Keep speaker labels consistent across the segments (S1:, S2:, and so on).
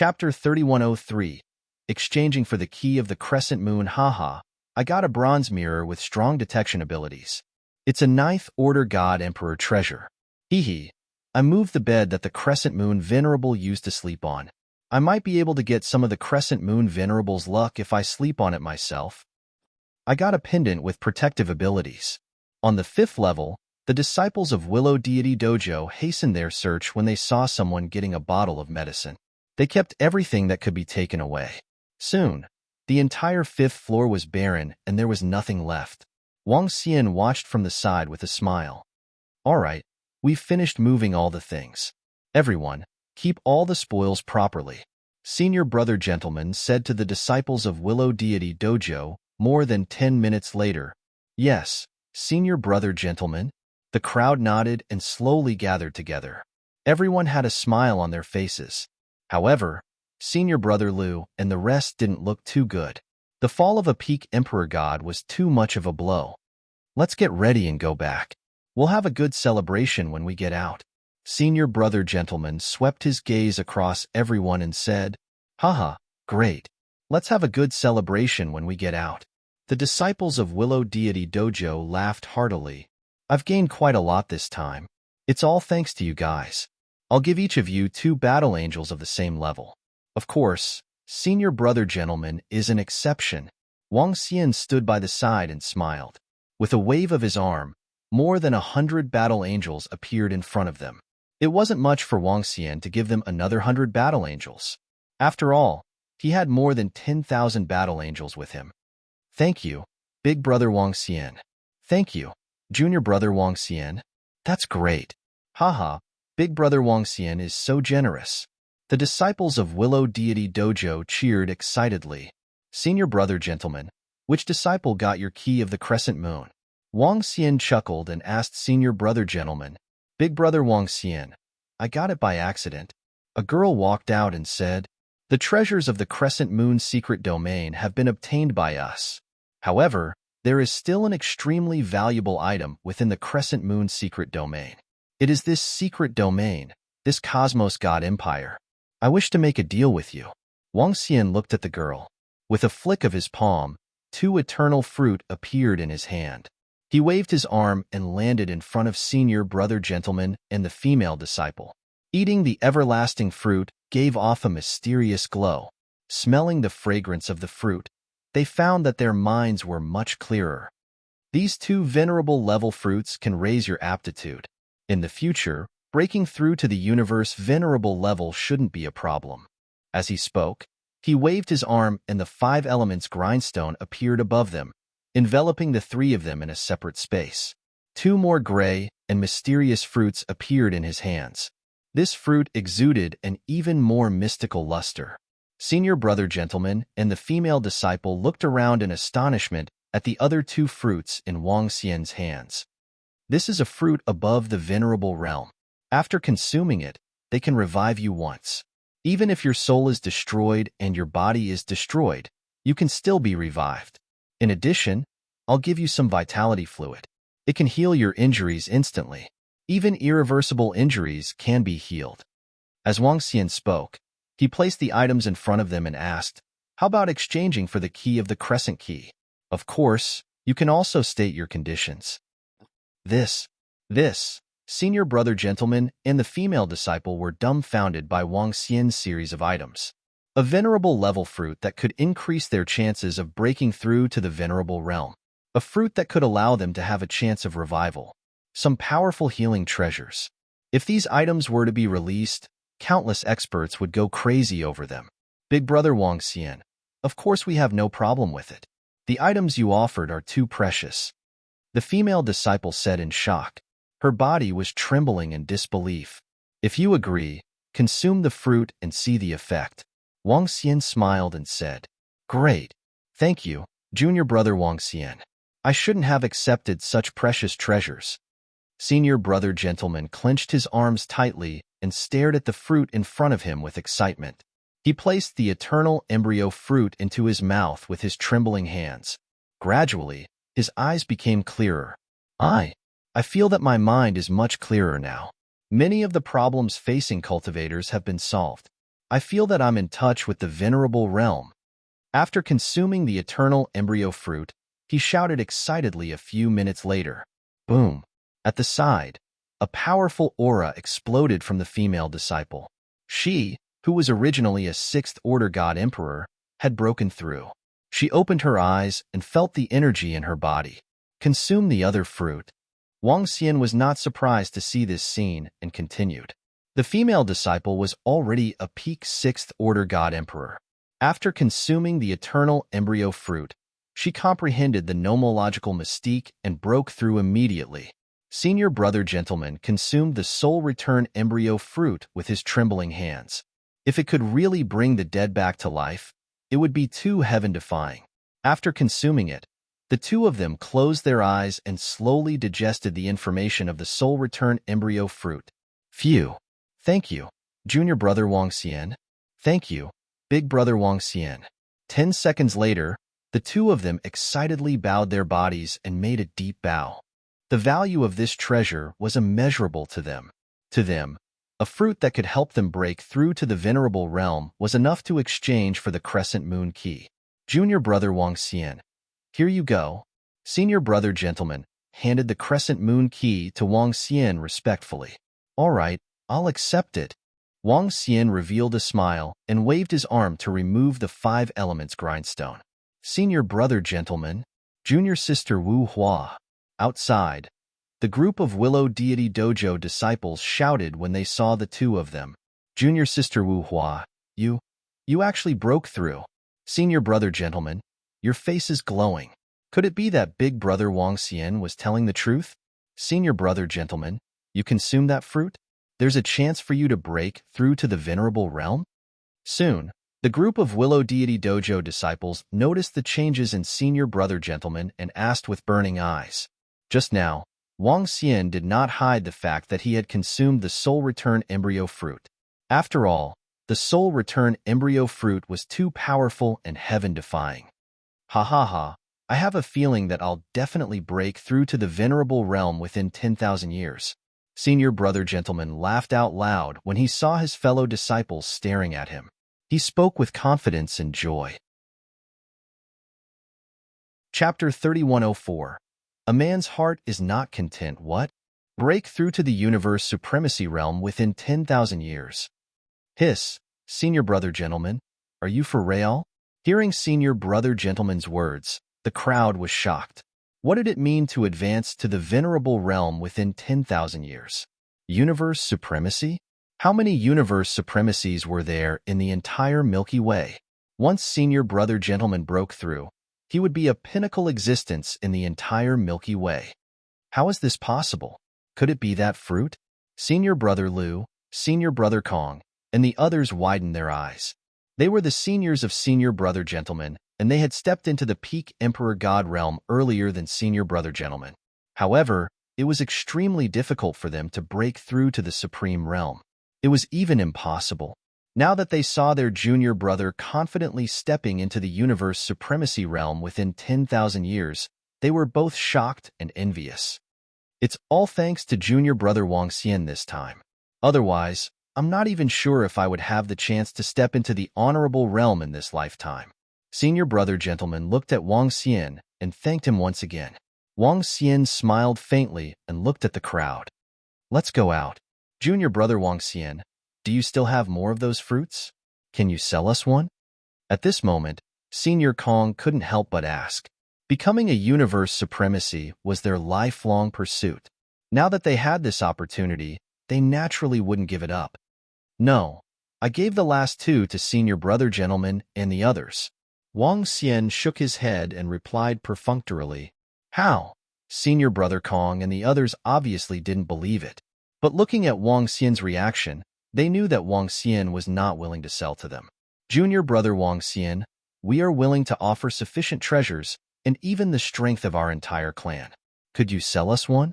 S1: Chapter 3103. Exchanging for the key of the crescent moon. Haha, I got a bronze mirror with strong detection abilities. It's a ninth order god emperor treasure. Hee. I moved the bed that the crescent moon venerable used to sleep on. I might be able to get some of the crescent moon venerable's luck if I sleep on it myself. I got a pendant with protective abilities. On the 5th level, the disciples of Willow Deity Dojo hastened their search when they saw someone getting a bottle of medicine. They kept everything that could be taken away. Soon, the entire 5th floor was barren and there was nothing left. Wang Xian watched from the side with a smile. All right, we've finished moving all the things. Everyone, keep all the spoils properly. Senior brother gentleman said to the disciples of Willow Deity Dojo more than 10 minutes later. Yes, senior brother gentleman. The crowd nodded and slowly gathered together. Everyone had a smile on their faces. However, senior brother Liu and the rest didn't look too good. The fall of a peak emperor god was too much of a blow. Let's get ready and go back. We'll have a good celebration when we get out. Senior brother gentleman swept his gaze across everyone and said, Haha, great. Let's have a good celebration when we get out. The disciples of Willow Deity Dojo laughed heartily. I've gained quite a lot this time. It's all thanks to you guys. I'll give each of you 2 battle angels of the same level. Of course, senior brother gentleman is an exception. Wang Xian stood by the side and smiled. With a wave of his arm, more than 100 battle angels appeared in front of them. It wasn't much for Wang Xian to give them another 100 battle angels. After all, he had more than 10,000 battle angels with him. Thank you, big brother Wang Xian. Thank you, junior brother Wang Xian. That's great. Haha, big brother Wang Xian is so generous. The disciples of Willow Deity Dojo cheered excitedly. Senior brother gentleman, which disciple got your key of the crescent moon? Wang Xian chuckled and asked senior brother gentleman, Big brother Wang Xian, I got it by accident. A girl walked out and said, The treasures of the crescent moon secret domain have been obtained by us. However, there is still an extremely valuable item within the crescent moon secret domain. It is this secret domain, this cosmos god empire. I wish to make a deal with you. Wang Xian looked at the girl. With a flick of his palm, 2 eternal fruit appeared in his hand. He waved his arm and landed in front of senior brother gentleman and the female disciple. Eating the everlasting fruit gave off a mysterious glow. Smelling the fragrance of the fruit, they found that their minds were much clearer. These 2 venerable level fruits can raise your aptitude. In the future, breaking through to the universe venerable level shouldn't be a problem. As he spoke, he waved his arm and the 5 elements grindstone appeared above them, enveloping the 3 of them in a separate space. 2 more gray and mysterious fruits appeared in his hands. This fruit exuded an even more mystical luster. Senior brother gentleman and the female disciple looked around in astonishment at the other 2 fruits in Wang Xian's hands. This is a fruit above the venerable realm. After consuming it, they can revive you once. Even if your soul is destroyed and your body is destroyed, you can still be revived. In addition, I'll give you some vitality fluid. It can heal your injuries instantly. Even irreversible injuries can be healed. As Wang Xian spoke, he placed the items in front of them and asked, How about exchanging for the key of the crescent key? Of course, you can also state your conditions. This, senior brother gentleman and the female disciple were dumbfounded by Wang Xian's series of items. A venerable level fruit that could increase their chances of breaking through to the venerable realm. A fruit that could allow them to have a chance of revival. Some powerful healing treasures. If these items were to be released, countless experts would go crazy over them. Big brother Wang Xian, of course we have no problem with it. The items you offered are too precious. The female disciple said in shock. Her body was trembling in disbelief. If you agree, consume the fruit and see the effect. Wang Xian smiled and said, Great. Thank you, junior brother Wang Xian. I shouldn't have accepted such precious treasures. Senior brother gentleman clenched his arms tightly and stared at the fruit in front of him with excitement. He placed the eternal embryo fruit into his mouth with his trembling hands. Gradually, his eyes became clearer. I feel that my mind is much clearer now. Many of the problems facing cultivators have been solved. I feel that I'm in touch with the venerable realm. After consuming the eternal embryo fruit, he shouted excitedly a few minutes later. Boom! At the side, a powerful aura exploded from the female disciple. She, who was originally a sixth-order god emperor, had broken through. She opened her eyes and felt the energy in her body. Consume the other fruit. Wang Xian was not surprised to see this scene and continued. The female disciple was already a peak sixth-order god emperor. After consuming the eternal embryo fruit, she comprehended the nomological mystique and broke through immediately. Senior brother gentleman consumed the soul return embryo fruit with his trembling hands. If it could really bring the dead back to life, it would be too heaven-defying. After consuming it, the two of them closed their eyes and slowly digested the information of the soul return embryo fruit. Phew! Thank you, junior brother Wang Xian. Thank you, big brother Wang Xian. 10 seconds later, the two of them excitedly bowed their bodies and made a deep bow. The value of this treasure was immeasurable to them. To them, a fruit that could help them break through to the venerable realm was enough to exchange for the crescent moon key. Junior brother Wang Xian. Here you go. Senior brother gentleman handed the crescent moon key to Wang Xian respectfully. All right, I'll accept it. Wang Xian revealed a smile and waved his arm to remove the 5 elements grindstone. Senior brother gentleman, junior sister Wu Hua. Outside, the group of Willow Deity Dojo disciples shouted when they saw the two of them. Junior sister Wu Hua, you actually broke through. Senior brother gentleman, your face is glowing. Could it be that big brother Wang Xian was telling the truth? Senior brother gentleman, you consumed that fruit? There's a chance for you to break through to the venerable realm? Soon, the group of Willow Deity Dojo disciples noticed the changes in senior brother gentleman and asked with burning eyes. Just now, Wang Xian did not hide the fact that he had consumed the soul return embryo fruit. After all, the soul return embryo fruit was too powerful and heaven-defying. Ha ha ha, I have a feeling that I'll definitely break through to the venerable realm within 10,000 years. Senior brother gentleman laughed out loud when he saw his fellow disciples staring at him. He spoke with confidence and joy. Chapter 3104. A man's heart is not content what? Break through to the universe supremacy realm within 10,000 years. Hiss, senior brother gentleman, are you for real? Hearing senior brother gentleman's words, the crowd was shocked. What did it mean to advance to the venerable realm within 10,000 years? Universe supremacy? How many universe supremacies were there in the entire Milky Way? Once senior brother gentleman broke through, he would be a pinnacle existence in the entire Milky Way. How is this possible? Could it be that fruit? Senior brother Lu, senior brother Kong, and the others widened their eyes. They were the seniors of senior brother gentleman, and they had stepped into the peak emperor god realm earlier than senior brother gentleman. However, it was extremely difficult for them to break through to the supreme realm. It was even impossible. Now that they saw their junior brother confidently stepping into the universe supremacy realm within 10,000 years, they were both shocked and envious. It's all thanks to junior brother Wang Xian this time. Otherwise, I'm not even sure if I would have the chance to step into the honorable realm in this lifetime. Senior brother gentleman looked at Wang Xian and thanked him once again. Wang Xian smiled faintly and looked at the crowd. Let's go out. Junior brother Wang Xian, do you still have more of those fruits? Can you sell us one? At this moment, Senior Kong couldn't help but ask. Becoming a universe supremacy was their lifelong pursuit. Now that they had this opportunity, they naturally wouldn't give it up. No, I gave the last 2 to senior brother gentleman and the others. Wang Xian shook his head and replied perfunctorily. How? Senior brother Kong and the others obviously didn't believe it. But looking at Wang Xian's reaction, they knew that Wang Xian was not willing to sell to them. Junior brother Wang Xian, we are willing to offer sufficient treasures and even the strength of our entire clan. Could you sell us one?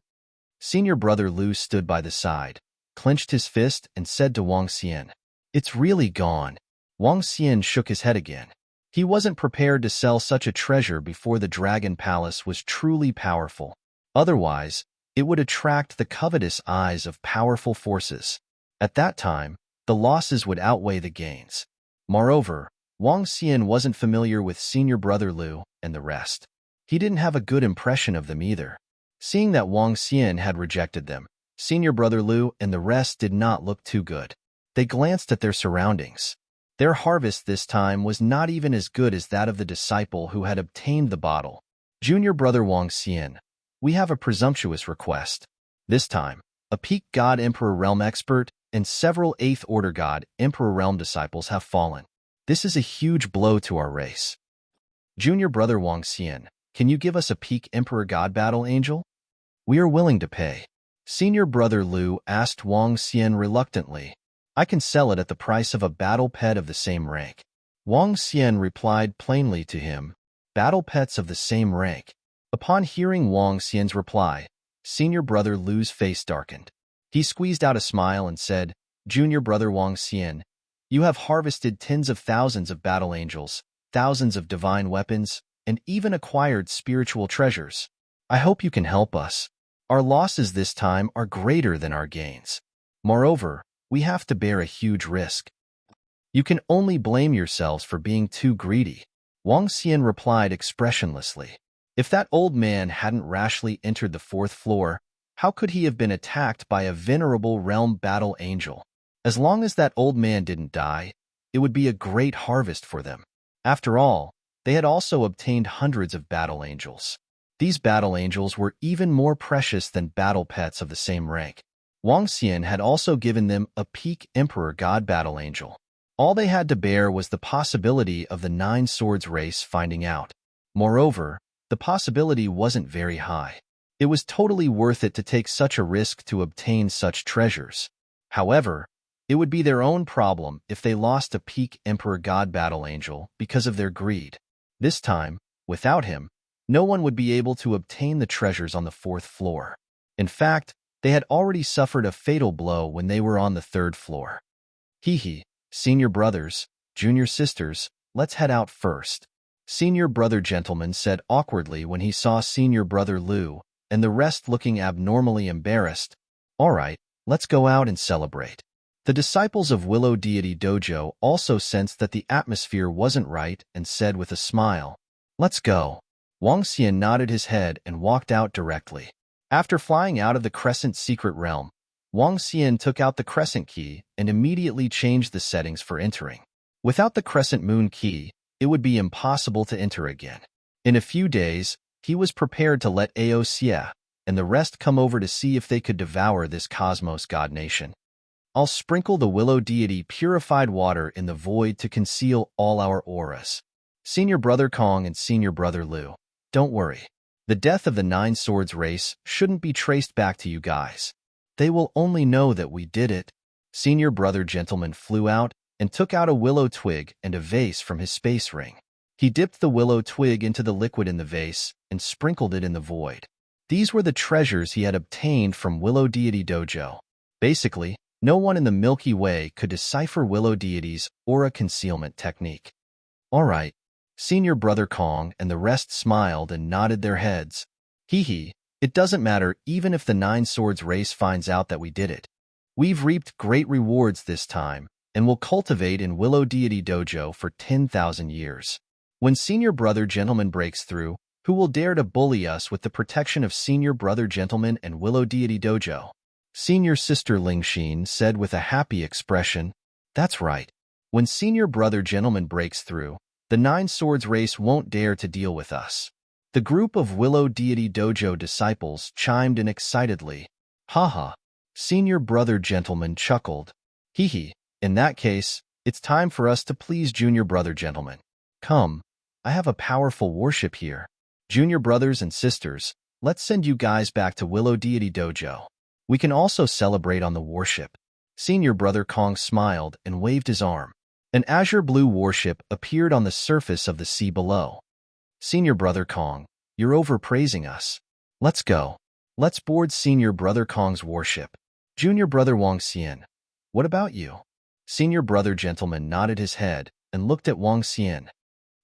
S1: Senior brother Lu stood by the side, clenched his fist, and said to Wang Xian, It's really gone. Wang Xian shook his head again. He wasn't prepared to sell such a treasure before the Dragon Palace was truly powerful. Otherwise, it would attract the covetous eyes of powerful forces. At that time, the losses would outweigh the gains. Moreover, Wang Xian wasn't familiar with senior brother Lu and the rest. He didn't have a good impression of them either. Seeing that Wang Xian had rejected them, senior brother Lu and the rest did not look too good. They glanced at their surroundings. Their harvest this time was not even as good as that of the disciple who had obtained the bottle. Junior brother Wang Xian, we have a presumptuous request. This time, a peak God Emperor Realm expert and several 8th Order God Emperor Realm disciples have fallen. This is a huge blow to our race. Junior brother Wang Xian, can you give us a peak Emperor God Battle Angel? We are willing to pay. Senior brother Lu asked Wang Xian reluctantly. I can sell it at the price of a battle pet of the same rank. Wang Xian replied plainly to him, battle pets of the same rank. Upon hearing Wang Xian's reply, senior brother Lu's face darkened. He squeezed out a smile and said, Junior brother Wang Xian, you have harvested tens of thousands of battle angels, thousands of divine weapons, and even acquired spiritual treasures. I hope you can help us. Our losses this time are greater than our gains. Moreover, we have to bear a huge risk. You can only blame yourselves for being too greedy. Wang Xian replied expressionlessly. If that old man hadn't rashly entered the 4th floor, how could he have been attacked by a venerable realm battle angel? As long as that old man didn't die, it would be a great harvest for them. After all, they had also obtained hundreds of battle angels. These battle angels were even more precious than battle pets of the same rank. Wang Xian had also given them a peak Emperor God battle angel. All they had to bear was the possibility of the 9 Swords race finding out. Moreover, the possibility wasn't very high. It was totally worth it to take such a risk to obtain such treasures. However, it would be their own problem if they lost a peak Emperor God battle angel because of their greed. This time, without him, no one would be able to obtain the treasures on the 4th floor. In fact, they had already suffered a fatal blow when they were on the 3rd floor. Senior brothers, junior sisters, let's head out first. Senior brother gentleman said awkwardly when he saw senior brother Lu and the rest looking abnormally embarrassed. All right, let's go out and celebrate. The disciples of Willow Deity Dojo also sensed that the atmosphere wasn't right and said with a smile, let's go. Wang Xian nodded his head and walked out directly. After flying out of the Crescent Secret Realm, Wang Xian took out the Crescent Key and immediately changed the settings for entering. Without the Crescent Moon Key, it would be impossible to enter again. In a few days, he was prepared to let Ao Xie and the rest come over to see if they could devour this Cosmos God Nation. I'll sprinkle the Willow Deity purified water in the void to conceal all our auras. Senior brother Kong and senior brother Lu, don't worry. The death of the 9 Swords race shouldn't be traced back to you guys. They will only know that we did it. Senior brother gentleman flew out and took out a willow twig and a vase from his space ring. He dipped the willow twig into the liquid in the vase and sprinkled it in the void. These were the treasures he had obtained from Willow Deity Dojo. Basically, no one in the Milky Way could decipher Willow Deity's aura concealment technique. All right. Senior brother Kong and the rest smiled and nodded their heads. It doesn't matter even if the 9 Swords race finds out that we did it. We've reaped great rewards this time and will cultivate in Willow Deity Dojo for 10,000 years. When senior brother gentleman breaks through, who will dare to bully us with the protection of senior brother gentleman and Willow Deity Dojo? Senior sister Lingxin said with a happy expression, that's right. When senior brother gentleman breaks through, the 9 Swords race won't dare to deal with us. The group of Willow Deity Dojo disciples chimed in excitedly. Haha. Senior brother gentleman chuckled. In that case, it's time for us to please junior brother gentleman. Come, I have a powerful warship here. Junior brothers and sisters, let's send you guys back to Willow Deity Dojo. We can also celebrate on the warship. Senior brother Kong smiled and waved his arm. An azure blue warship appeared on the surface of the sea below. Senior brother Kong, you're overpraising us. Let's go. Let's board senior brother Kong's warship. Junior brother Wang Xian, what about you? Senior brother gentleman nodded his head and looked at Wang Xian.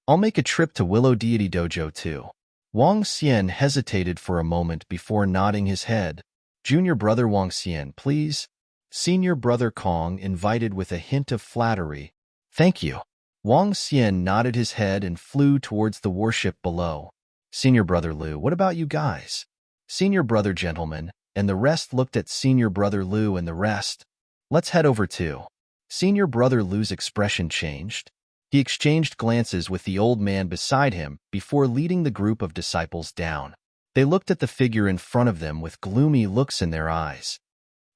S1: I'll make a trip to Willow Deity Dojo too. Wang Xian hesitated for a moment before nodding his head. Junior brother Wang Xian, please. Senior Brother Kong invited with a hint of flattery. Thank you. Wang Xian nodded his head and flew towards the warship below. Senior Brother Lu, what about you guys? Senior Brother Gentleman, and the rest looked at Senior Brother Lu and the rest. Let's head over too. Senior Brother Lu's expression changed. He exchanged glances with the old man beside him before leading the group of disciples down. They looked at the figure in front of them with gloomy looks in their eyes.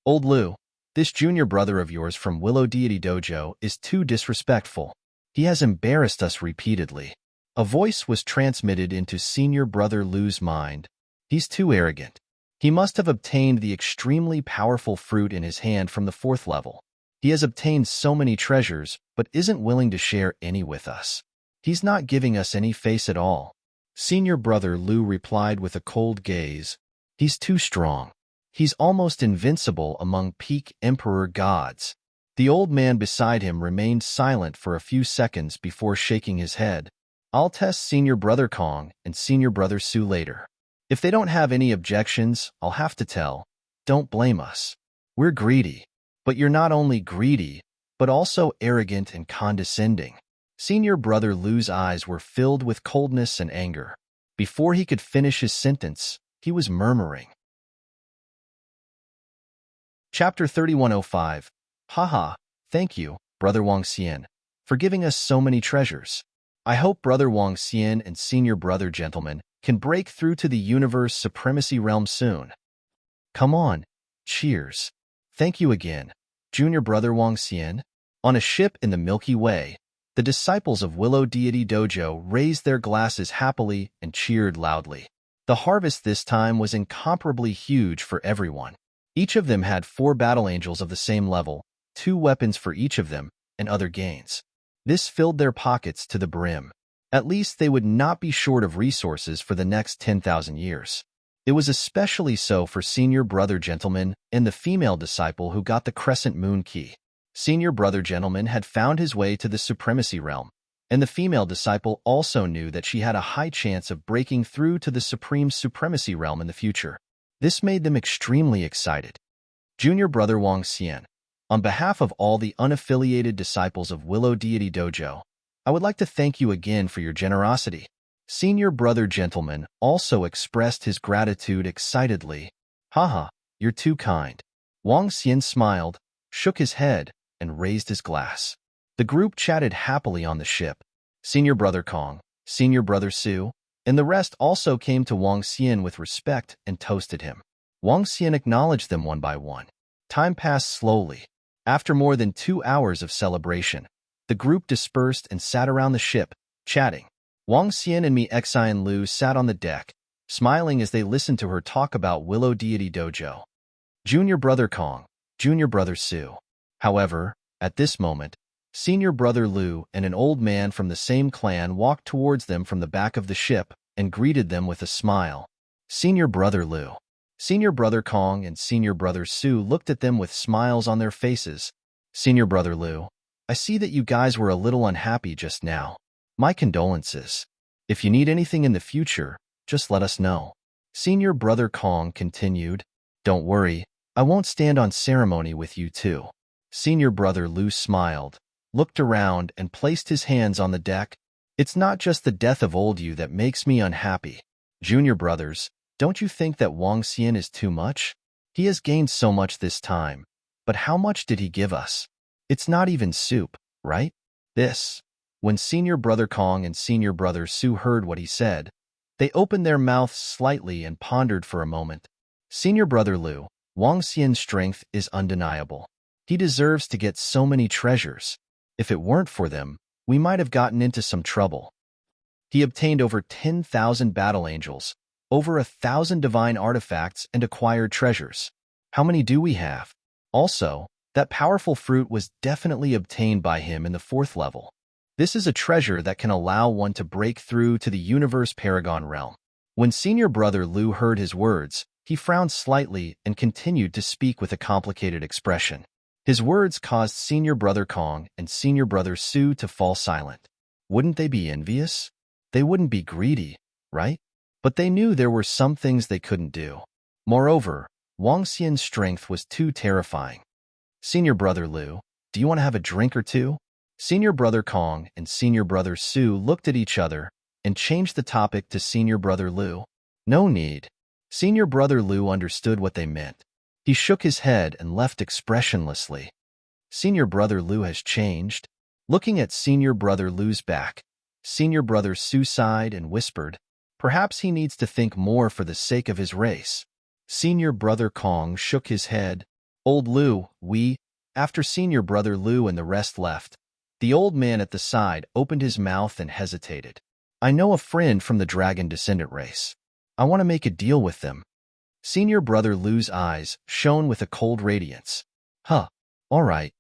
S1: Old Lu, this junior brother of yours from Willow Deity Dojo is too disrespectful. He has embarrassed us repeatedly. A voice was transmitted into Senior Brother Lu's mind. He's too arrogant. He must have obtained the extremely powerful fruit in his hand from the 4th level. He has obtained so many treasures, but isn't willing to share any with us. He's not giving us any face at all. Senior Brother Lu replied with a cold gaze. He's too strong. He's almost invincible among peak emperor gods. The old man beside him remained silent for a few seconds before shaking his head. I'll test Senior Brother Kong and Senior Brother Su later. If they don't have any objections, I'll have to tell. Don't blame us. We're greedy. But you're not only greedy, but also arrogant and condescending. Senior Brother Lu's eyes were filled with coldness and anger. Before he could finish his sentence, he was murmuring. Chapter 3105. Haha, thank you, Brother Wang Xian, for giving us so many treasures. I hope Brother Wang Xian and Senior Brother Gentleman can break through to the universe supremacy realm soon. Come on, cheers. Thank you again, Junior Brother Wang Xian. On a ship in the Milky Way, the disciples of Willow Deity Dojo raised their glasses happily and cheered loudly. The harvest this time was incomparably huge for everyone. Each of them had 4 battle angels of the same level, 2 weapons for each of them, and other gains. This filled their pockets to the brim. At least they would not be short of resources for the next 10,000 years. It was especially so for Senior Brother Gentleman and the female disciple who got the Crescent Moon Key. Senior Brother Gentleman had found his way to the Supremacy Realm, and the female disciple also knew that she had a high chance of breaking through to the Supreme Supremacy Realm in the future. This made them extremely excited. Junior Brother Wang Xian, on behalf of all the unaffiliated disciples of Willow Deity Dojo, I would like to thank you again for your generosity. Senior Brother Gentleman also expressed his gratitude excitedly. Haha, you're too kind. Wang Xian smiled, shook his head, and raised his glass. The group chatted happily on the ship. Senior Brother Kong, Senior Brother Su, and the rest also came to Wang Xian with respect and toasted him. Wang Xian acknowledged them one by one. Time passed slowly. After more than 2 hours of celebration, the group dispersed and sat around the ship, chatting. Wang Xian and Xian Lu sat on the deck, smiling as they listened to her talk about Willow Deity Dojo. Junior Brother Kong, Junior Brother Su. However, at this moment, Senior Brother Lu and an old man from the same clan walked towards them from the back of the ship and greeted them with a smile. Senior Brother Lu. Senior Brother Kong and Senior Brother Su looked at them with smiles on their faces. Senior Brother Lu, I see that you guys were a little unhappy just now. My condolences. If you need anything in the future, just let us know. Senior Brother Kong continued. Don't worry, I won't stand on ceremony with you too. Senior Brother Lu smiled, looked around, and placed his hands on the deck. It's not just the death of old you that makes me unhappy. Junior brothers, don't you think that Wang Xian is too much? He has gained so much this time, but how much did he give us? It's not even soup, right? When Senior Brother Kong and Senior Brother Su heard what he said, they opened their mouths slightly and pondered for a moment. Senior Brother Lu, Wang Xian's strength is undeniable. He deserves to get so many treasures. If it weren't for them, we might have gotten into some trouble. He obtained over 10,000 battle angels, over 1,000 divine artifacts, and acquired treasures. How many do we have? Also, that powerful fruit was definitely obtained by him in the 4th level. This is a treasure that can allow one to break through to the universe Paragon realm. When Senior Brother Lu heard his words, he frowned slightly and continued to speak with a complicated expression. His words caused Senior Brother Kong and Senior Brother Su to fall silent. Wouldn't they be envious? They wouldn't be greedy, right? But they knew there were some things they couldn't do. Moreover, Wang Xian's strength was too terrifying. Senior Brother Lu, do you want to have a drink or two? Senior Brother Kong and Senior Brother Su looked at each other and changed the topic to Senior Brother Lu. No need. Senior Brother Lu understood what they meant. He shook his head and left expressionlessly. Senior Brother Lu has changed. Looking at Senior Brother Lu's back, Senior Brother Su sighed and whispered, perhaps he needs to think more for the sake of his race. Senior Brother Kong shook his head. Old Lu, after Senior Brother Lu and the rest left, the old man at the side opened his mouth and hesitated. I know a friend from the dragon descendant race. I want to make a deal with them. Senior Brother Lu's eyes shone with a cold radiance. Huh, all right.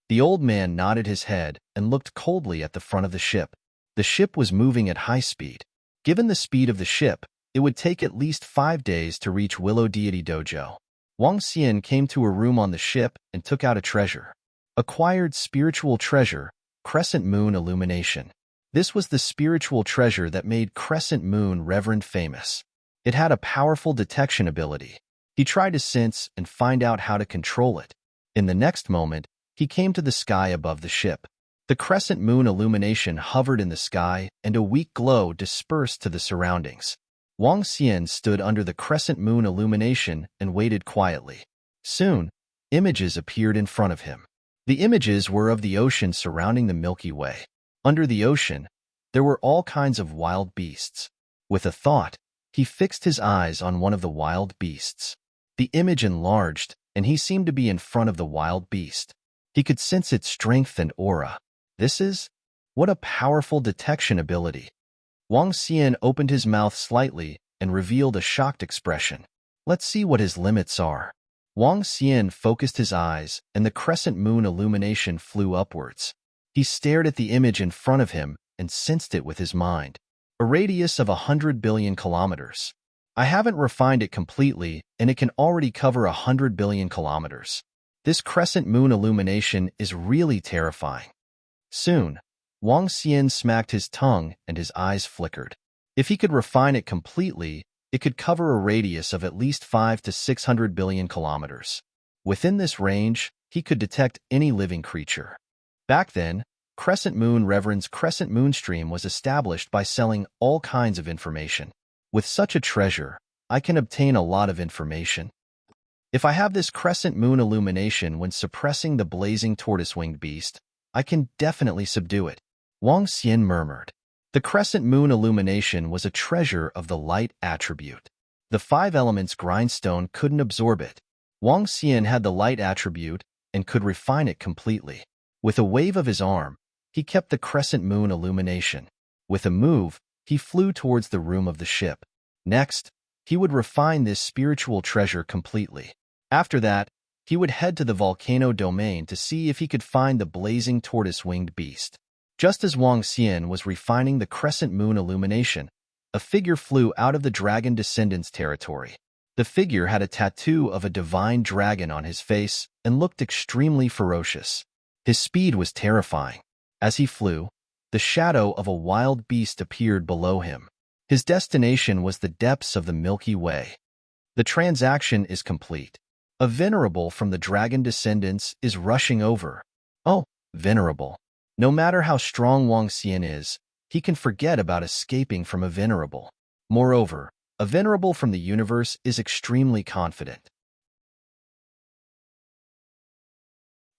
S1: The old man nodded his head and looked coldly at the front of the ship. The ship was moving at high speed. Given the speed of the ship, it would take at least 5 days to reach Willow Deity Dojo. Wang Xian came to a room on the ship and took out a treasure. Acquired spiritual treasure, Crescent Moon Illumination. This was the spiritual treasure that made Crescent Moon Reverend famous. It had a powerful detection ability. He tried to sense and find out how to control it. In the next moment, he came to the sky above the ship. The Crescent Moon Illumination hovered in the sky, and a weak glow dispersed to the surroundings. Wang Xian stood under the Crescent Moon Illumination and waited quietly. Soon, images appeared in front of him. The images were of the ocean surrounding the Milky Way. Under the ocean, there were all kinds of wild beasts. With a thought, he fixed his eyes on one of the wild beasts. The image enlarged, and he seemed to be in front of the wild beast. He could sense its strength and aura. What a powerful detection ability. Wang Xian opened his mouth slightly and revealed a shocked expression. Let's see what his limits are. Wang Xian focused his eyes, and the Crescent Moon Illumination flew upwards. He stared at the image in front of him and sensed it with his mind. A radius of 100 billion kilometers. I haven't refined it completely, and it can already cover 100 billion kilometers. This Crescent Moon Illumination is really terrifying. Soon, Wang Xian smacked his tongue and his eyes flickered. If he could refine it completely, it could cover a radius of at least 5 to 600 billion kilometers. Within this range, he could detect any living creature. Back then, Crescent Moon Reverend's Crescent Moonstream was established by selling all kinds of information. With such a treasure, I can obtain a lot of information. If I have this Crescent Moon Illumination when suppressing the blazing tortoise-winged beast, I can definitely subdue it. Wang Xian murmured. The Crescent Moon Illumination was a treasure of the light attribute. The 5 elements grindstone couldn't absorb it. Wang Xian had the light attribute and could refine it completely. With a wave of his arm, he kept the Crescent Moon Illumination. With a move, he flew towards the room of the ship. Next, he would refine this spiritual treasure completely. After that, he would head to the volcano domain to see if he could find the blazing tortoise-winged beast. Just as Wang Xian was refining the Crescent Moon Illumination, a figure flew out of the dragon descendants territory. The figure had a tattoo of a divine dragon on his face and looked extremely ferocious. His speed was terrifying. As he flew, the shadow of a wild beast appeared below him. His destination was the depths of the Milky Way. The transaction is complete. A venerable from the dragon descendants is rushing over. Oh, venerable. No matter how strong Wang Xian is, he can forget about escaping from a venerable. Moreover, a venerable from the universe is extremely confident.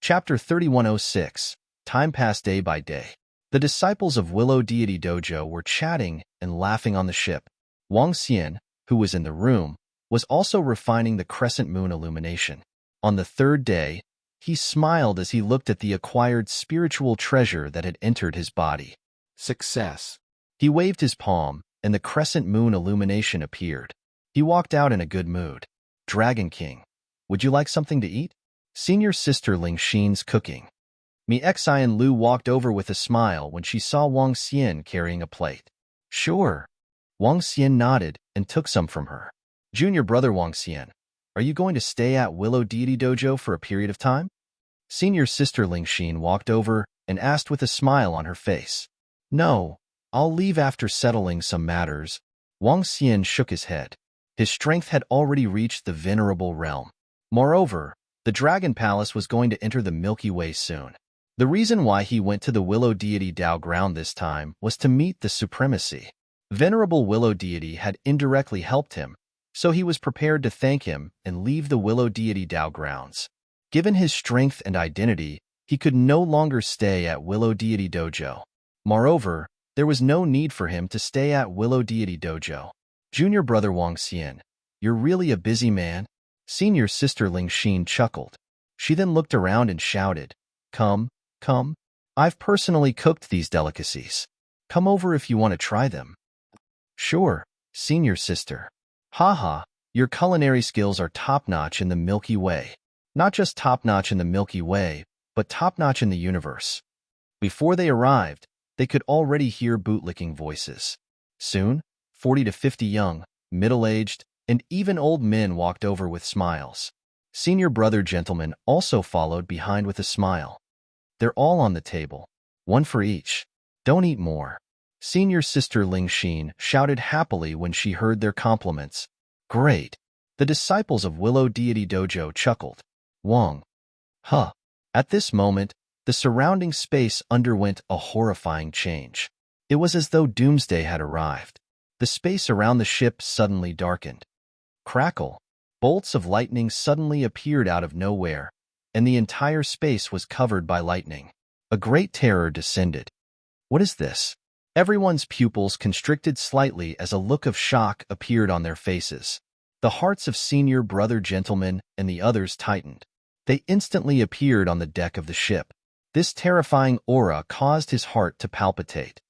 S1: Chapter 3106. Time passed day by day. The disciples of Willow Deity Dojo were chatting and laughing on the ship. Wang Xian, who was in the room, was also refining the Crescent Moon Illumination. On the 3rd day, he smiled as he looked at the acquired spiritual treasure that had entered his body. Success. He waved his palm, and the Crescent Moon Illumination appeared. He walked out in a good mood. Dragon King, would you like something to eat? Senior Sister Ling Xin's cooking. Xian Lu walked over with a smile when she saw Wang Xian carrying a plate. Sure. Wang Xian nodded and took some from her. Junior brother Wang Xian, are you going to stay at Willow Deity Dojo for a period of time? Senior Sister Ling Xin walked over and asked with a smile on her face. No, I'll leave after settling some matters. Wang Xian shook his head. His strength had already reached the venerable realm. Moreover, The Dragon Palace was going to enter the Milky Way soon. The reason why he went to the Willow Deity Dao ground this time was to meet the supremacy. Venerable Willow Deity had indirectly helped him, so he was prepared to thank him and leave the Willow Deity Dao grounds. Given his strength and identity, he could no longer stay at Willow Deity Dojo. Moreover, there was no need for him to stay at Willow Deity Dojo. Junior brother Wang Xian, you're really a busy man? Senior sister Ling Xin chuckled. She then looked around and shouted, Come, come. I've personally cooked these delicacies. Come over if you want to try them. Sure, senior sister. Haha, your culinary skills are top-notch in the Milky Way. Not just top-notch in the Milky Way, but top-notch in the universe. Before they arrived, they could already hear bootlicking voices. Soon, 40 to 50 young, middle-aged, and even old men walked over with smiles. Senior brother gentleman also followed behind with a smile. They're all on the table. One for each. Don't eat more. Senior sister Ling Xin shouted happily when she heard their compliments. Great. The disciples of Willow Deity Dojo chuckled. Wang. Huh. At this moment, the surrounding space underwent a horrifying change. It was as though doomsday had arrived. The space around the ship suddenly darkened. Crackle. Bolts of lightning suddenly appeared out of nowhere, and the entire space was covered by lightning. A great terror descended. What is this? Everyone's pupils constricted slightly as a look of shock appeared on their faces. The hearts of senior brother gentleman and the others tightened. They instantly appeared on the deck of the ship. This terrifying aura caused his heart to palpitate.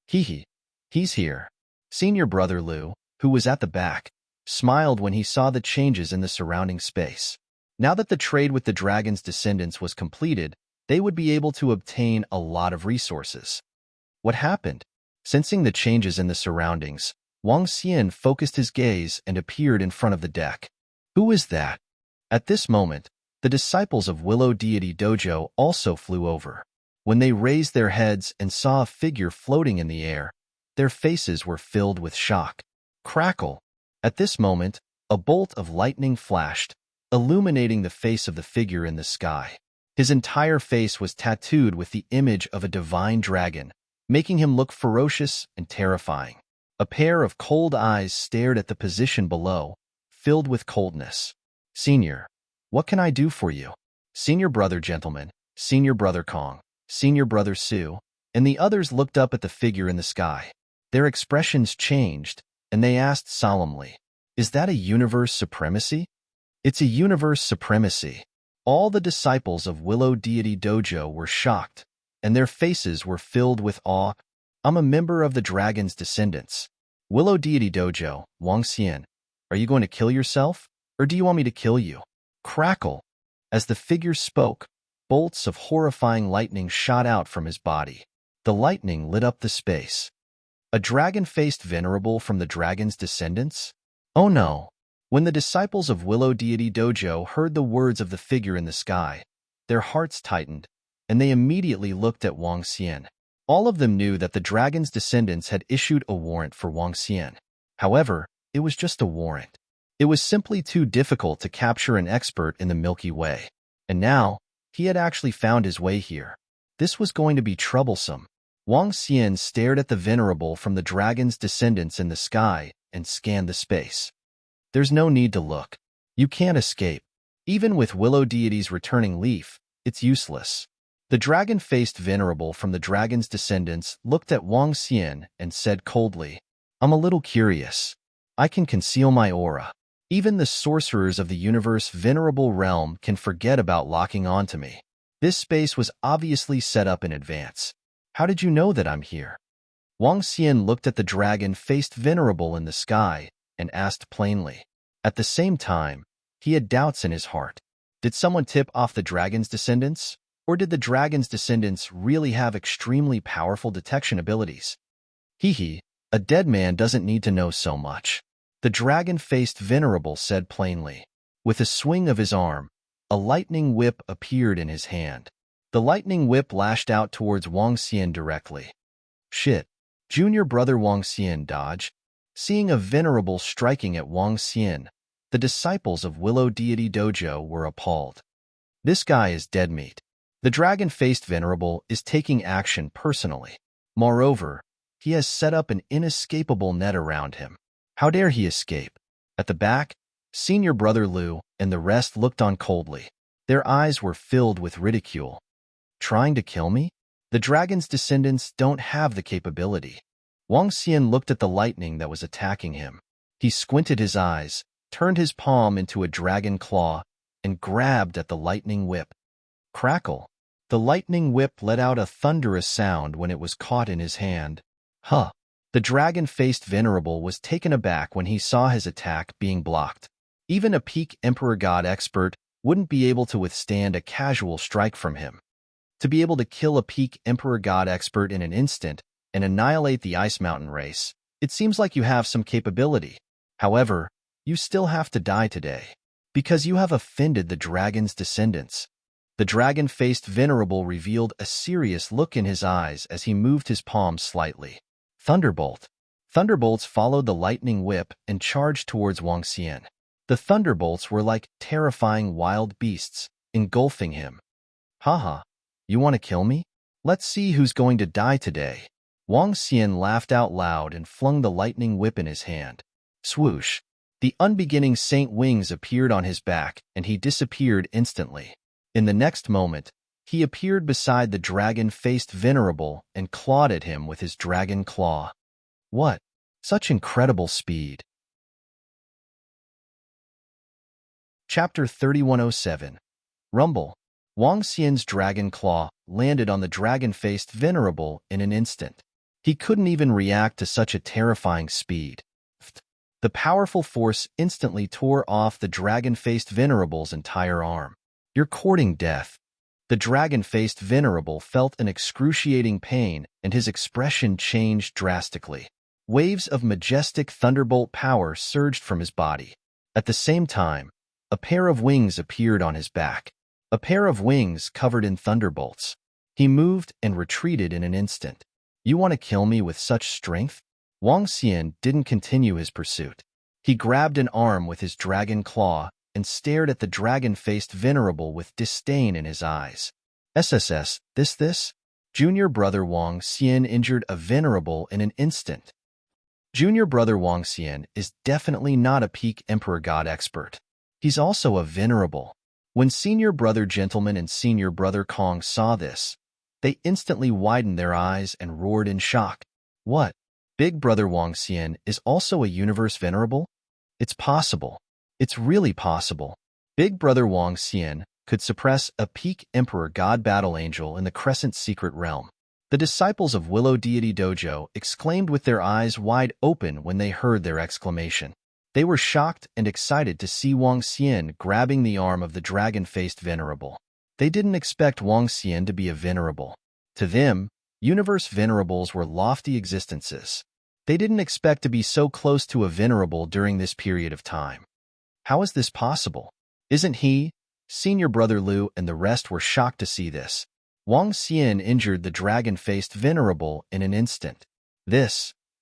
S1: He's here. Senior brother Liu, who was at the back, smiled when he saw the changes in the surrounding space. Now that the trade with the dragon's descendants was completed, they would be able to obtain a lot of resources. What happened? Sensing the changes in the surroundings, Wang Xian focused his gaze and appeared in front of the deck. Who is that? At this moment, the disciples of Willow Deity Dojo also flew over. When they raised their heads and saw a figure floating in the air, their faces were filled with shock. Crackle! At this moment, a bolt of lightning flashed, illuminating the face of the figure in the sky. His entire face was tattooed with the image of a divine dragon, making him look ferocious and terrifying. A pair of cold eyes stared at the position below, filled with coldness. Senior, what can I do for you? Senior brother gentleman, senior brother Kong, senior brother Su, and the others looked up at the figure in the sky. Their expressions changed, and they asked solemnly, Is that a universe supremacy? It's a universe supremacy. All the disciples of Willow Deity Dojo were shocked, and their faces were filled with awe. I'm a member of the dragon's descendants. Willow Deity Dojo, Wang Xian, are you going to kill yourself, or do you want me to kill you? Crackle! As the figure spoke, bolts of horrifying lightning shot out from his body. The lightning lit up the space. A dragon-faced venerable from the dragon's descendants? Oh no! When the disciples of Willow Deity Dojo heard the words of the figure in the sky, their hearts tightened, and they immediately looked at Wang Xian. All of them knew that the dragon's descendants had issued a warrant for Wang Xian. However, it was just a warrant. It was simply too difficult to capture an expert in the Milky Way. And now, he had actually found his way here. This was going to be troublesome. Wang Xian stared at the venerable from the dragon's descendants in the sky and scanned the space. There's no need to look. You can't escape. Even with Willow Deity's returning leaf, it's useless. The dragon-faced venerable from the dragon's descendants looked at Wang Xian and said coldly, I'm a little curious. I can conceal my aura. Even the sorcerers of the universe venerable realm can forget about locking onto me. This space was obviously set up in advance. How did you know that I'm here? Wang Xian looked at the dragon-faced venerable in the sky and asked plainly. At the same time, he had doubts in his heart. Did someone tip off the dragon's descendants? Or did the dragon's descendants really have extremely powerful detection abilities? A dead man doesn't need to know so much. The dragon-faced venerable said plainly. With a swing of his arm, a lightning whip appeared in his hand. The lightning whip lashed out towards Wang Xian directly. Shit. Junior brother Wang Xian dodged. Seeing a venerable striking at Wang Xian, the disciples of Willow Deity Dojo were appalled. This guy is dead meat. The dragon-faced venerable is taking action personally. Moreover, he has set up an inescapable net around him. How dare he escape? At the back, senior brother Liu and the rest looked on coldly. Their eyes were filled with ridicule. Trying to kill me? The dragon's descendants don't have the capability. Wang Xian looked at the lightning that was attacking him. He squinted his eyes, turned his palm into a dragon claw, and grabbed at the lightning whip. Crackle! The lightning whip let out a thunderous sound when it was caught in his hand. Huh! The dragon-faced venerable was taken aback when he saw his attack being blocked. Even a peak Emperor God expert wouldn't be able to withstand a casual strike from him. To be able to kill a peak Emperor God expert in an instant and annihilate the Ice Mountain race, it seems like you have some capability. However, you still have to die today, because you have offended the dragon's descendants. The dragon-faced venerable revealed a serious look in his eyes as he moved his palm slightly. Thunderbolt. Thunderbolts followed the lightning whip and charged towards Wang Xian. The thunderbolts were like terrifying wild beasts, engulfing him. Haha, you want to kill me? Let's see who's going to die today. Wang Xian laughed out loud and flung the lightning whip in his hand. Swoosh! The unbeginning saint wings appeared on his back, and he disappeared instantly. In the next moment, he appeared beside the dragon-faced venerable and clawed at him with his dragon claw. What? Such incredible speed! Chapter 3107. Rumble. Wang Xian's dragon claw landed on the dragon-faced venerable in an instant. He couldn't even react to such a terrifying speed. The powerful force instantly tore off the dragon-faced venerable's entire arm. You're courting death. The dragon-faced venerable felt an excruciating pain, and his expression changed drastically. Waves of majestic thunderbolt power surged from his body. At the same time, a pair of wings appeared on his back. A pair of wings covered in thunderbolts. He moved and retreated in an instant. You want to kill me with such strength? Wang Xian didn't continue his pursuit. He grabbed an arm with his dragon claw and stared at the dragon-faced venerable with disdain in his eyes. SSS, this? Junior brother Wang Xian injured a venerable in an instant. Junior brother Wang Xian is definitely not a peak Emperor God expert. He's also a venerable. When senior brother Gentleman and senior brother Kong saw this, they instantly widened their eyes and roared in shock. What? Big brother Wang Xian is also a universe venerable? It's possible. It's really possible. Big brother Wang Xian could suppress a peak Emperor God battle angel in the Crescent secret realm. The disciples of Willow Deity Dojo exclaimed with their eyes wide open when they heard their exclamation. They were shocked and excited to see Wang Xian grabbing the arm of the dragon-faced venerable. They didn't expect Wang Xian to be a venerable. To them, universe venerables were lofty existences. They didn't expect to be so close to a venerable during this period of time. How is this possible? Isn't he? Senior brother Liu and the rest were shocked to see this. Wang Xian injured the dragon-faced venerable in an instant.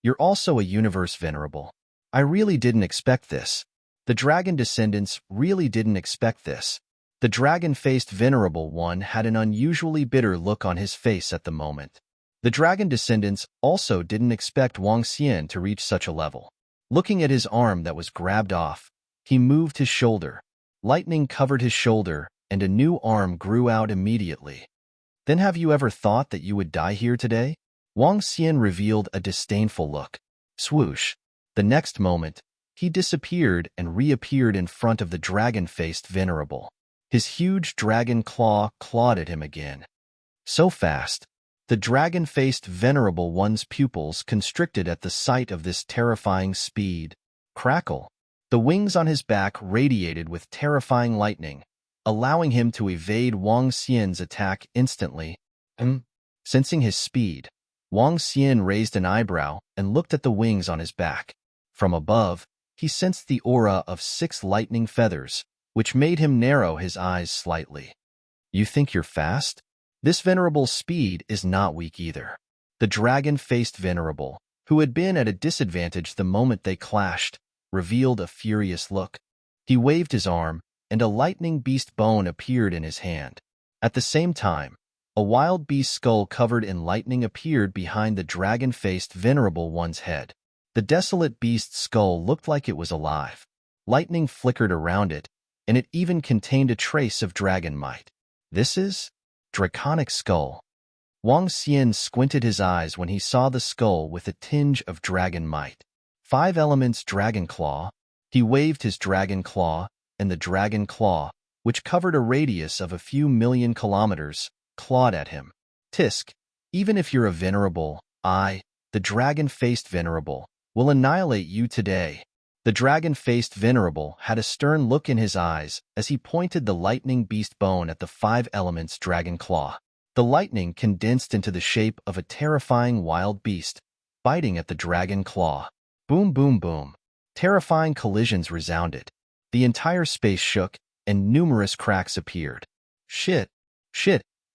S1: You're also a universe venerable. I really didn't expect this. The dragon descendants really didn't expect this. The dragon-faced venerable one had an unusually bitter look on his face at the moment. The dragon descendants also didn't expect Wang Xian to reach such a level. Looking at his arm that was grabbed off, he moved his shoulder. Lightning covered his shoulder, and a new arm grew out immediately. Then have you ever thought that you would die here today? Wang Xian revealed a disdainful look. Swoosh. The next moment, he disappeared and reappeared in front of the dragon-faced venerable. His huge dragon claw clawed at him again. So fast, the dragon-faced venerable one's pupils constricted at the sight of this terrifying speed. Crackle. The wings on his back radiated with terrifying lightning, allowing him to evade Wang Xian's attack instantly. Sensing his speed, Wang Xian raised an eyebrow and looked at the wings on his back. From above, he sensed the aura of 6 lightning feathers, which made him narrow his eyes slightly. You think you're fast? This venerable's speed is not weak either. The dragon-faced venerable, who had been at a disadvantage the moment they clashed, revealed a furious look. He waved his arm, and a lightning beast bone appeared in his hand. At the same time, a wild beast skull covered in lightning appeared behind the dragon-faced venerable one's head. The desolate beast's skull looked like it was alive. Lightning flickered around it, and it even contained a trace of dragon might. This is Draconic Skull. Wang Xian squinted his eyes when he saw the skull with a tinge of dragon might. 5 elements dragon claw. He waved his dragon claw, and the dragon claw, which covered a radius of a few million kilometers, clawed at him. Tisk, even if you're a venerable, the dragon-faced venerable, will annihilate you today. The dragon-faced venerable had a stern look in his eyes as he pointed the lightning beast bone at the 5 elements dragon claw. The lightning condensed into the shape of a terrifying wild beast, biting at the dragon claw. Boom, boom, boom. Terrifying collisions resounded. The entire space shook, and numerous cracks appeared. Shit,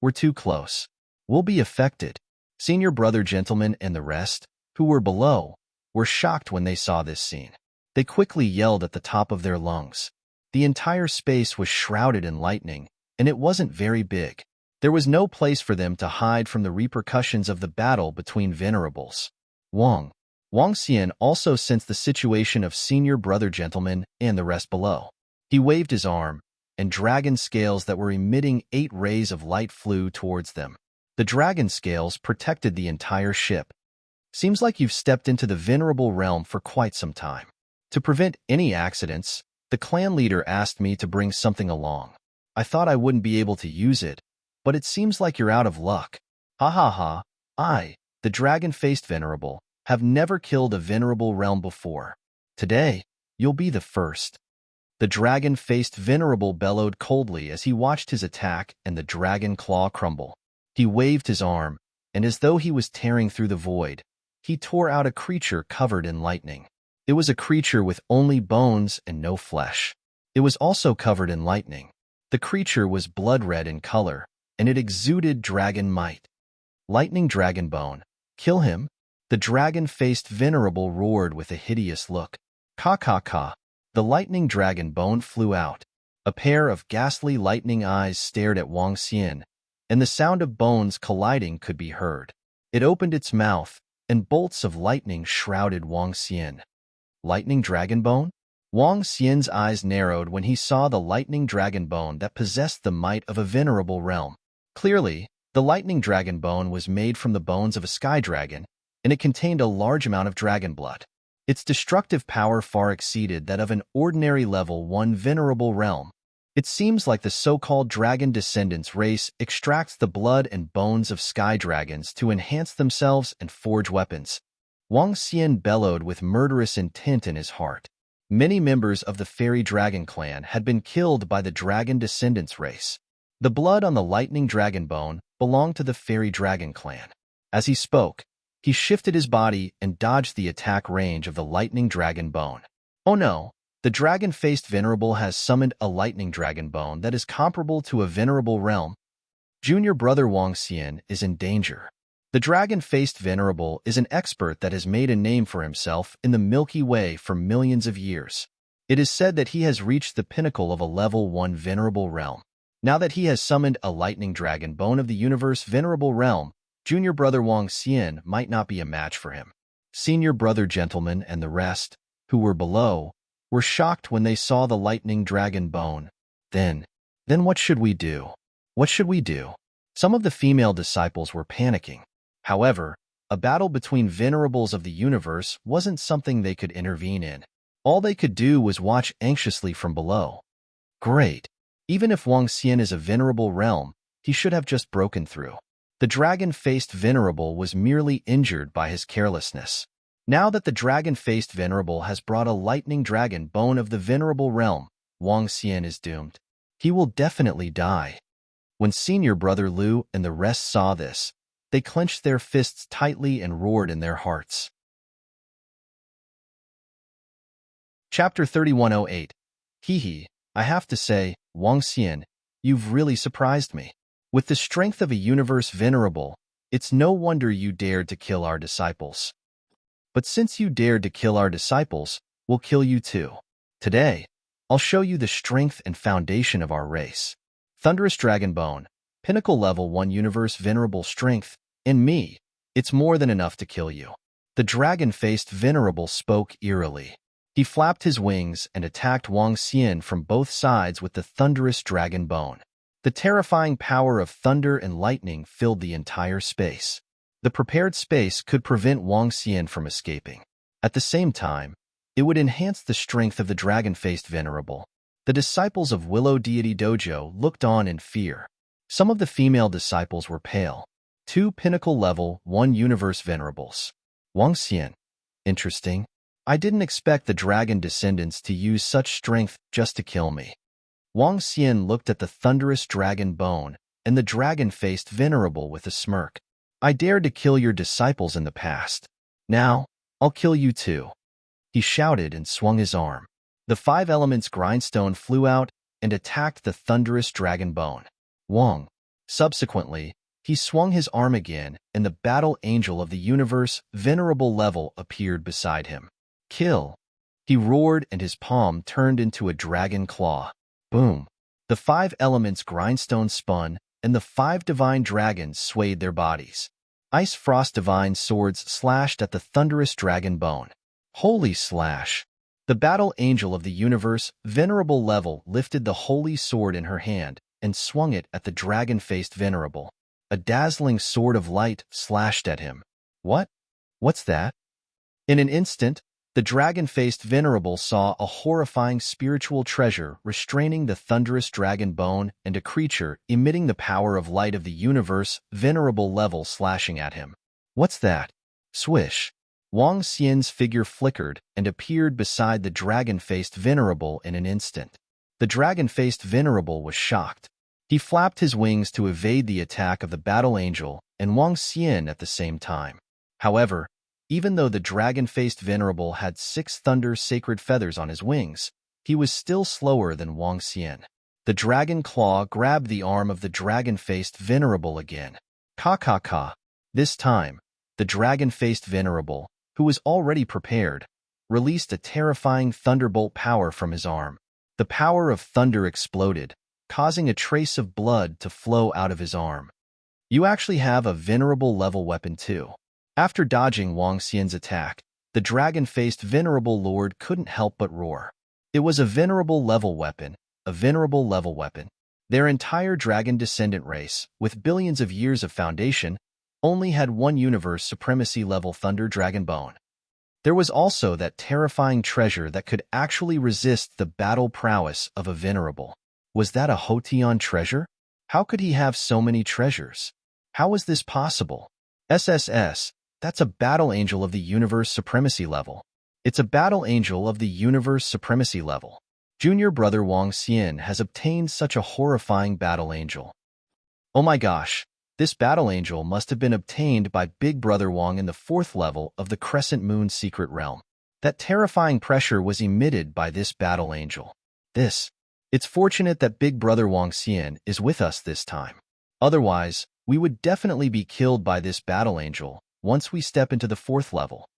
S1: we're too close. We'll be affected. Senior brother gentlemen and the rest, who were below, were shocked when they saw this scene. They quickly yelled at the top of their lungs. The entire space was shrouded in lightning, and it wasn't very big. There was no place for them to hide from the repercussions of the battle between venerables. Wang Xian also sensed the situation of senior brother gentlemen and the rest below. He waved his arm, and dragon scales that were emitting 8 rays of light flew towards them. The dragon scales protected the entire ship. Seems like you've stepped into the venerable realm for quite some time. To prevent any accidents, the clan leader asked me to bring something along. I thought I wouldn't be able to use it, but it seems like you're out of luck. Ha ha ha, the dragon-faced venerable, have never killed a venerable realm before. Today, you'll be the first. The dragon-faced venerable bellowed coldly as he watched his attack and the dragon claw crumble. He waved his arm, and as though he was tearing through the void, he tore out a creature covered in lightning. It was a creature with only bones and no flesh. It was also covered in lightning. The creature was blood-red in color, and it exuded dragon might. Lightning dragon bone. Kill him? The dragon-faced venerable roared with a hideous look. Ka ka ka. The lightning dragon bone flew out. A pair of ghastly lightning eyes stared at Wang Xian, and the sound of bones colliding could be heard. It opened its mouth, and bolts of lightning shrouded Wang Xian. Lightning dragon bone? Wang Xian's eyes narrowed when he saw the lightning dragon bone that possessed the might of a venerable realm. Clearly, the lightning dragon bone was made from the bones of a sky dragon, and it contained a large amount of dragon blood. Its destructive power far exceeded that of an ordinary level 1 venerable realm. It seems like the so-called dragon descendants race extracts the blood and bones of sky dragons to enhance themselves and forge weapons. Wang Xian bellowed with murderous intent in his heart. Many members of the fairy dragon clan had been killed by the dragon descendants race. The blood on the lightning dragon bone belonged to the fairy dragon clan. As he spoke, he shifted his body and dodged the attack range of the lightning dragon bone. Oh no, the dragon-faced venerable has summoned a lightning dragon bone that is comparable to a venerable realm. Junior brother Wang Xian is in danger. The dragon-faced venerable is an expert that has made a name for himself in the Milky Way for millions of years. It is said that he has reached the pinnacle of a level 1 venerable realm. Now that he has summoned a lightning dragon bone of the universe venerable realm, junior brother Wang Xian might not be a match for him. Senior brother gentlemen and the rest, who were below, were shocked when they saw the lightning dragon bone. Then what should we do? What should we do? Some of the female disciples were panicking. However, a battle between venerables of the universe wasn't something they could intervene in. All they could do was watch anxiously from below. Great. Even if Wang Xian is a venerable realm, he should have just broken through. The dragon-faced venerable was merely injured by his carelessness. Now that the dragon-faced venerable has brought a lightning dragon bone of the venerable realm, Wang Xian is doomed. He will definitely die. When senior brother Lu and the rest saw this, they clenched their fists tightly and roared in their hearts. Chapter 3108. Hee, I have to say, Wang Xian, you've really surprised me. With the strength of a universe venerable, it's no wonder you dared to kill our disciples. But since you dared to kill our disciples, we'll kill you too. Today, I'll show you the strength and foundation of our race. Thunderous Dragon Bone, Pinnacle Level 1 Universe Venerable Strength, in me, it's more than enough to kill you. The dragon-faced Venerable spoke eerily. He flapped his wings and attacked Wang Xian from both sides with the Thunderous Dragon Bone. The terrifying power of thunder and lightning filled the entire space. The prepared space could prevent Wang Xian from escaping. At the same time, it would enhance the strength of the dragon-faced Venerable. The disciples of Willow Deity Dojo looked on in fear. Some of the female disciples were pale. 2 Pinnacle Level 1 Universe Venerables. Wang Xian. Interesting. I didn't expect the dragon descendants to use such strength just to kill me. Wang Xian looked at the thunderous dragon bone and the dragon-faced Venerable with a smirk. I dared to kill your disciples in the past. Now, I'll kill you too. He shouted and swung his arm. The 5 elements grindstone flew out and attacked the thunderous dragon bone. Wang. Subsequently, he swung his arm again, and the battle angel of the universe, Venerable Level, appeared beside him. Kill! He roared, and his palm turned into a dragon claw. Boom! The 5 elements grindstone spun, and the 5 divine dragons swayed their bodies. Ice Frost divine swords slashed at the thunderous dragon bone. Holy slash! The battle angel of the universe, Venerable Level, lifted the holy sword in her hand and swung it at the dragon-faced Venerable. A dazzling sword of light slashed at him. What? What's that? In an instant, the dragon-faced Venerable saw a horrifying spiritual treasure restraining the thunderous dragon bone and a creature emitting the power of light of the universe, Venerable Level, slashing at him. What's that? Swish! Wang Xian's figure flickered and appeared beside the dragon-faced Venerable in an instant. The dragon-faced Venerable was shocked. He flapped his wings to evade the attack of the battle angel and Wang Xian at the same time. However, even though the dragon-faced Venerable had 6 thunder sacred feathers on his wings, he was still slower than Wang Xian. The dragon claw grabbed the arm of the dragon-faced Venerable again. Ka. This time, the dragon-faced Venerable, who was already prepared, released a terrifying thunderbolt power from his arm. The power of thunder exploded, causing a trace of blood to flow out of his arm. You actually have a Venerable Level weapon too. After dodging Wang Xian's attack, the dragon-faced Venerable Lord couldn't help but roar. It was a Venerable Level weapon, a Venerable Level weapon. Their entire dragon descendant race, with billions of years of foundation, only had 1 universe supremacy level Thunder Dragon Bone. There was also that terrifying treasure that could actually resist the battle prowess of a Venerable. Was that a Hotion treasure? How could he have so many treasures? How was this possible? SSS, that's a battle angel of the universe supremacy level. It's a battle angel of the universe supremacy level. Junior brother Wang Xian has obtained such a horrifying battle angel. Oh my gosh, this battle angel must have been obtained by Big Brother Wang in the 4th level of the Crescent Moon secret realm. That terrifying pressure was emitted by this battle angel. It's fortunate that Big Brother Wang Xian is with us this time. Otherwise, we would definitely be killed by this battle angel once we step into the 4th level.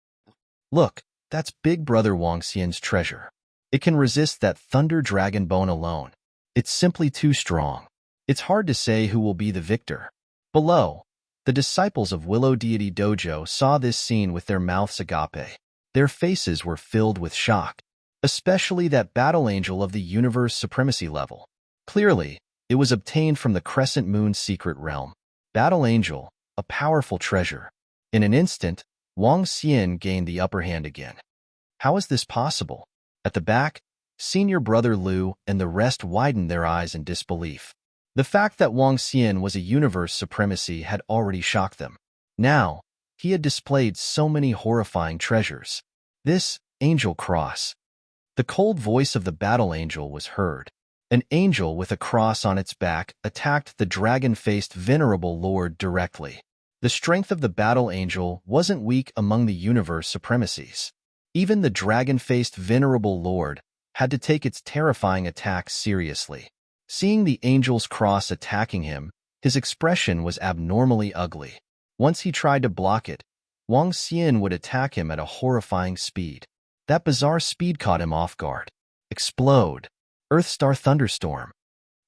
S1: Look, that's Big Brother Wang Xian's treasure. It can resist that Thunder Dragon Bone alone. It's simply too strong. It's hard to say who will be the victor. Below, the disciples of Willow Deity Dojo saw this scene with their mouths agape. Their faces were filled with shock, especially that battle angel of the universe supremacy level. Clearly, it was obtained from the Crescent Moon secret realm. Battle angel, a powerful treasure. In an instant, Wang Xian gained the upper hand again. How is this possible? At the back, senior brother Lu and the rest widened their eyes in disbelief. The fact that Wang Xian was a universe supremacy had already shocked them. Now, he had displayed so many horrifying treasures. This angel cross. The cold voice of the battle angel was heard. An angel with a cross on its back attacked the dragon-faced Venerable Lord directly. The strength of the battle angel wasn't weak among the universe supremacies. Even the dragon-faced Venerable Lord had to take its terrifying attack seriously. Seeing the angel's cross attacking him, his expression was abnormally ugly. Once he tried to block it, Wang Xian would attack him at a horrifying speed. That bizarre speed caught him off guard. Explode! Earthstar Thunderstorm.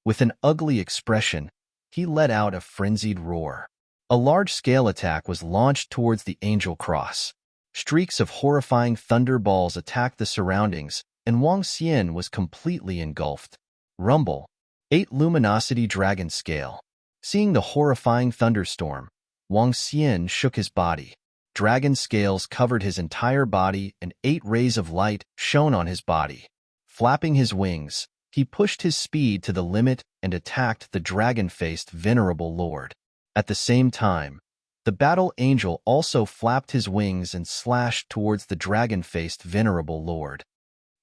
S1: With an ugly expression, he let out a frenzied roar. A large-scale attack was launched towards the Angel Cross. Streaks of horrifying thunderballs attacked the surroundings, and Wang Xian was completely engulfed. Rumble. 8 Luminosity Dragon Scale. Seeing the horrifying thunderstorm, Wang Xian shook his body. Dragon scales covered his entire body and 8 rays of light shone on his body. Flapping his wings, he pushed his speed to the limit and attacked the dragon-faced Venerable Lord. At the same time, the Battle Angel also flapped his wings and slashed towards the dragon-faced Venerable Lord.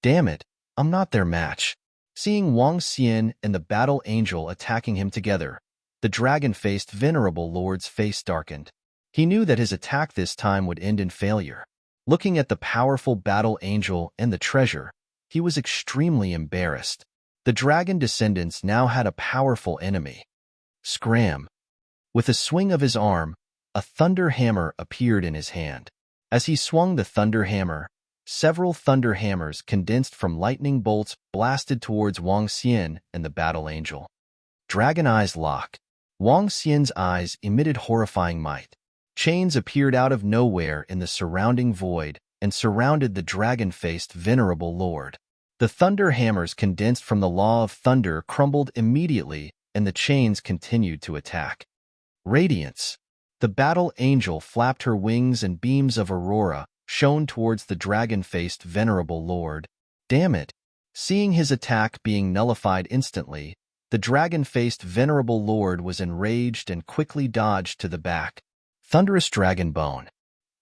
S1: Damn it, I'm not their match. Seeing Wang Xian and the Battle Angel attacking him together, the dragon-faced Venerable Lord's face darkened. He knew that his attack this time would end in failure. Looking at the powerful Battle Angel and the treasure, he was extremely embarrassed. The dragon descendants now had a powerful enemy. Scram. With a swing of his arm, a thunder hammer appeared in his hand. As he swung the thunder hammer, several thunder hammers condensed from lightning bolts blasted towards Wang Xian and the Battle Angel. Dragon Eyes Lock. Wang Xian's eyes emitted horrifying might. Chains appeared out of nowhere in the surrounding void and surrounded the dragon-faced Venerable Lord. The thunder hammers condensed from the Law of Thunder crumbled immediately, and the chains continued to attack. Radiance. The Battle Angel flapped her wings and beams of aurora shone towards the dragon-faced Venerable Lord. Damn it! Seeing his attack being nullified instantly, the dragon-faced Venerable Lord was enraged and quickly dodged to the back. Thunderous Dragon Bone.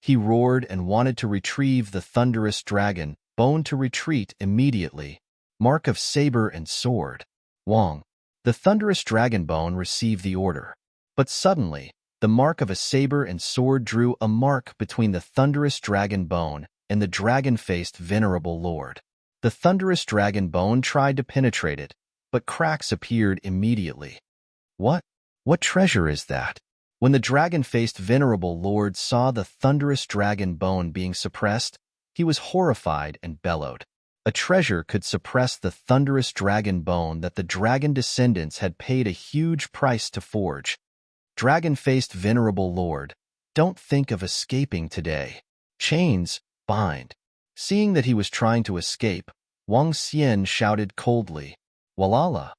S1: He roared and wanted to retrieve the Thunderous Dragon Bone to retreat immediately. Mark of Saber and Sword. Wang. The Thunderous Dragon Bone received the order. But suddenly, the mark of a saber and sword drew a mark between the Thunderous Dragon Bone and the dragon-faced Venerable Lord. The Thunderous Dragon Bone tried to penetrate it, but cracks appeared immediately. What? What treasure is that? When the dragon-faced Venerable Lord saw the Thunderous Dragon Bone being suppressed, he was horrified and bellowed. A treasure could suppress the Thunderous Dragon Bone that the dragon descendants had paid a huge price to forge. Dragon-faced Venerable Lord, don't think of escaping today. Chains, bind. Seeing that he was trying to escape, Wang Xian shouted coldly, Walala.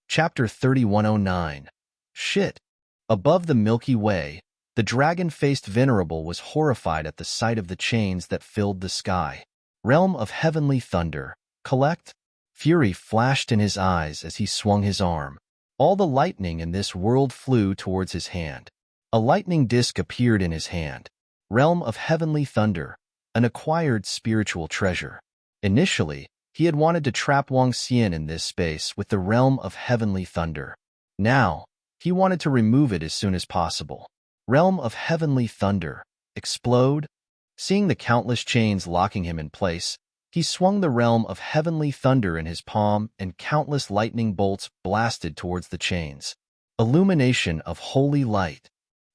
S1: Chapter 3109. Shit. Above the Milky Way, the dragon-faced Venerable was horrified at the sight of the chains that filled the sky. Realm of Heavenly Thunder. Collect. Fury flashed in his eyes as he swung his arm. All the lightning in this world flew towards his hand. A lightning disk appeared in his hand. Realm of Heavenly Thunder, an acquired spiritual treasure. Initially, he had wanted to trap Wang Xian in this space with the Realm of Heavenly Thunder. Now, he wanted to remove it as soon as possible. Realm of Heavenly Thunder. Explode. Seeing the countless chains locking him in place, he swung the Realm of Heavenly Thunder in his palm and countless lightning bolts blasted towards the chains. Illumination of Holy Light.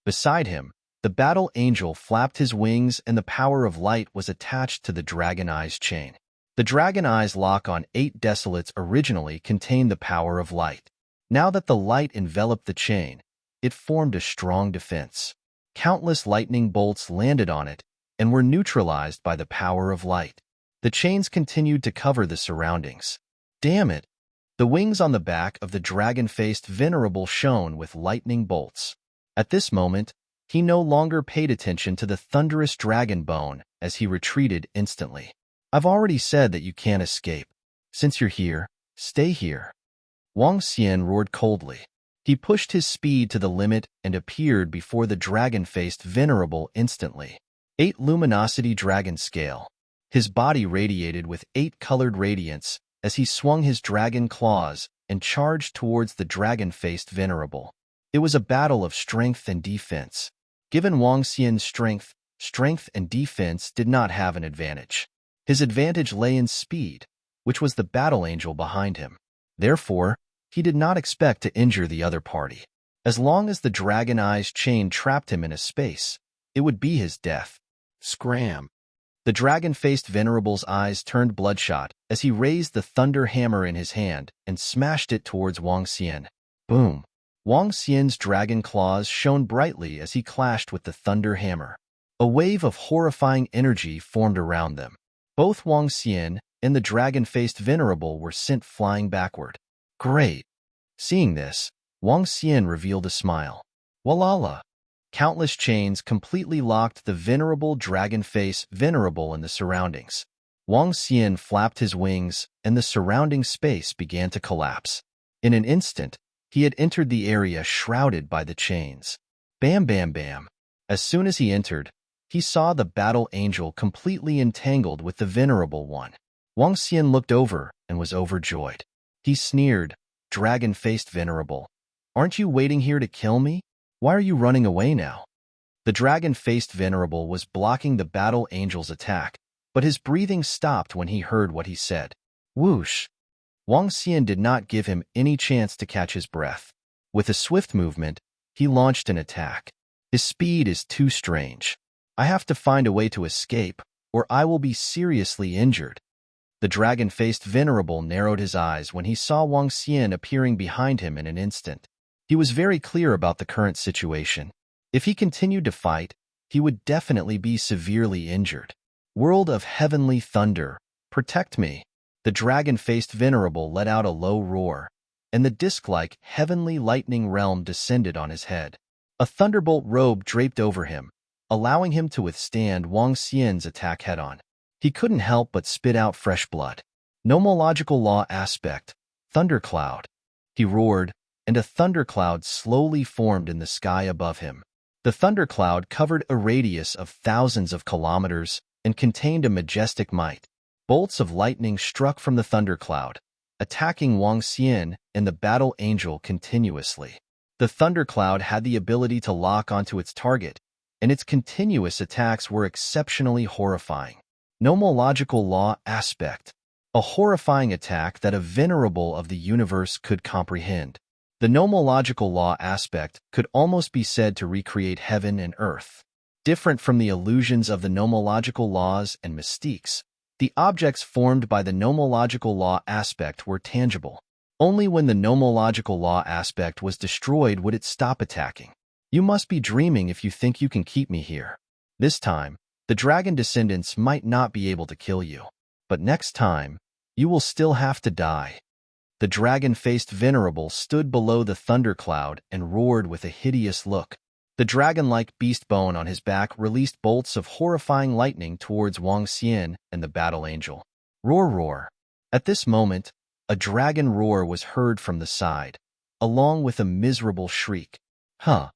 S1: Beside him, the Battle Angel flapped his wings and the power of light was attached to the Dragon Eyes chain. The Dragon Eyes lock on 8 Desolates originally contained the power of light. Now that the light enveloped the chain, it formed a strong defense. Countless lightning bolts landed on it and were neutralized by the power of light. The chains continued to cover the surroundings. Damn it! The wings on the back of the dragon-faced Venerable shone with lightning bolts. At this moment, he no longer paid attention to the Thunderous Dragon Bone as he retreated instantly. I've already said that you can't escape. Since you're here, stay here. Wang Xian roared coldly. He pushed his speed to the limit and appeared before the dragon-faced Venerable instantly. 8 Luminosity Dragon Scale. His body radiated with 8 colored radiance as he swung his dragon claws and charged towards the dragon-faced Venerable. It was a battle of strength and defense. Given Wang Xian's strength and defense did not have an advantage. His advantage lay in speed, which was the Battle Angel behind him. Therefore, he did not expect to injure the other party. As long as the Dragon Eyes chain trapped him in a space, it would be his death. Scram. The dragon-faced venerable's eyes turned bloodshot as he raised the thunder hammer in his hand and smashed it towards Wang Xian. Boom! Wang Xian's dragon claws shone brightly as he clashed with the thunder hammer. A wave of horrifying energy formed around them. Both Wang Xian and the dragon-faced venerable were sent flying backward. Great! Seeing this, Wang Xian revealed a smile. Walala! Countless chains completely locked the venerable dragon-face venerable in the surroundings. Wang Xian flapped his wings, and the surrounding space began to collapse. In an instant, he had entered the area shrouded by the chains. Bam, bam, bam. As soon as he entered, he saw the battle angel completely entangled with the venerable one. Wang Xian looked over and was overjoyed. He sneered, "Dragon-faced venerable, aren't you waiting here to kill me? Why are you running away now?" The dragon-faced venerable was blocking the battle angel's attack, but his breathing stopped when he heard what he said. Whoosh! Wang Xian did not give him any chance to catch his breath. With a swift movement, he launched an attack. His speed is too strange. I have to find a way to escape, or I will be seriously injured. The dragon-faced venerable narrowed his eyes when he saw Wang Xian appearing behind him in an instant. He was very clear about the current situation. If he continued to fight, he would definitely be severely injured. World of heavenly thunder, protect me. The dragon-faced venerable let out a low roar, and the disc-like heavenly lightning realm descended on his head. A thunderbolt robe draped over him, allowing him to withstand Wang Xian's attack head-on. He couldn't help but spit out fresh blood. Nomological law aspect, thundercloud. He roared, and a thundercloud slowly formed in the sky above him. The thundercloud covered a radius of thousands of kilometers and contained a majestic might. Bolts of lightning struck from the thundercloud, attacking Wang Xian and the battle angel continuously. The thundercloud had the ability to lock onto its target, and its continuous attacks were exceptionally horrifying. Nomological law aspect, a horrifying attack that a venerable of the universe could comprehend. The nomological law aspect could almost be said to recreate heaven and earth. Different from the illusions of the nomological laws and mystiques, the objects formed by the nomological law aspect were tangible. Only when the nomological law aspect was destroyed would it stop attacking. You must be dreaming if you think you can keep me here. This time, the dragon descendants might not be able to kill you. But next time, you will still have to die. The dragon-faced venerable stood below the thundercloud and roared with a hideous look. The dragon-like beast bone on his back released bolts of horrifying lightning towards Wang Xian and the battle angel. Roar, roar. At this moment, a dragon roar was heard from the side, along with a miserable shriek. Huh.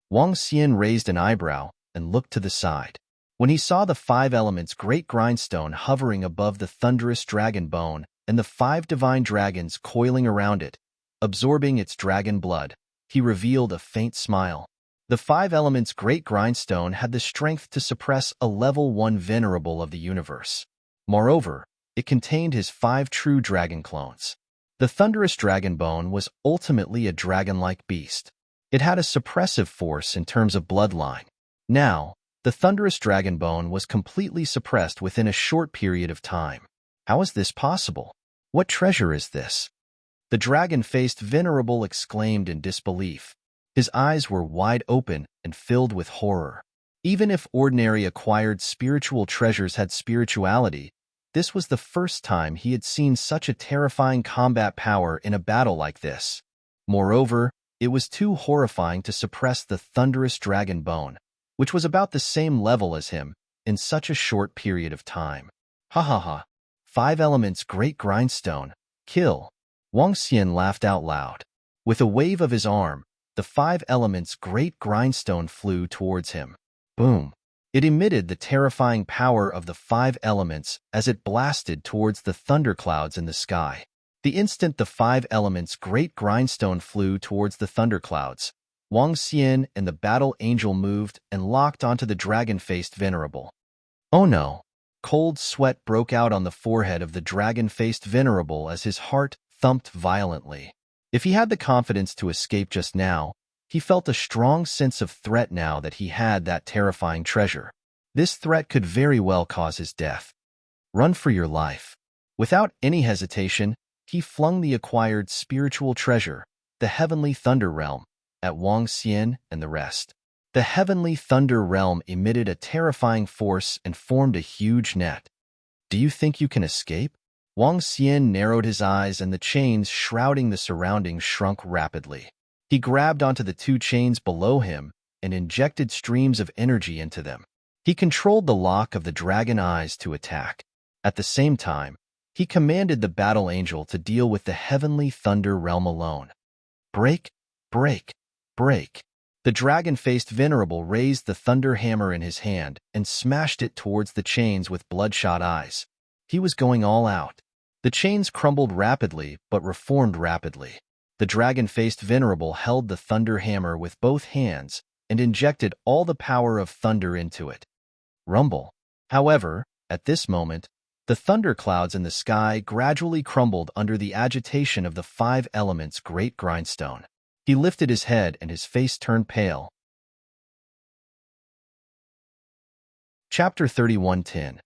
S1: Wang Xian raised an eyebrow and looked to the side. When he saw the 5 elements great grindstone hovering above the thunderous dragon bone and the 5 divine dragons coiling around it, absorbing its dragon blood, he revealed a faint smile. The 5 elements great grindstone had the strength to suppress a level 1 venerable of the universe. Moreover, it contained his 5 true dragon clones. The thunderous dragon bone was ultimately a dragon-like beast. It had a suppressive force in terms of bloodline. Now, the thunderous dragon bone was completely suppressed within a short period of time. How is this possible? What treasure is this? The dragon-faced venerable exclaimed in disbelief. His eyes were wide open and filled with horror. Even if ordinary acquired spiritual treasures had spirituality, this was the first time he had seen such a terrifying combat power in a battle like this. Moreover, it was too horrifying to suppress the thunderous dragon bone, which was about the same level as him, in such a short period of time. Ha ha ha. 5 elements great grindstone. Kill. Wang Xian laughed out loud. With a wave of his arm, the 5 elements great grindstone flew towards him. Boom. It emitted the terrifying power of the 5 elements as it blasted towards the thunderclouds in the sky. The instant the 5 elements great grindstone flew towards the thunderclouds, Wang Xian and the battle angel moved and locked onto the dragon-faced venerable. Oh no! Cold sweat broke out on the forehead of the dragon-faced venerable as his heart thumped violently. If he had the confidence to escape just now, he felt a strong sense of threat now that he had that terrifying treasure. This threat could very well cause his death. Run for your life. Without any hesitation, he flung the acquired spiritual treasure, the heavenly thunder realm, at Wang Xian and the rest. The heavenly thunder realm emitted a terrifying force and formed a huge net. Do you think you can escape? Wang Xian narrowed his eyes and the chains shrouding the surroundings shrunk rapidly. He grabbed onto the two chains below him and injected streams of energy into them. He controlled the lock of the dragon eyes to attack. At the same time, he commanded the battle angel to deal with the heavenly thunder realm alone. Break, break, break. The dragon-faced venerable raised the thunder hammer in his hand and smashed it towards the chains with bloodshot eyes. He was going all out. The chains crumbled rapidly but reformed rapidly. The dragon-faced venerable held the thunder hammer with both hands and injected all the power of thunder into it. Rumble. However, at this moment, the thunderclouds in the sky gradually crumbled under the agitation of the 5 elements' great grindstone. He lifted his head and his face turned pale. Chapter 31:10.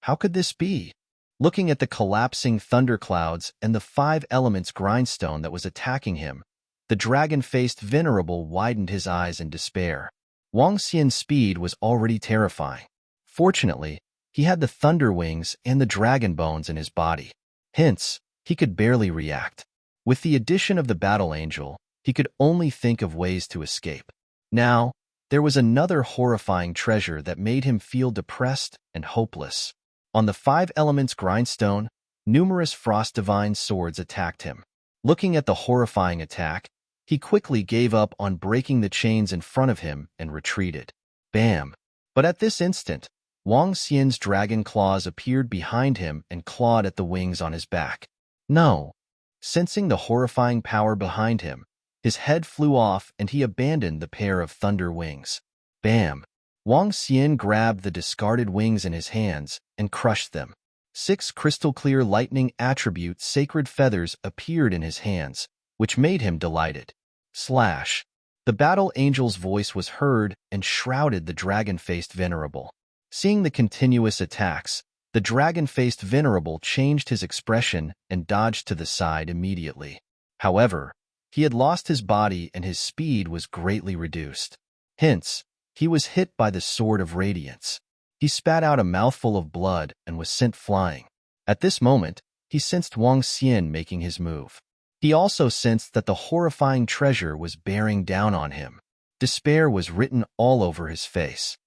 S1: How could this be? Looking at the collapsing thunderclouds and the 5 elements' grindstone that was attacking him, the dragon-faced venerable widened his eyes in despair. Wang Xian's speed was already terrifying. Fortunately, he had the thunder wings and the dragon bones in his body. Hence, he could barely react. With the addition of the battle angel, he could only think of ways to escape. Now, there was another horrifying treasure that made him feel depressed and hopeless. On the 5 elements grindstone, numerous frost divine swords attacked him. Looking at the horrifying attack, he quickly gave up on breaking the chains in front of him and retreated. Bam! But at this instant, Wang Xian's dragon claws appeared behind him and clawed at the wings on his back. No! Sensing the horrifying power behind him, his head flew off and he abandoned the pair of thunder wings. Bam! Wang Xian grabbed the discarded wings in his hands and crushed them. 6 crystal-clear lightning attribute sacred feathers appeared in his hands, which made him delighted. Slash! The battle angel's voice was heard and shrouded the dragon-faced venerable. Seeing the continuous attacks, the dragon-faced venerable changed his expression and dodged to the side immediately. However, he had lost his body and his speed was greatly reduced. Hence, he was hit by the sword of radiance. He spat out a mouthful of blood and was sent flying. At this moment, he sensed Wang Xian making his move. He also sensed that the horrifying treasure was bearing down on him. Despair was written all over his face.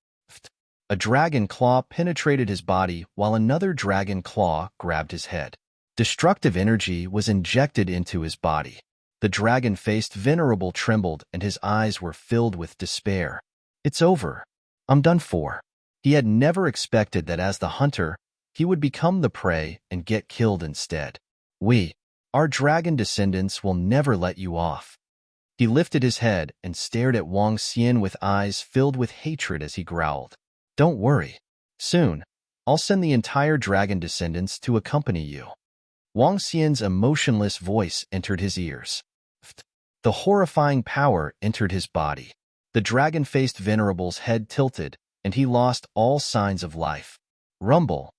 S1: A dragon claw penetrated his body while another dragon claw grabbed his head. Destructive energy was injected into his body. The dragon-faced venerable trembled and his eyes were filled with despair. It's over. I'm done for. He had never expected that as the hunter, he would become the prey and get killed instead. Our dragon descendants will never let you off. He lifted his head and stared at Wang Xian with eyes filled with hatred as he growled. Don't worry. Soon, I'll send the entire dragon descendants to accompany you. Wang Xian's emotionless voice entered his ears. The horrifying power entered his body. The dragon-faced venerable's head tilted, and he lost all signs of life. Rumble.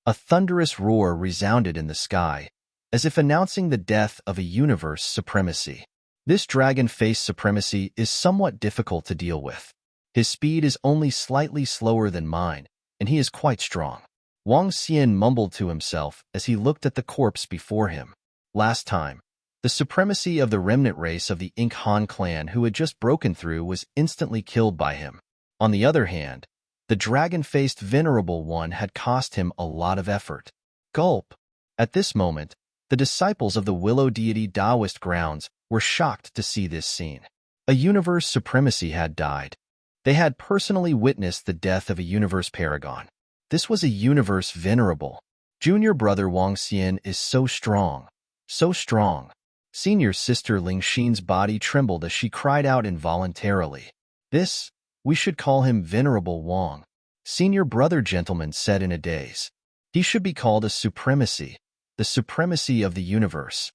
S1: A thunderous roar resounded in the sky, as if announcing the death of a universe supremacy. This dragon-faced supremacy is somewhat difficult to deal with. His speed is only slightly slower than mine, and he is quite strong. Wang Xian mumbled to himself as he looked at the corpse before him. Last time, the supremacy of the remnant race of the Ink Han clan who had just broken through was instantly killed by him. On the other hand, the dragon-faced venerable one had cost him a lot of effort. Gulp! At this moment, the disciples of the Willow Deity Taoist grounds were shocked to see this scene. A universe supremacy had died. They had personally witnessed the death of a universe paragon. This was a universe venerable. Junior brother Wang Xian is so strong. So strong. Senior sister Ling Xin's body trembled as she cried out involuntarily. We should call him Venerable Wang. Senior brother gentleman said in a daze. He should be called a supremacy, the supremacy of the universe.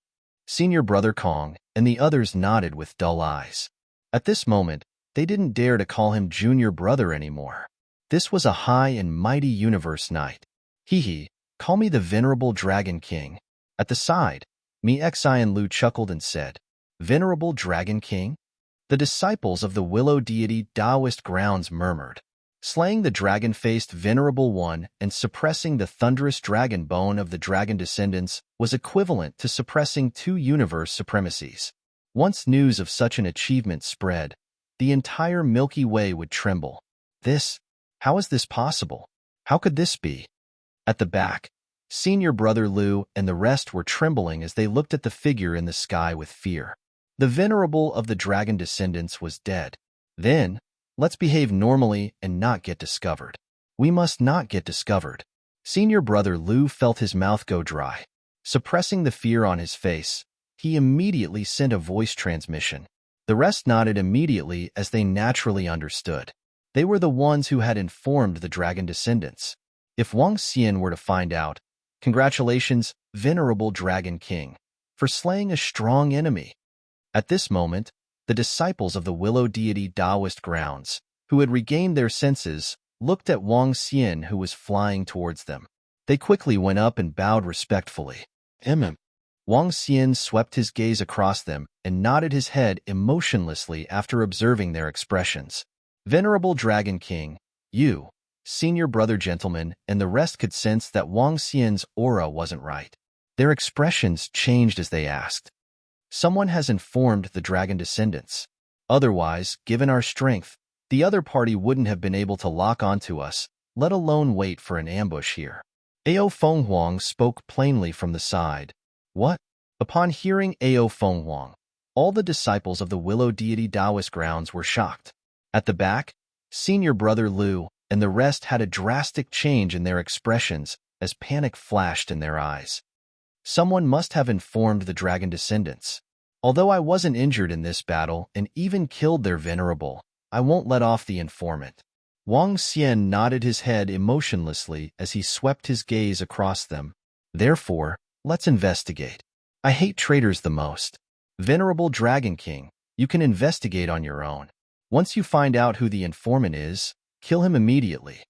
S1: Senior brother Kong and the others nodded with dull eyes. At this moment, they didn't dare to call him junior brother anymore. This was a high and mighty universe knight. Hee, call me the venerable Dragon King. At the side, Xian Lu chuckled and said, Venerable Dragon King? The disciples of the willow deity Taoist grounds murmured. Slaying the dragon-faced Venerable One and suppressing the thunderous dragon bone of the dragon descendants was equivalent to suppressing two universe supremacies. Once news of such an achievement spread, the entire Milky Way would tremble. How is this possible? How could this be? At the back, Senior Brother Lu and the rest were trembling as they looked at the figure in the sky with fear. The venerable of the dragon descendants was dead. Then, let's behave normally and not get discovered. We must not get discovered. Senior Brother Lu felt his mouth go dry. Suppressing the fear on his face, he immediately sent a voice transmission. The rest nodded immediately as they naturally understood. They were the ones who had informed the dragon descendants. If Wang Xian were to find out, congratulations, Venerable Dragon King, for slaying a strong enemy. At this moment, the disciples of the willow deity Taoist grounds, who had regained their senses, looked at Wang Xian who was flying towards them. They quickly went up and bowed respectfully. Wang Xian swept his gaze across them and nodded his head emotionlessly after observing their expressions. Venerable Dragon King, you, Senior Brother Gentleman, and the rest could sense that Wang Xian's aura wasn't right. Their expressions changed as they asked. Someone has informed the dragon descendants. Otherwise, given our strength, the other party wouldn't have been able to lock onto us, let alone wait for an ambush here. Ao Fenghuang spoke plainly from the side. What? Upon hearing Ao Fenghuang, all the disciples of the willow deity Taoist grounds were shocked. At the back, Senior Brother Lu and the rest had a drastic change in their expressions as panic flashed in their eyes. Someone must have informed the dragon descendants. Although I wasn't injured in this battle and even killed their venerable, I won't let off the informant. Wang Xian nodded his head emotionlessly as he swept his gaze across them. Therefore, let's investigate. I hate traitors the most. Venerable Dragon King, you can investigate on your own. Once you find out who the informant is, kill him immediately.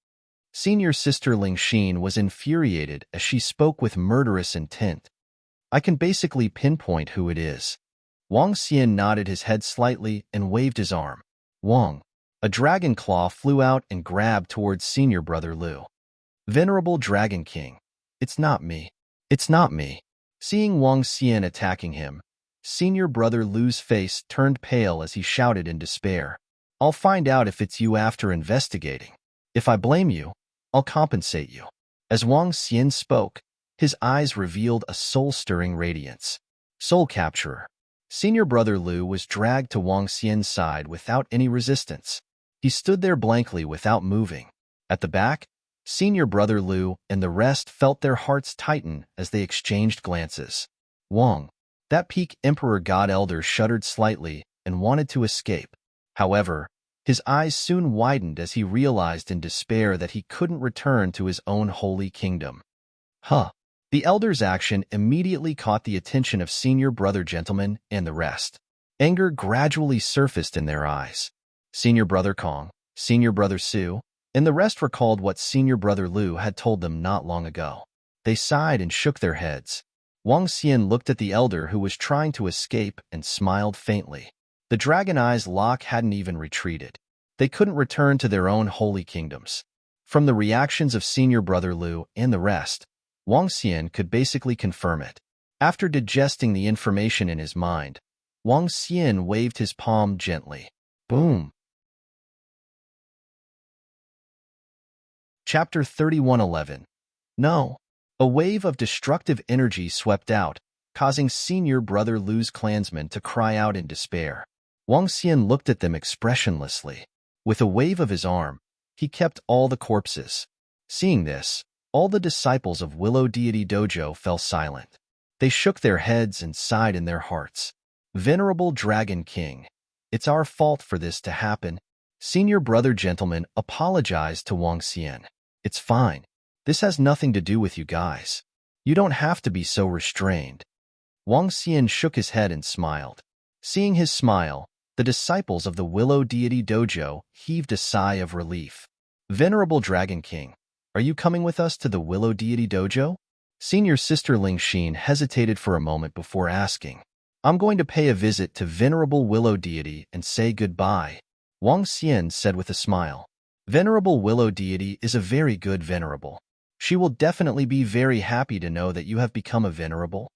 S1: Senior Sister Ling Xin was infuriated as she spoke with murderous intent. I can basically pinpoint who it is. Wang Xian nodded his head slightly and waved his arm. Wang. A dragon claw flew out and grabbed towards Senior Brother Lu. Venerable Dragon King. It's not me. It's not me. Seeing Wang Xian attacking him, Senior Brother Lu's face turned pale as he shouted in despair. I'll find out if it's you after investigating. If I blame you, I'll compensate you. As Wang Xian spoke, his eyes revealed a soul-stirring radiance. Soul Capturer. Senior Brother Lu was dragged to Wang Xian's side without any resistance. He stood there blankly without moving. At the back, Senior Brother Lu and the rest felt their hearts tighten as they exchanged glances. Wang, that peak Emperor God Elder shuddered slightly and wanted to escape. However, his eyes soon widened as he realized in despair that he couldn't return to his own holy kingdom. The elder's action immediately caught the attention of Senior Brother Gentleman and the rest. Anger gradually surfaced in their eyes. Senior Brother Kong, Senior Brother Su, and the rest recalled what Senior Brother Lu had told them not long ago. They sighed and shook their heads. Wang Xian looked at the elder who was trying to escape and smiled faintly. The Dragon Eye's lock hadn't even retreated. They couldn't return to their own holy kingdoms. From the reactions of Senior Brother Lu and the rest, Wang Xian could basically confirm it. After digesting the information in his mind, Wang Xian waved his palm gently. Boom! Chapter 3111. No. A wave of destructive energy swept out, causing Senior Brother Lu's clansmen to cry out in despair. Wang Xian looked at them expressionlessly. With a wave of his arm, he kept all the corpses. Seeing this, all the disciples of Willow Deity Dojo fell silent. They shook their heads and sighed in their hearts. Venerable Dragon King, it's our fault for this to happen. Senior Brother Gentleman apologized to Wang Xian. It's fine. This has nothing to do with you guys. You don't have to be so restrained. Wang Xian shook his head and smiled. Seeing his smile, the disciples of the Willow Deity Dojo heaved a sigh of relief. Venerable Dragon King, are you coming with us to the Willow Deity Dojo? Senior Sister Ling Xin hesitated for a moment before asking. I'm going to pay a visit to Venerable Willow Deity and say goodbye, Wang Xian said with a smile. Venerable Willow Deity is a very good venerable. She will definitely be very happy to know that you have become a venerable.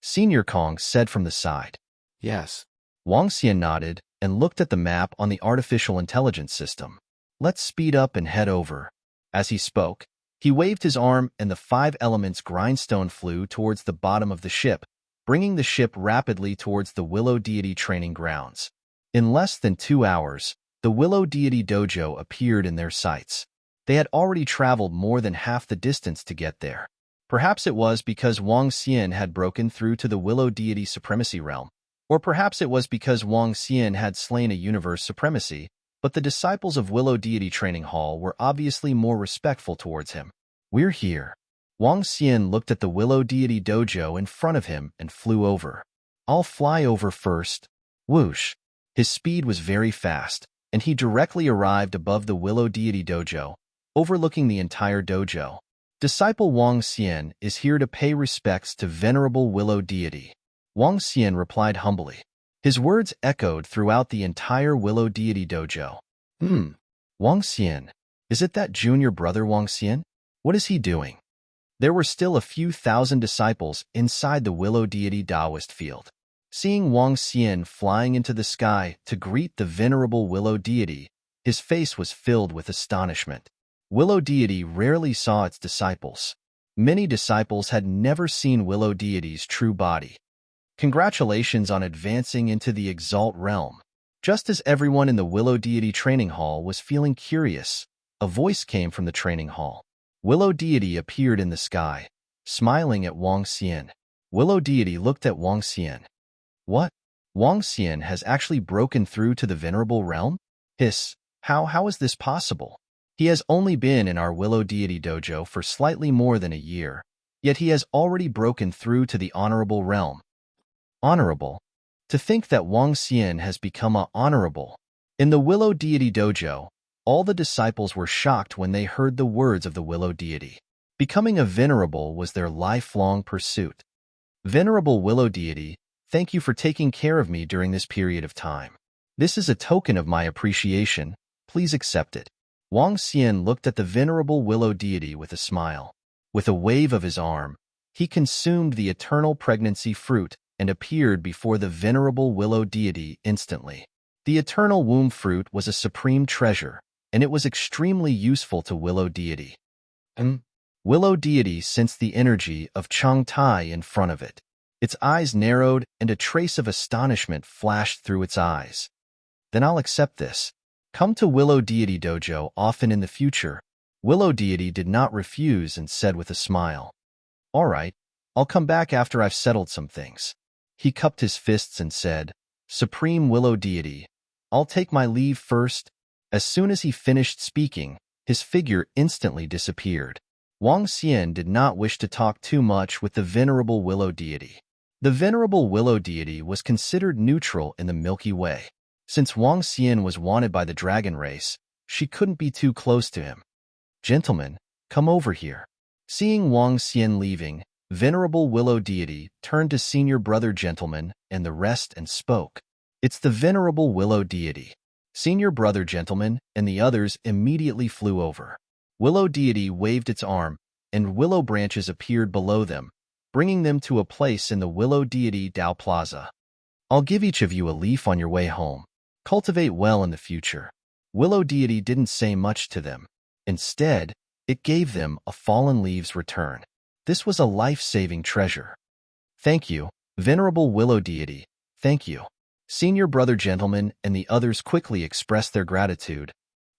S1: Senior Kong said from the side.
S2: Yes.
S1: Wang Xian nodded and looked at the map on the artificial intelligence system. Let's speed up and head over. As he spoke, he waved his arm and the 5 elements grindstone flew towards the bottom of the ship, bringing the ship rapidly towards the Willow Deity training grounds. In less than 2 hours, the Willow Deity Dojo appeared in their sights. They had already traveled more than half the distance to get there. Perhaps it was because Wang Xian had broken through to the Willow Deity Supremacy realm, or perhaps it was because Wang Xian had slain a universe supremacy, but the disciples of Willow Deity Training Hall were obviously more respectful towards him. We're here. Wang Xian looked at the Willow Deity Dojo in front of him and flew over. I'll fly over first. Whoosh. His speed was very fast, and he directly arrived above the Willow Deity Dojo, overlooking the entire dojo. Disciple Wang Xian is here to pay respects to Venerable Willow Deity. Wang Xian replied humbly. His words echoed throughout the entire Willow Deity Dojo. Wang Xian. Is it that junior brother Wang Xian? What is he doing? There were still a few thousand disciples inside the Willow Deity Taoist field. Seeing Wang Xian flying into the sky to greet the venerable Willow Deity, his face was filled with astonishment. Willow Deity rarely saw its disciples. Many disciples had never seen Willow Deity's true body. Congratulations on advancing into the Exalt realm. Just as everyone in the Willow Deity Training Hall was feeling curious, a voice came from the training hall. Willow Deity appeared in the sky, smiling at Wang Xian. Willow Deity looked at Wang Xian. What? Wang Xian has actually broken through to the venerable realm? Hiss, how is this possible? He has only been in our Willow Deity Dojo for slightly more than a year, yet he has already broken through to the honorable realm. Honorable? To think that Wang Xian has become a honorable. In the Willow Deity Dojo, all the disciples were shocked when they heard the words of the Willow Deity. Becoming a venerable was their lifelong pursuit. Venerable Willow Deity, thank you for taking care of me during this period of time. This is a token of my appreciation. Please accept it. Wang Xian looked at the venerable Willow Deity with a smile. With a wave of his arm, he consumed the eternal pregnancy fruit and appeared before the venerable Willow Deity instantly. The eternal womb fruit was a supreme treasure, and it was extremely useful to Willow Deity. Willow Deity sensed the energy of Chang Tai in front of it. Its eyes narrowed and a trace of astonishment flashed through its eyes. Then I'll accept this. Come to Willow Deity Dojo often in the future. Willow Deity did not refuse and said with a smile. All right, I'll come back after I've settled some things. He cupped his fists and said, Supreme Willow Deity, I'll take my leave first. As soon as he finished speaking, his figure instantly disappeared. Wang Xian did not wish to talk too much with the venerable Willow Deity. The venerable Willow Deity was considered neutral in the Milky Way. Since Wang Xian was wanted by the dragon race, she couldn't be too close to him. Gentlemen, come over here. Seeing Wang Xian leaving, venerable Willow Deity turned to senior brother gentleman and the rest and spoke. It's the venerable Willow Deity. Senior brother gentleman and the others immediately flew over. Willow Deity waved its arm, and willow branches appeared below them, bringing them to a place in the Willow Deity Dao Plaza. I'll give each of you a leaf on your way home. Cultivate well in the future. Willow Deity didn't say much to them. Instead, it gave them a fallen leaves return. This was a life-saving treasure. Thank you, venerable Willow Deity. Thank you. Senior brother gentleman and the others quickly expressed their gratitude.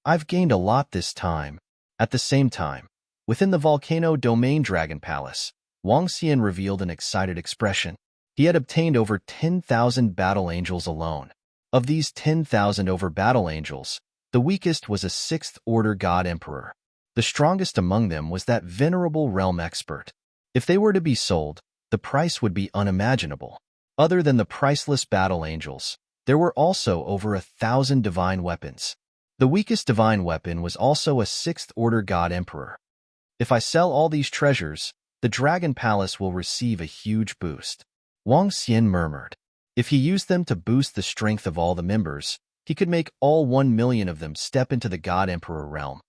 S1: I've gained a lot this time. At the same time, within the Volcano Domain Dragon Palace, Wang Xian revealed an excited expression. He had obtained over 10,000 battle angels alone. Of these 10,000 over battle angels, the weakest was a 6th-order god emperor. The strongest among them was that venerable realm expert. If they were to be sold, the price would be unimaginable. Other than the priceless battle angels, there were also over 1,000 divine weapons. The weakest divine weapon was also a sixth-order god emperor. If I sell all these treasures, the Dragon Palace will receive a huge boost. Wang Xian murmured. If he used them to boost the strength of all the members, he could make all 1 million of them step into the God Emperor realm.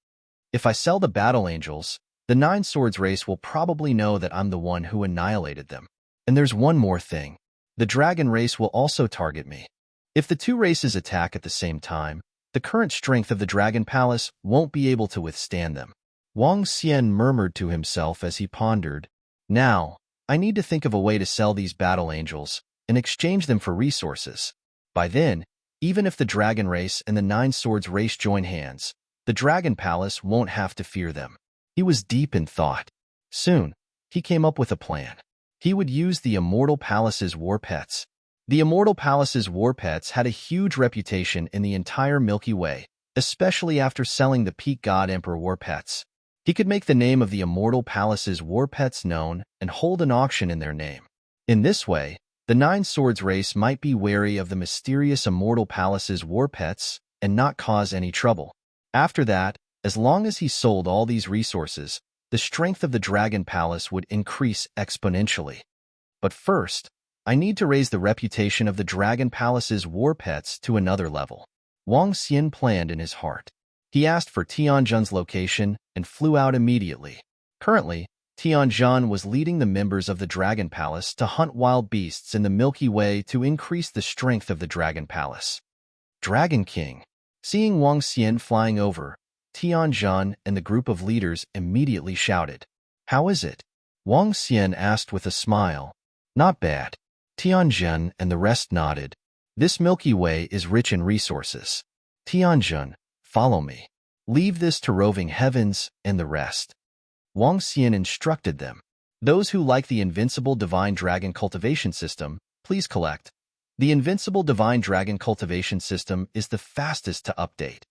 S1: If I sell the Battle Angels, the Nine Swords race will probably know that I'm the one who annihilated them. And there's one more thing. The Dragon race will also target me. If the two races attack at the same time, the current strength of the Dragon Palace won't be able to withstand them. Wang Xian murmured to himself as he pondered, "Now, I need to think of a way to sell these Battle Angels and exchange them for resources. By then, even if the Dragon race and the Nine Swords race join hands, the Dragon Palace won't have to fear them." He was deep in thought. Soon, he came up with a plan. He would use the Immortal Palace's war pets. The Immortal Palace's war pets had a huge reputation in the entire Milky Way, especially after selling the Peak God Emperor war pets. He could make the name of the Immortal Palace's war pets known and hold an auction in their name. In this way, the Nine Swords race might be wary of the mysterious Immortal Palace's war pets and not cause any trouble. After that, as long as he sold all these resources, the strength of the Dragon Palace would increase exponentially. But first, I need to raise the reputation of the Dragon Palace's war pets to another level. Wang Xian planned in his heart. He asked for Tianjun's location and flew out immediately. Currently, Tianjun was leading the members of the Dragon Palace to hunt wild beasts in the Milky Way to increase the strength of the Dragon Palace. Dragon King. Seeing Wang Xian flying over, Tianjun and the group of leaders immediately shouted, "How is it?" Wang Xian asked with a smile. "Not bad." Tianjun and the rest nodded. "This Milky Way is rich in resources. Tianjun, follow me. Leave this to roving heavens and the rest." Wang Xian instructed them. "Those who like the Invincible Divine Dragon Cultivation System, please collect. The Invincible Divine Dragon Cultivation System is the fastest to update."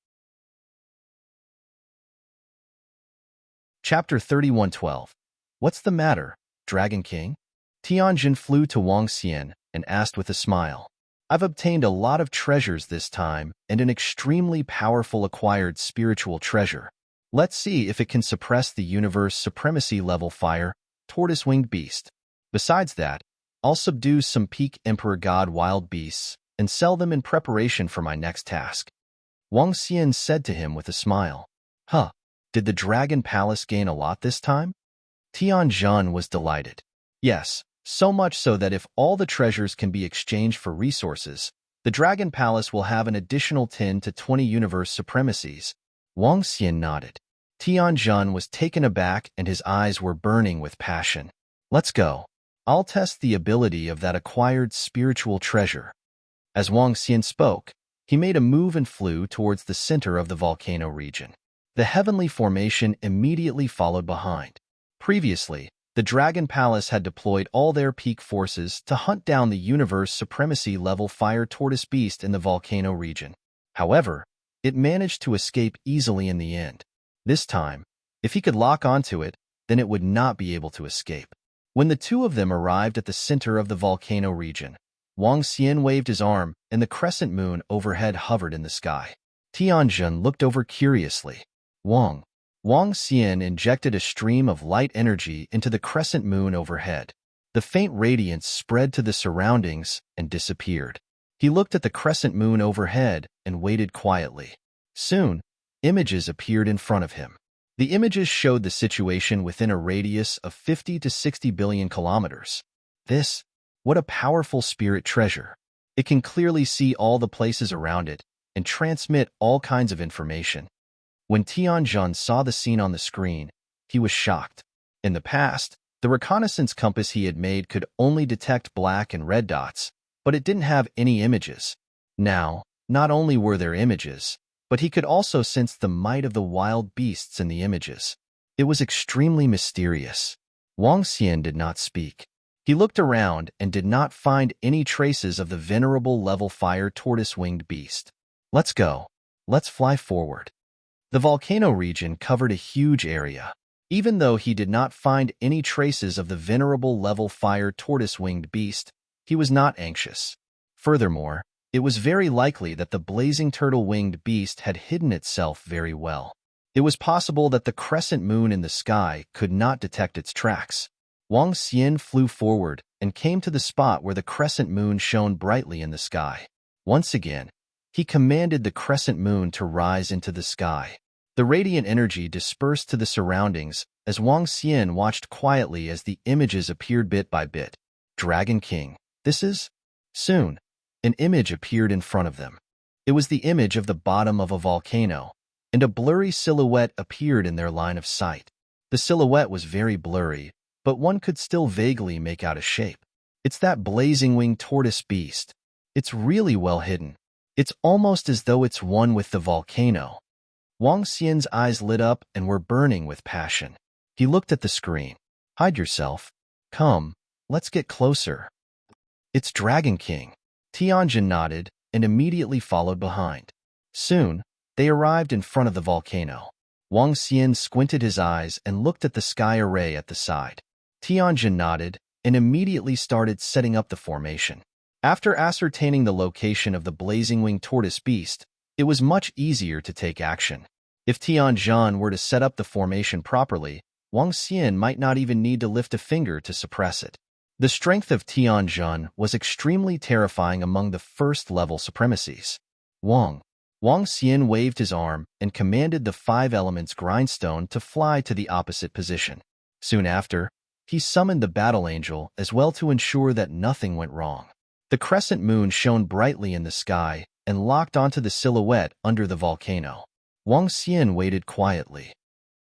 S1: Chapter 31:12. What's the matter, Dragon King? Tianjin flew to Wang Xian and asked with a smile. "I've obtained a lot of treasures this time and an extremely powerful acquired spiritual treasure. Let's see if it can suppress the universe supremacy level fire, tortoise-winged beast. Besides that, I'll subdue some peak Emperor God wild beasts and sell them in preparation for my next task." Wang Xian said to him with a smile. "Huh, did the Dragon Palace gain a lot this time?" Tianjun was delighted. "Yes, so much so that if all the treasures can be exchanged for resources, the Dragon Palace will have an additional 10 to 20 universe supremacies." Wang Xian nodded. Tianjun was taken aback and his eyes were burning with passion. "Let's go. I'll test the ability of that acquired spiritual treasure." As Wang Xian spoke, he made a move and flew towards the center of the volcano region. The heavenly formation immediately followed behind. Previously, the Dragon Palace had deployed all their peak forces to hunt down the universe supremacy level fire tortoise beast in the volcano region. However, it managed to escape easily in the end. This time, if he could lock onto it, then it would not be able to escape. When the two of them arrived at the center of the volcano region, Wang Xian waved his arm and the crescent moon overhead hovered in the sky. Tianjun looked over curiously. Wang Xian injected a stream of light energy into the crescent moon overhead. The faint radiance spread to the surroundings and disappeared. He looked at the crescent moon overhead and waited quietly. Soon, images appeared in front of him. The images showed the situation within a radius of 50 to 60 billion kilometers. What a powerful spirit treasure. It can clearly see all the places around it and transmit all kinds of information. When Tianjun saw the scene on the screen, he was shocked. In the past, the reconnaissance compass he had made could only detect black and red dots, but it didn't have any images. Now, not only were there images, but he could also sense the might of the wild beasts in the images. It was extremely mysterious. Wang Xian did not speak. He looked around and did not find any traces of the venerable level fire tortoise-winged beast. "Let's go. Let's fly forward." The volcano region covered a huge area. Even though he did not find any traces of the venerable level fire tortoise-winged beast, he was not anxious. Furthermore, It was very likely that the blazing turtle-winged beast had hidden itself very well. It was possible that the crescent moon in the sky could not detect its tracks. Wang Xian flew forward and came to the spot where the crescent moon shone brightly in the sky. Once again, he commanded the crescent moon to rise into the sky. The radiant energy dispersed to the surroundings as Wang Xian watched quietly as the images appeared bit by bit. Dragon King. This is? Soon, an image appeared in front of them. It was the image of the bottom of a volcano, and a blurry silhouette appeared in their line of sight. The silhouette was very blurry, but one could still vaguely make out a shape. It's that blazing-winged tortoise beast. It's really well hidden. It's almost as though it's one with the volcano. Wang Xian's eyes lit up and were burning with passion. He looked at the screen. Hide yourself. Come, let's get closer. It's Dragon King. Tianjin nodded and immediately followed behind. Soon, they arrived in front of the volcano. Wang Xian squinted his eyes and looked at the sky array at the side. Tianjin nodded and immediately started setting up the formation. After ascertaining the location of the blazing-winged tortoise beast, it was much easier to take action. If Tianjin were to set up the formation properly, Wang Xian might not even need to lift a finger to suppress it. The strength of Tianjin was extremely terrifying among the first-level supremacies. Wang Xian waved his arm and commanded the 5 elements grindstone to fly to the opposite position. Soon after, he summoned the battle angel as well to ensure that nothing went wrong. The crescent moon shone brightly in the sky and locked onto the silhouette under the volcano. Wang Xian waited quietly.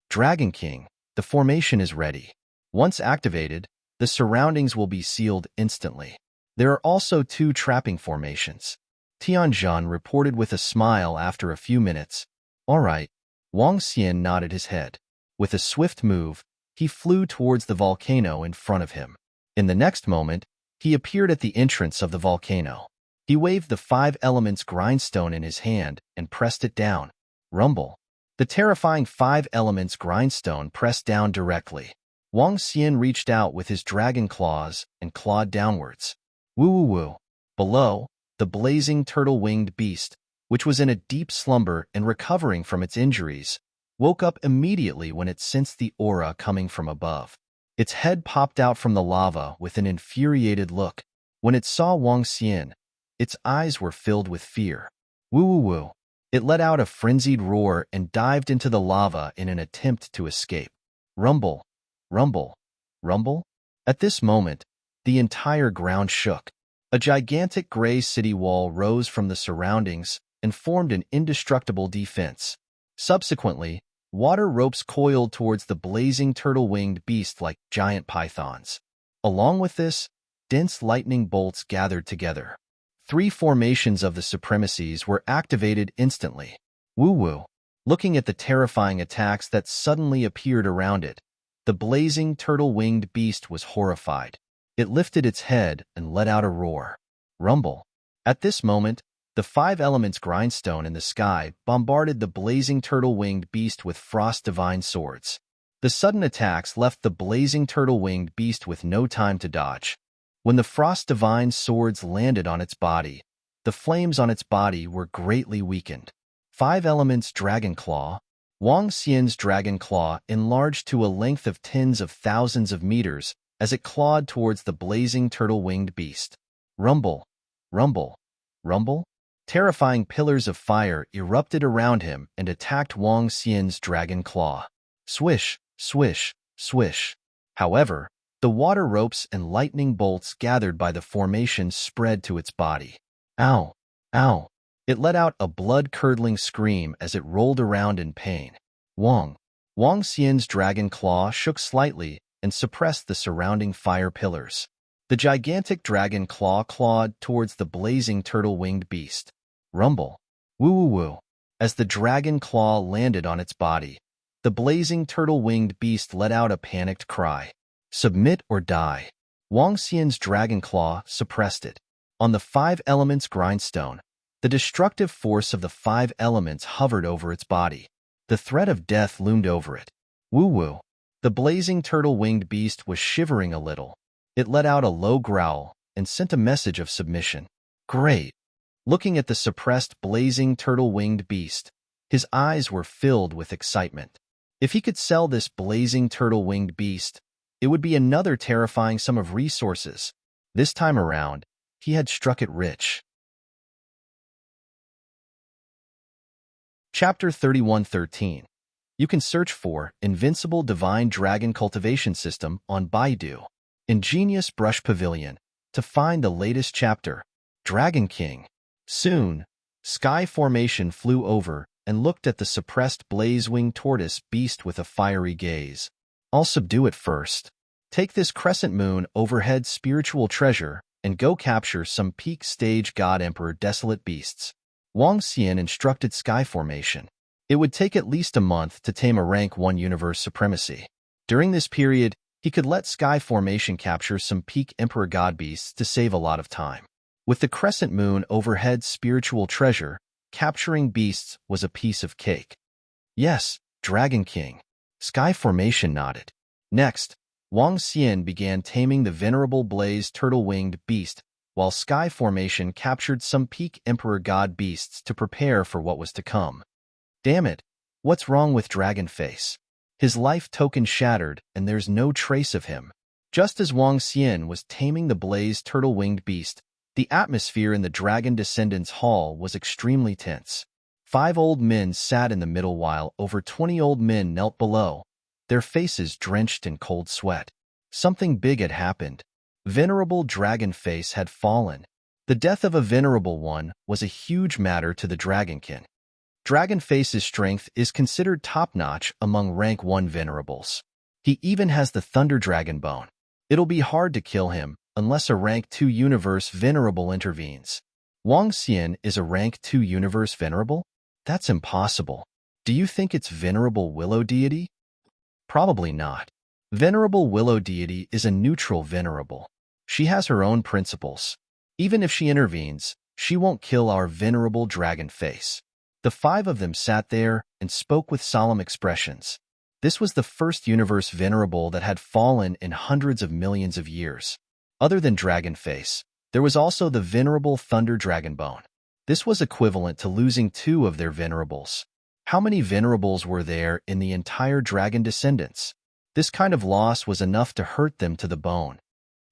S1: Dragon King, the formation is ready. Once activated, the surroundings will be sealed instantly. There are also 2 trapping formations. Tianjin reported with a smile after a few minutes. All right. Wang Xian nodded his head. With a swift move, he flew towards the volcano in front of him. In the next moment, he appeared at the entrance of the volcano. He waved the 5 elements grindstone in his hand and pressed it down. Rumble. The terrifying 5 elements grindstone pressed down directly. Wang Xian reached out with his dragon claws and clawed downwards. Woo-woo-woo. Below, the blazing turtle-winged beast, which was in a deep slumber and recovering from its injuries, woke up immediately when it sensed the aura coming from above. Its head popped out from the lava with an infuriated look. When it saw Wang Xian, its eyes were filled with fear. Woo-woo-woo. It let out a frenzied roar and dived into the lava in an attempt to escape. Rumble. Rumble. Rumble. At this moment, the entire ground shook. A gigantic gray city wall rose from the surroundings and formed an indestructible defense. Subsequently, water ropes coiled towards the blazing turtle-winged beast like giant pythons. Along with this, dense lightning bolts gathered together. 3 formations of the supremacies were activated instantly. Woo-woo. Looking at the terrifying attacks that suddenly appeared around it, the blazing turtle-winged beast was horrified. It lifted its head and let out a roar. Rumble. At this moment, the 5 elements grindstone in the sky bombarded the blazing turtle-winged beast with frost divine swords. The sudden attacks left the blazing turtle-winged beast with no time to dodge. When the frost divine swords landed on its body, the flames on its body were greatly weakened. 5 elements dragon claw. Wang Xian's dragon claw enlarged to a length of tens of thousands of meters as it clawed towards the blazing turtle-winged beast. Rumble. Rumble. Rumble. Terrifying pillars of fire erupted around him and attacked Wang Xian's dragon claw. Swish, swish, swish. However, the water ropes and lightning bolts gathered by the formation spread to its body. Ow! Ow! It let out a blood-curdling scream as it rolled around in pain. Wang Xian's dragon claw shook slightly and suppressed the surrounding fire pillars. The gigantic dragon claw clawed towards the blazing turtle-winged beast. Rumble. Woo-woo-woo. As the dragon claw landed on its body, the blazing turtle-winged beast let out a panicked cry. Submit or die. Wang Xian's dragon claw suppressed it. On the 5 elements grindstone, the destructive force of the 5 elements hovered over its body. The threat of death loomed over it. Woo-woo. The blazing turtle-winged beast was shivering a little. It let out a low growl and sent a message of submission. Great. looking at the suppressed, blazing, turtle-winged beast. His eyes were filled with excitement. If he could sell this blazing, turtle-winged beast, it would be another terrifying sum of resources. This time around, he had struck it rich. Chapter 31:13. You can search for Invincible Divine Dragon Cultivation System on Baidu. Ingenious Brush Pavilion to find the latest chapter. Dragon King. Soon, Sky Formation flew over and looked at the suppressed blaze-winged tortoise beast with a fiery gaze. I'll subdue it first. Take this crescent moon overhead spiritual treasure and go capture some peak stage God Emperor desolate beasts. Wang Xian instructed Sky Formation. It would take at least a month to tame a rank 1 universe supremacy. During this period, he could let Sky Formation capture some peak Emperor God beasts to save a lot of time. With the crescent moon overhead spiritual treasure, capturing beasts was a piece of cake. Yes, Dragon King. Sky Formation nodded. Next, Wang Xian began taming the venerable blaze turtle-winged beast, while Sky Formation captured some peak Emperor God beasts to prepare for what was to come. Damn it, what's wrong with Dragonface? His life token shattered and there's no trace of him. Just as Wang Xian was taming the blaze turtle-winged beast, the atmosphere in the Dragon Descendants Hall was extremely tense. 5 old men sat in the middle while over 20 old men knelt below, their faces drenched in cold sweat. Something big had happened. Venerable Dragonface had fallen. The death of a venerable one was a huge matter to the Dragonkin. Dragonface's strength is considered top-notch among rank 1 venerables. He even has the Thunder Dragon Bone. It'll be hard to kill him unless a rank 2 universe venerable intervenes. Wang Xian is a rank 2 universe venerable? That's impossible. Do you think it's Venerable Willow Deity? Probably not. Venerable Willow Deity is a neutral venerable. She has her own principles. Even if she intervenes, she won't kill our venerable Dragonface. The 5 of them sat there and spoke with solemn expressions. This was the first universe venerable that had fallen in hundreds of millions of years. Other than Dragonface, there was also the venerable Thunder Dragon Bone. This was equivalent to losing 2 of their venerables. How many venerables were there in the entire Dragon Descendants? This kind of loss was enough to hurt them to the bone.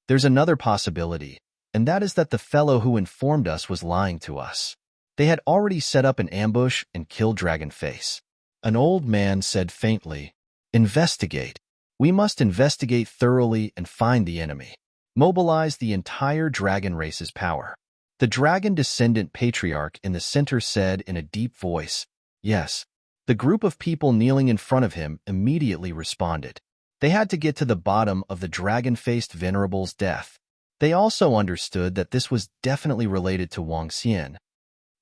S1: There's another possibility, and that is that the fellow who informed us was lying to us. They had already set up an ambush and killed Dragonface. An old man said faintly, "Investigate. We must investigate thoroughly and find the enemy. Mobilize the entire dragon race's power." The Dragon Descendant Patriarch in the center said in a deep voice, "Yes." The group of people kneeling in front of him immediately responded. They had to get to the bottom of the dragon-faced venerable's death. They also understood that this was definitely related to Wang Xian.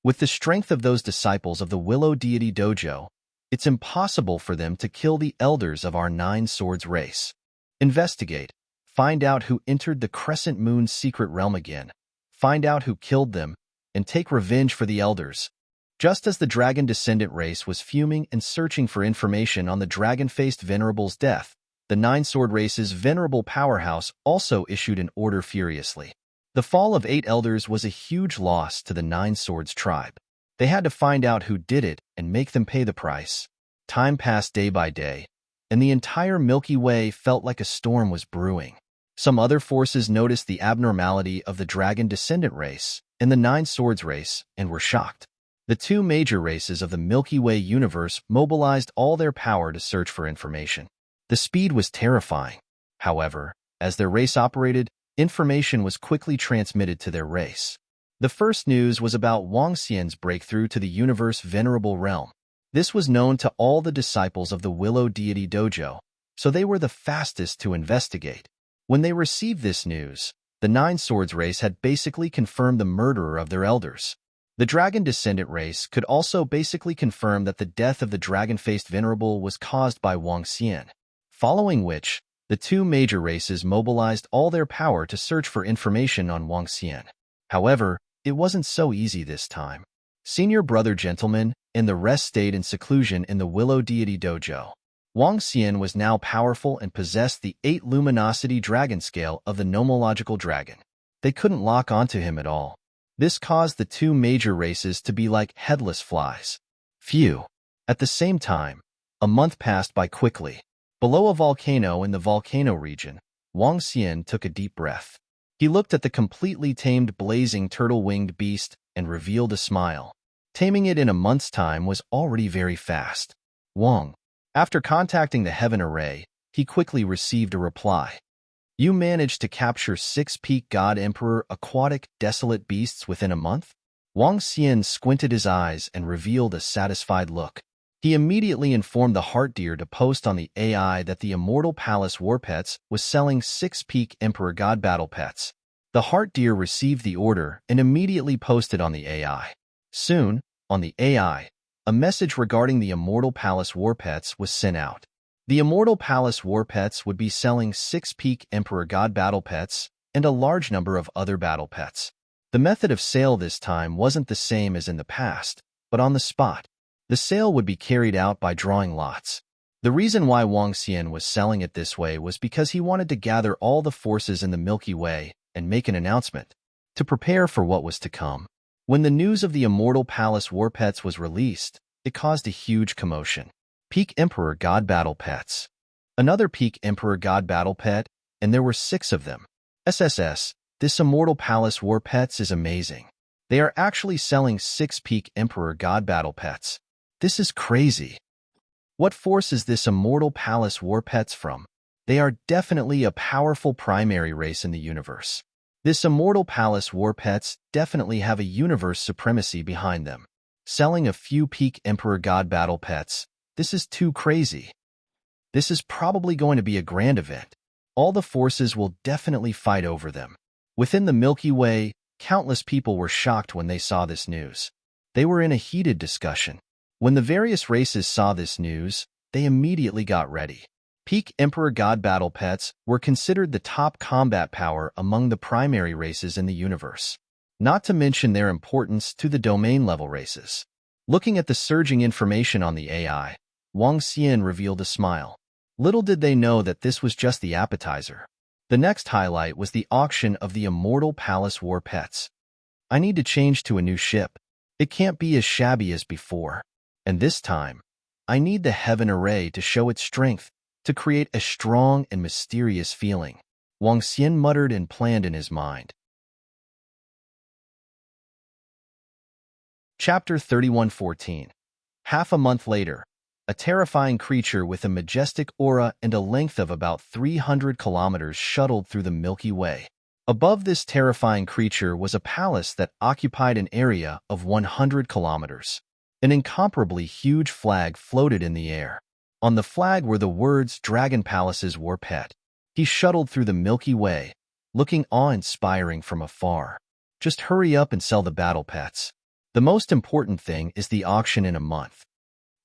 S1: With the strength of those disciples of the Willow Deity Dojo, it's impossible for them to kill the elders of our 9 Swords race. Investigate. Find out who entered the Crescent Moon's secret realm again. Find out who killed them, and take revenge for the elders. Just as the Dragon Descendant race was fuming and searching for information on the dragon-faced venerable's death, the 9 Sword race's venerable powerhouse also issued an order furiously. The fall of 8 elders was a huge loss to the 9 Swords tribe. They had to find out who did it and make them pay the price. Time passed day by day, and the entire Milky Way felt like a storm was brewing. Some other forces noticed the abnormality of the Dragon Descendant race and the 9 Swords race and were shocked. The 2 major races of the Milky Way universe mobilized all their power to search for information. The speed was terrifying. However, as their race operated, information was quickly transmitted to their race. The first news was about Wang Xian's breakthrough to the universe venerable realm. This was known to all the disciples of the Willow Deity Dojo, so they were the fastest to investigate. When they received this news, the 9 Swords race had basically confirmed the murderer of their elders. The Dragon Descendant race could also basically confirm that the death of the dragon-faced venerable was caused by Wang Xian. Following which, the 2 major races mobilized all their power to search for information on Wang Xian. However, it wasn't so easy this time. Senior brother gentlemen and the rest stayed in seclusion in the Willow Deity Dojo. Wang Xian was now powerful and possessed the 8 luminosity dragon scale of the nomological dragon. They couldn't lock onto him at all. This caused the two major races to be like headless flies. Phew. At the same time, a month passed by quickly. Below a volcano in the volcano region, Wang Xian took a deep breath. He looked at the completely tamed blazing turtle-winged beast and revealed a smile. Taming it in a month's time was already very fast. Wang. After contacting the Heaven Array, he quickly received a reply. You managed to capture 6 peak God Emperor aquatic desolate beasts within a month? Wang Xian squinted his eyes and revealed a satisfied look. He immediately informed the Heart Deer to post on the AI that the Immortal Palace War Pets was selling 6 peak Emperor God Battle Pets. The Heart Deer received the order and immediately posted on the AI. Soon, on the AI, a message regarding the Immortal Palace War Pets was sent out. The Immortal Palace War Pets would be selling 6 peak Emperor God Battle Pets and a large number of other battle pets. The method of sale this time wasn't the same as in the past, but on the spot. The sale would be carried out by drawing lots. The reason why Wang Xian was selling it this way was because he wanted to gather all the forces in the Milky Way and make an announcement, to prepare for what was to come. When the news of the Immortal Palace War Pets was released, it caused a huge commotion. Peak Emperor God Battle Pets. Another Peak Emperor God Battle Pet, and there were 6 of them. SSS, this Immortal Palace War Pets is amazing. They are actually selling 6 Peak Emperor God Battle Pets. This is crazy. What force is this Immortal Palace War Pets from? They are definitely a powerful primary race in the universe. This Immortal Palace War Pets definitely have a universe supremacy behind them. Selling a few Peak Emperor God Battle Pets, this is too crazy. This is probably going to be a grand event. All the forces will definitely fight over them. Within the Milky Way, countless people were shocked when they saw this news. They were in a heated discussion. When the various races saw this news, they immediately got ready. Peak Emperor God Battle Pets were considered the top combat power among the primary races in the universe, not to mention their importance to the domain-level races. Looking at the surging information on the AI, Wang Xian revealed a smile. Little did they know that this was just the appetizer. The next highlight was the auction of the Immortal Palace War Pets. I need to change to a new ship. It can't be as shabby as before. And this time, I need the Heaven Array to show its strength, to create a strong and mysterious feeling. Wang Xian muttered and planned in his mind. Chapter 31:14. Half a month later, a terrifying creature with a majestic aura and a length of about 300 kilometers shuttled through the Milky Way. Above this terrifying creature was a palace that occupied an area of 100 kilometers. An incomparably huge flag floated in the air. On the flag were the words Dragon Palace's War Pet. He shuttled through the Milky Way, looking awe-inspiring from afar. Just hurry up and sell the battle pets. The most important thing is the auction in a month.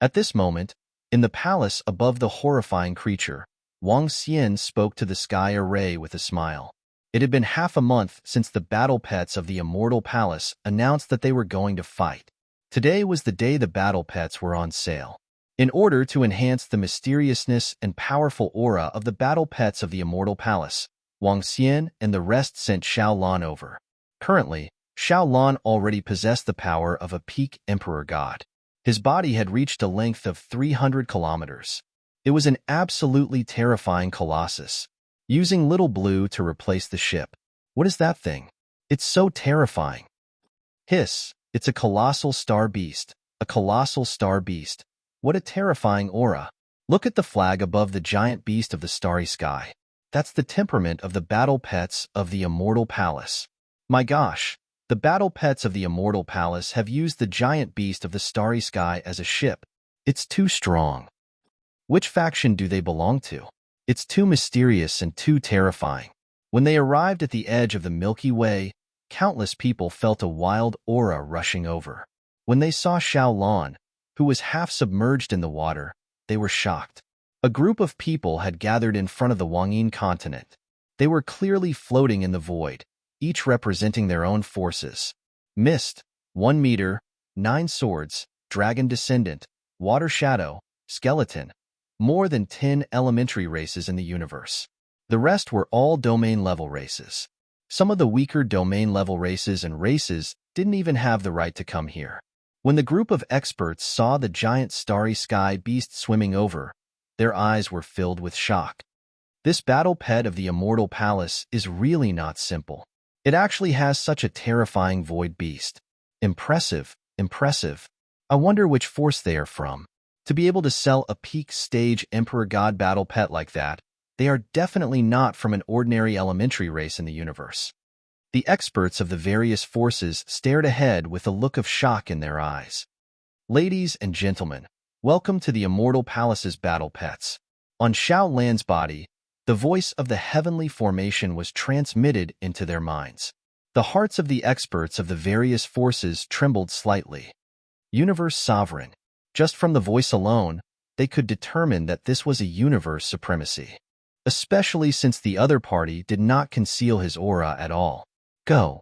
S1: At this moment, in the palace above the horrifying creature, Wang Xian spoke to the sky array with a smile. It had been half a month since the battle pets of the Immortal Palace announced that they were going to fight. Today was the day the battle pets were on sale. In order to enhance the mysteriousness and powerful aura of the battle pets of the Immortal Palace, Wang Xian and the rest sent Xiao Lan over. Currently, Xiao Lan already possessed the power of a peak Emperor God. His body had reached a length of 300 kilometers. It was an absolutely terrifying colossus, using Little Blue to replace the ship. What is that thing? It's so terrifying. Hiss, it's a colossal star beast. A colossal star beast. What a terrifying aura. Look at the flag above the giant beast of the starry sky. That's the temperament of the battle pets of the Immortal Palace. My gosh. The battle pets of the Immortal Palace have used the giant beast of the starry sky as a ship. It's too strong. Which faction do they belong to? It's too mysterious and too terrifying. When they arrived at the edge of the Milky Way, countless people felt a wild aura rushing over. When they saw Xiao Lan, who was half submerged in the water, they were shocked. A group of people had gathered in front of the Wangyin continent. They were clearly floating in the void, each representing their own forces. Mist, 1 meter, 9 swords, dragon descendant, water shadow, skeleton, more than 10 elementary races in the universe. The rest were all domain-level races. Some of the weaker domain-level races and races didn't even have the right to come here. When the group of experts saw the giant starry sky beast swimming over, their eyes were filled with shock. This battle pet of the Immortal Palace is really not simple. It actually has such a terrifying void beast. Impressive, impressive. I wonder which force they are from. To be able to sell a peak stage Emperor God battle pet like that, they are definitely not from an ordinary elementary race in the universe. The experts of the various forces stared ahead with a look of shock in their eyes. Ladies and gentlemen, welcome to the Immortal Palace's battle pets. On Xiao Lan's body, the voice of the heavenly formation was transmitted into their minds. The hearts of the experts of the various forces trembled slightly. Universe Sovereign. Just from the voice alone, they could determine that this was a universe supremacy. Especially since the other party did not conceal his aura at all. Go.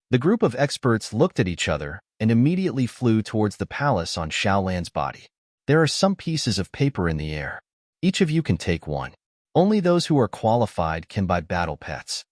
S1: The group of experts looked at each other and immediately flew towards the palace on Xiao Lan's body. There are some pieces of paper in the air. Each of you can take one. Only those who are qualified can buy battle pets.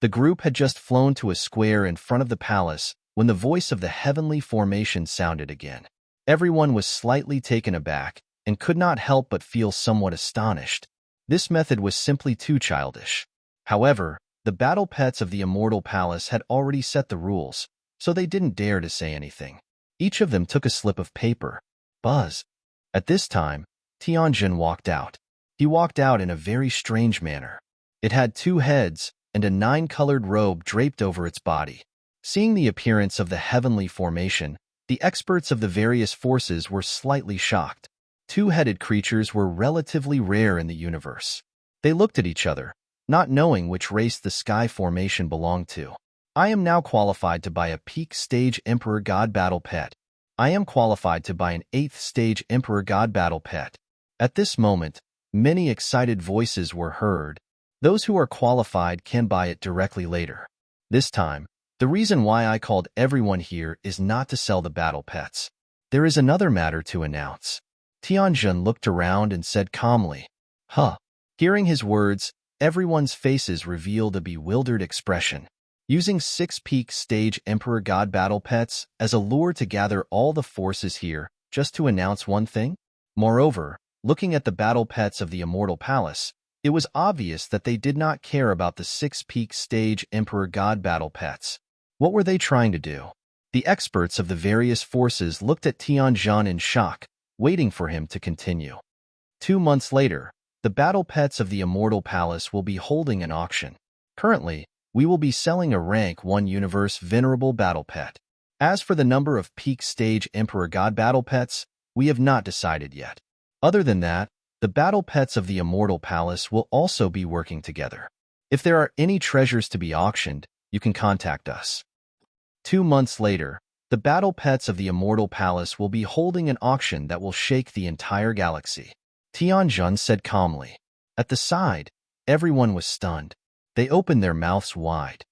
S1: The group had just flown to a square in front of the palace when the voice of the heavenly formation sounded again. Everyone was slightly taken aback and could not help but feel somewhat astonished. This method was simply too childish. However, the battle pets of the Immortal Palace had already set the rules, so they didn't dare to say anything. Each of them took a slip of paper. Buzz. At this time, Tianjin walked out. He walked out in a very strange manner. It had 2 heads and a 9-colored robe draped over its body. Seeing the appearance of the heavenly formation, the experts of the various forces were slightly shocked. 2-headed creatures were relatively rare in the universe. They looked at each other, not knowing which race the sky formation belonged to. I am now qualified to buy a peak stage Emperor God battle pet. I am qualified to buy an 8th stage Emperor God battle pet. At this moment, many excited voices were heard. Those who are qualified can buy it directly later. This time, the reason why I called everyone here is not to sell the battle pets. There is another matter to announce. Tianjin looked around and said calmly, "Huh." Hearing his words, everyone's faces revealed a bewildered expression. Using 6 peak stage Emperor God battle pets as a lure to gather all the forces here just to announce one thing? Moreover, looking at the battle pets of the Immortal Palace, it was obvious that they did not care about the 6 peak stage Emperor God battle pets. What were they trying to do? The experts of the various forces looked at Tianjin in shock, waiting for him to continue. 2 months later, the battle pets of the Immortal Palace will be holding an auction. Currently, we will be selling a rank 1 universe venerable battle pet. As for the number of peak stage Emperor God battle pets, we have not decided yet. Other than that, the battle pets of the Immortal Palace will also be working together. If there are any treasures to be auctioned, you can contact us. 2 months later, the battle pets of the Immortal Palace will be holding an auction that will shake the entire galaxy. Tianjin said calmly. At the side, everyone was stunned. They opened their mouths wide.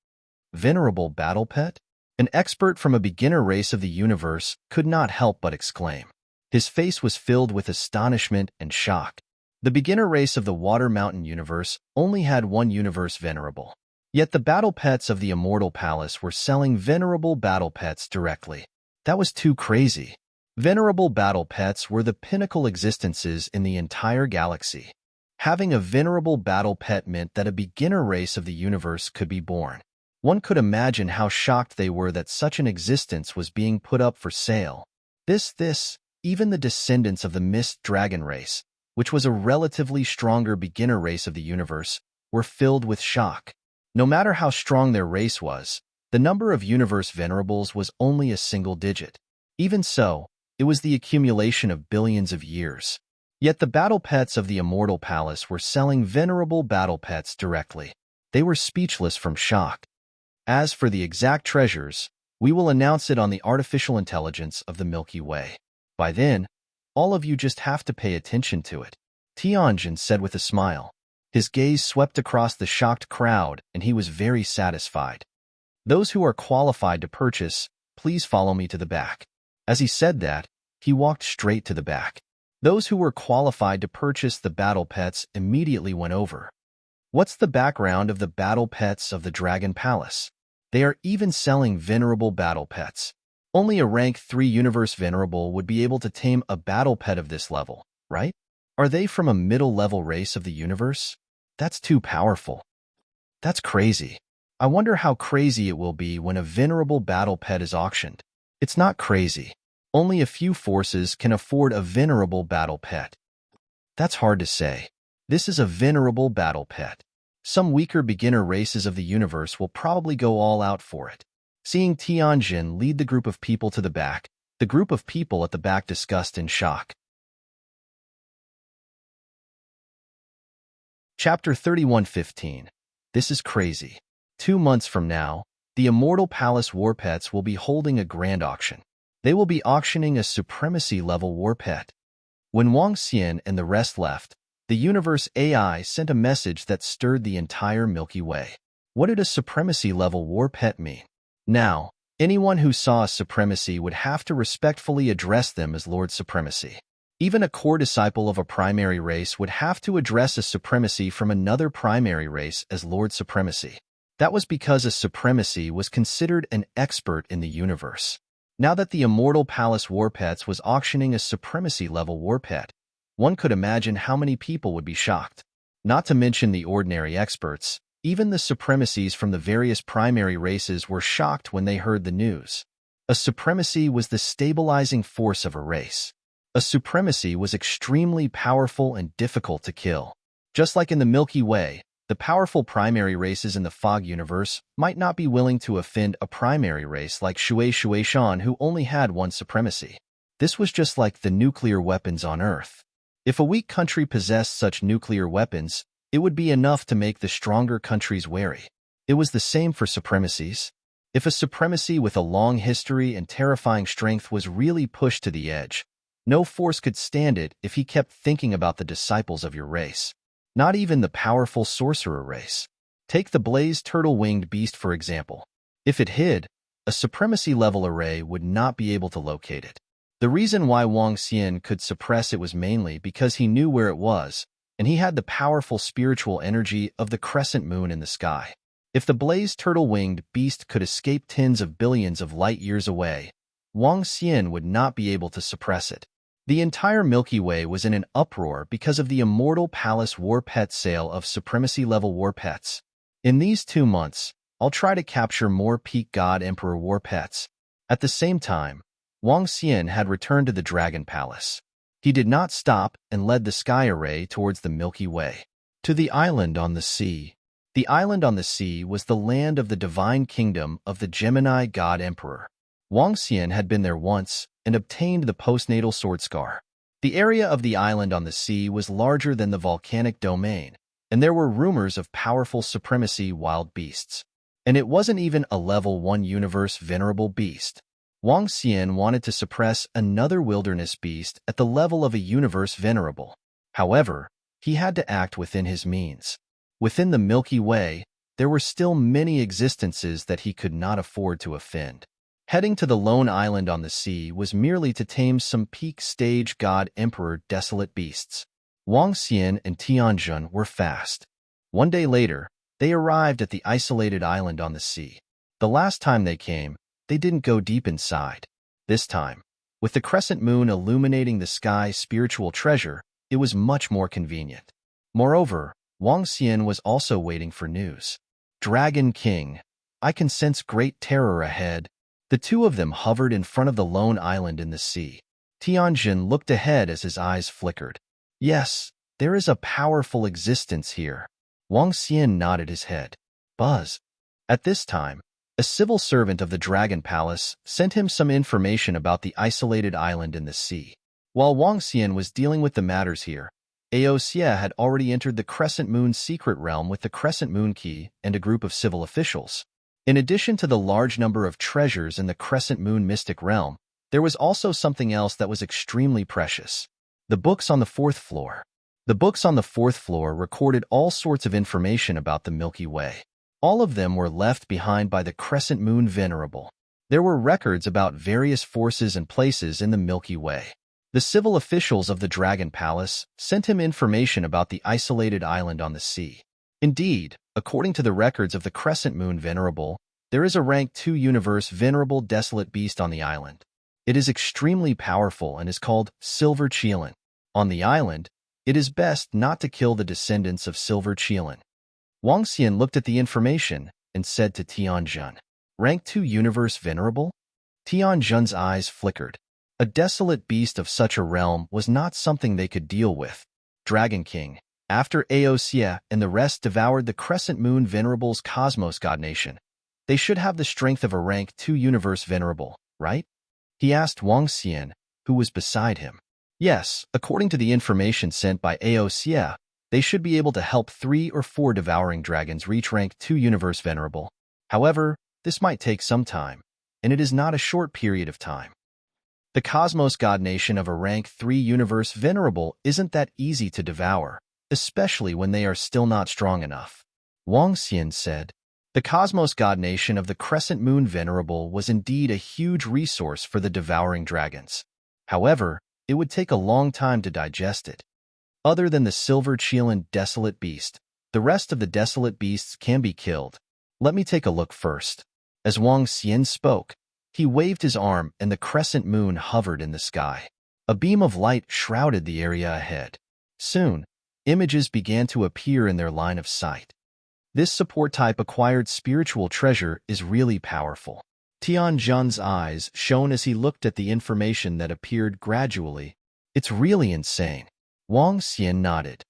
S1: Venerable battle pet? An expert from a beginner race of the universe could not help but exclaim. His face was filled with astonishment and shock. The beginner race of the Water Mountain universe only had 1 universe venerable. Yet the battle pets of the Immortal Palace were selling venerable battle pets directly. That was too crazy. Venerable battle pets were the pinnacle existences in the entire galaxy. Having a venerable battle pet meant that a beginner race of the universe could be born. One could imagine how shocked they were that such an existence was being put up for sale. Even the descendants of the Mist Dragon race, which was a relatively stronger beginner race of the universe, were filled with shock. No matter how strong their race was, the number of universe venerables was only a single digit. Even so, it was the accumulation of billions of years. Yet the battle pets of the Immortal Palace were selling venerable battle pets directly. They were speechless from shock. As for the exact treasures, we will announce it on the artificial intelligence of the Milky Way. By then, all of you just have to pay attention to it, Tianjin said with a smile. His gaze swept across the shocked crowd, and he was very satisfied. Those who are qualified to purchase, please follow me to the back. As he said that, he walked straight to the back. Those who were qualified to purchase the battle pets immediately went over. What's the background of the battle pets of the Dragon Palace? They are even selling venerable battle pets. Only a rank 3 universe venerable would be able to tame a battle pet of this level, right? Are they from a middle-level race of the universe? That's too powerful. That's crazy. I wonder how crazy it will be when a venerable battle pet is auctioned. It's not crazy. Only a few forces can afford a venerable battle pet. That's hard to say. This is a venerable battle pet. Some weaker beginner races of the universe will probably go all out for it. Seeing Tianjin lead the group of people to the group of people at the back discussed in shock. Chapter 31:15. This is crazy. 2 months from now, the Immortal Palace War Pets will be holding a grand auction. They will be auctioning a supremacy-level war pet. When Wang Xian and the rest left, the universe AI sent a message that stirred the entire Milky Way. What did a supremacy-level war pet mean? Now, anyone who saw a supremacy would have to respectfully address them as Lord Supremacy. Even a core disciple of a primary race would have to address a supremacy from another primary race as Lord Supremacy. That was because a supremacy was considered an expert in the universe. Now that the Immortal Palace War Pets was auctioning a supremacy-level war pet, one could imagine how many people would be shocked. Not to mention the ordinary experts, even the supremacies from the various primary races were shocked when they heard the news. A supremacy was the stabilizing force of a race. A supremacy was extremely powerful and difficult to kill. Just like in the Milky Way, the powerful primary races in the Fog universe might not be willing to offend a primary race like Shui Shan who only had one supremacy. This was just like the nuclear weapons on Earth. If a weak country possessed such nuclear weapons, it would be enough to make the stronger countries wary. It was the same for supremacies. If a supremacy with a long history and terrifying strength was really pushed to the edge, no force could stand it if he kept thinking about the disciples of your race. Not even the powerful sorcerer race. Take the blazed turtle-winged beast for example. If it hid, a supremacy-level array would not be able to locate it. The reason why Wang Xian could suppress it was mainly because he knew where it was, and he had the powerful spiritual energy of the crescent moon in the sky. If the blazed turtle-winged beast could escape tens of billions of light years away, Wang Xian would not be able to suppress it. The entire Milky Way was in an uproar because of the Immortal Palace War Pet sale of supremacy-level war pets. In these 2 months, I'll try to capture more peak God Emperor war pets. At the same time, Wang Xian had returned to the Dragon Palace. He did not stop and led the sky array towards the Milky Way. To the island on the sea. The island on the sea was the land of the divine kingdom of the Gemini God Emperor. Wang Xian had been there once and obtained the postnatal sword scar. The area of the island on the sea was larger than the volcanic domain, and there were rumors of powerful supremacy wild beasts. And it wasn't even a level 1 universe venerable beast. Wang Xian wanted to suppress another wilderness beast at the level of a universe venerable. However, he had to act within his means. Within the Milky Way, there were still many existences that he could not afford to offend. Heading to the lone island on the sea was merely to tame some peak stage God Emperor desolate beasts. Wang Xian and Tianjin were fast. 1 day later, they arrived at the isolated island on the sea. The last time they came, they didn't go deep inside. This time, with the crescent moon illuminating the sky spiritual treasure, it was much more convenient. Moreover, Wang Xian was also waiting for news. Dragon King, I can sense great terror ahead. The two of them hovered in front of the lone island in the sea. Tianjin looked ahead as his eyes flickered. Yes, there is a powerful existence here. Wang Xian nodded his head. Buzz. At this time, a civil servant of the Dragon Palace sent him some information about the isolated island in the sea. While Wang Xian was dealing with the matters here, Aosia had already entered the Crescent Moon's secret realm with the Crescent Moon Key and a group of civil officials. In addition to the large number of treasures in the Crescent Moon mystic realm, there was also something else that was extremely precious. The books on the 4th floor. The books on the 4th floor recorded all sorts of information about the Milky Way. All of them were left behind by the Crescent Moon Venerable. There were records about various forces and places in the Milky Way. The civil officials of the Dragon Palace sent him information about the isolated island on the sea. Indeed, according to the records of the Crescent Moon Venerable, there is a rank 2 universe Venerable Desolate Beast on the island. It is extremely powerful and is called Silver Cheelin. On the island, it is best not to kill the descendants of Silver Cheelin. Wang Xian looked at the information and said to Tianjun, Rank 2 universe Venerable? Tianjun's eyes flickered. A desolate beast of such a realm was not something they could deal with. Dragon King, after Aosia and the rest devoured the Crescent Moon Venerable's Cosmos God Nation, they should have the strength of a rank 2 universe Venerable, right? He asked Wang Xian, who was beside him. Yes, according to the information sent by Aosia, they should be able to help 3 or 4 devouring dragons reach rank 2 universe Venerable. However, this might take some time, and it is not a short period of time. The Cosmos God Nation of a rank 3 universe Venerable isn't that easy to devour, especially when they are still not strong enough. Wang Xian said. The Cosmos God Nation of the Crescent Moon Venerable was indeed a huge resource for the devouring dragons. However, it would take a long time to digest it. Other than the Silver Cheelin Desolate Beast, the rest of the Desolate Beasts can be killed. Let me take a look first. As Wang Xian spoke, he waved his arm and the crescent moon hovered in the sky. A beam of light shrouded the area ahead. Soon, images began to appear in their line of sight. This support-type acquired spiritual treasure is really powerful. Tianjun's eyes shone as he looked at the information that appeared gradually. It's really insane. Wang Xian nodded.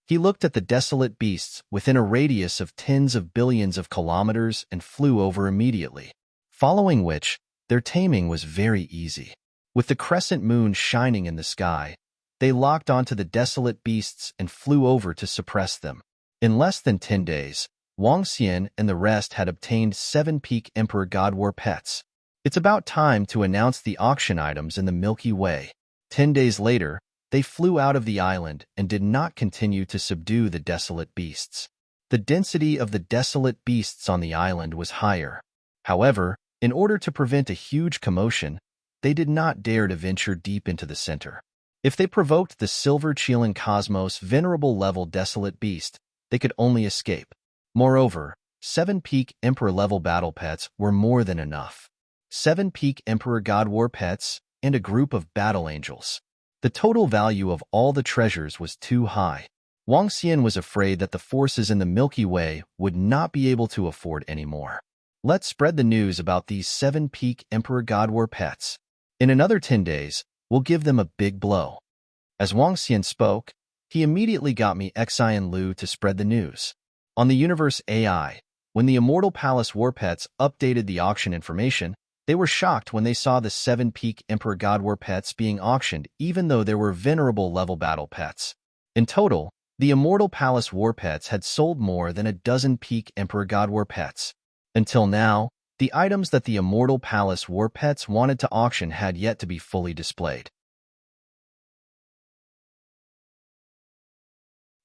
S1: He looked at the desolate beasts within a radius of tens of billions of kilometers and flew over immediately, following which, their taming was very easy. With the crescent moon shining in the sky, they locked onto the desolate beasts and flew over to suppress them. In less than 10 days, Wang Xian and the rest had obtained 7 peak Emperor God War pets. It's about time to announce the auction items in the Milky Way. 10 days later, they flew out of the island and did not continue to subdue the desolate beasts. The density of the desolate beasts on the island was higher. However, in order to prevent a huge commotion, they did not dare to venture deep into the center. If they provoked the Silver Cheelin Cosmos Venerable level desolate beast, they could only escape. Moreover, 7 peak Emperor level battle pets were more than enough. 7 peak Emperor God War pets and a group of battle angels. The total value of all the treasures was too high. Wang Xian was afraid that the forces in the Milky Way would not be able to afford any more. Let's spread the news about these 7 peak Emperor God War pets. In another 10 days, we'll give them a big blow. As Wang Xian spoke, he immediately got me Xian Lu to spread the news. On the Universe AI, when the Immortal Palace War Pets updated the auction information, they were shocked when they saw the 7 peak Emperor God War Pets being auctioned even though there were Venerable level battle pets. In total, the Immortal Palace War Pets had sold more than a dozen peak Emperor God War Pets. Until now, the items that the Immortal Palace War Pets wanted to auction had yet to be fully displayed.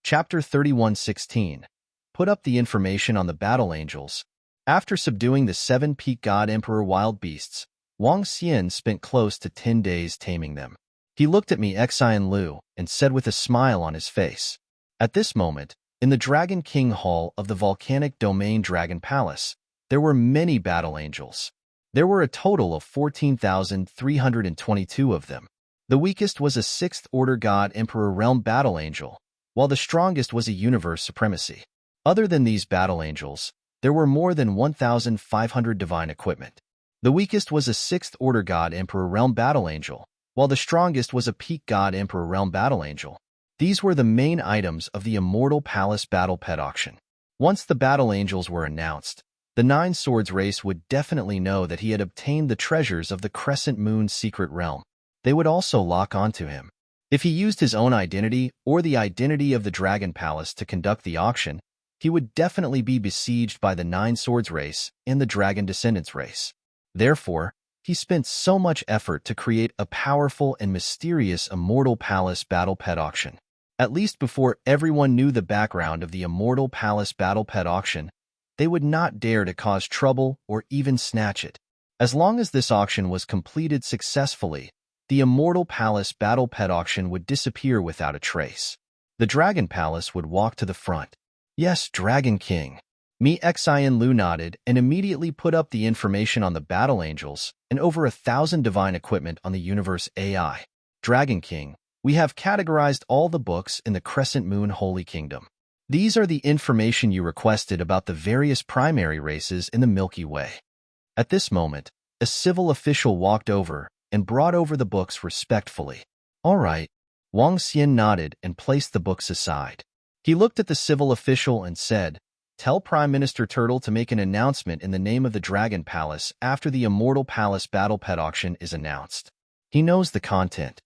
S1: Chapter 31:16. Put up the information on the battle angels. After subduing the 7 peak God Emperor wild beasts, Wang Xian spent close to 10 days taming them. He looked at me Xian Lu and said with a smile on his face. At this moment, in the Dragon King Hall of the Volcanic Domain Dragon Palace, there were many battle angels. There were a total of 14,322 of them. The weakest was a 6th Order God Emperor Realm Battle Angel, while the strongest was a Universe Supremacy. Other than these battle angels, there were more than 1,500 divine equipment. The weakest was a 6th Order God Emperor Realm Battle Angel, while the strongest was a Peak God Emperor Realm Battle Angel. These were the main items of the Immortal Palace Battle Pet Auction. Once the battle angels were announced, the Nine Swords race would definitely know that he had obtained the treasures of the Crescent Moon's secret realm. They would also lock onto him. If he used his own identity or the identity of the Dragon Palace to conduct the auction, he would definitely be besieged by the Nine Swords race and the Dragon Descendants race. Therefore, he spent so much effort to create a powerful and mysterious Immortal Palace Battle Pet Auction. At least before everyone knew the background of the Immortal Palace Battle Pet Auction, they would not dare to cause trouble or even snatch it. As long as this auction was completed successfully, the Immortal Palace Battle Pet Auction would disappear without a trace. The Dragon Palace would walk to the front. Yes, Dragon King. Me Xin Lu nodded and immediately put up the information on the battle angels and over 1,000 divine equipment on the universe AI. Dragon King, we have categorized all the books in the Crescent Moon Holy Kingdom. These are the information you requested about the various primary races in the Milky Way. At this moment, a civil official walked over and brought over the books respectfully. All right. Wang Xian nodded and placed the books aside. He looked at the civil official and said, "Tell Prime Minister Turtle to make an announcement in the name of the Dragon Palace after the Immortal Palace Battle Pet Auction is announced." He knows the content.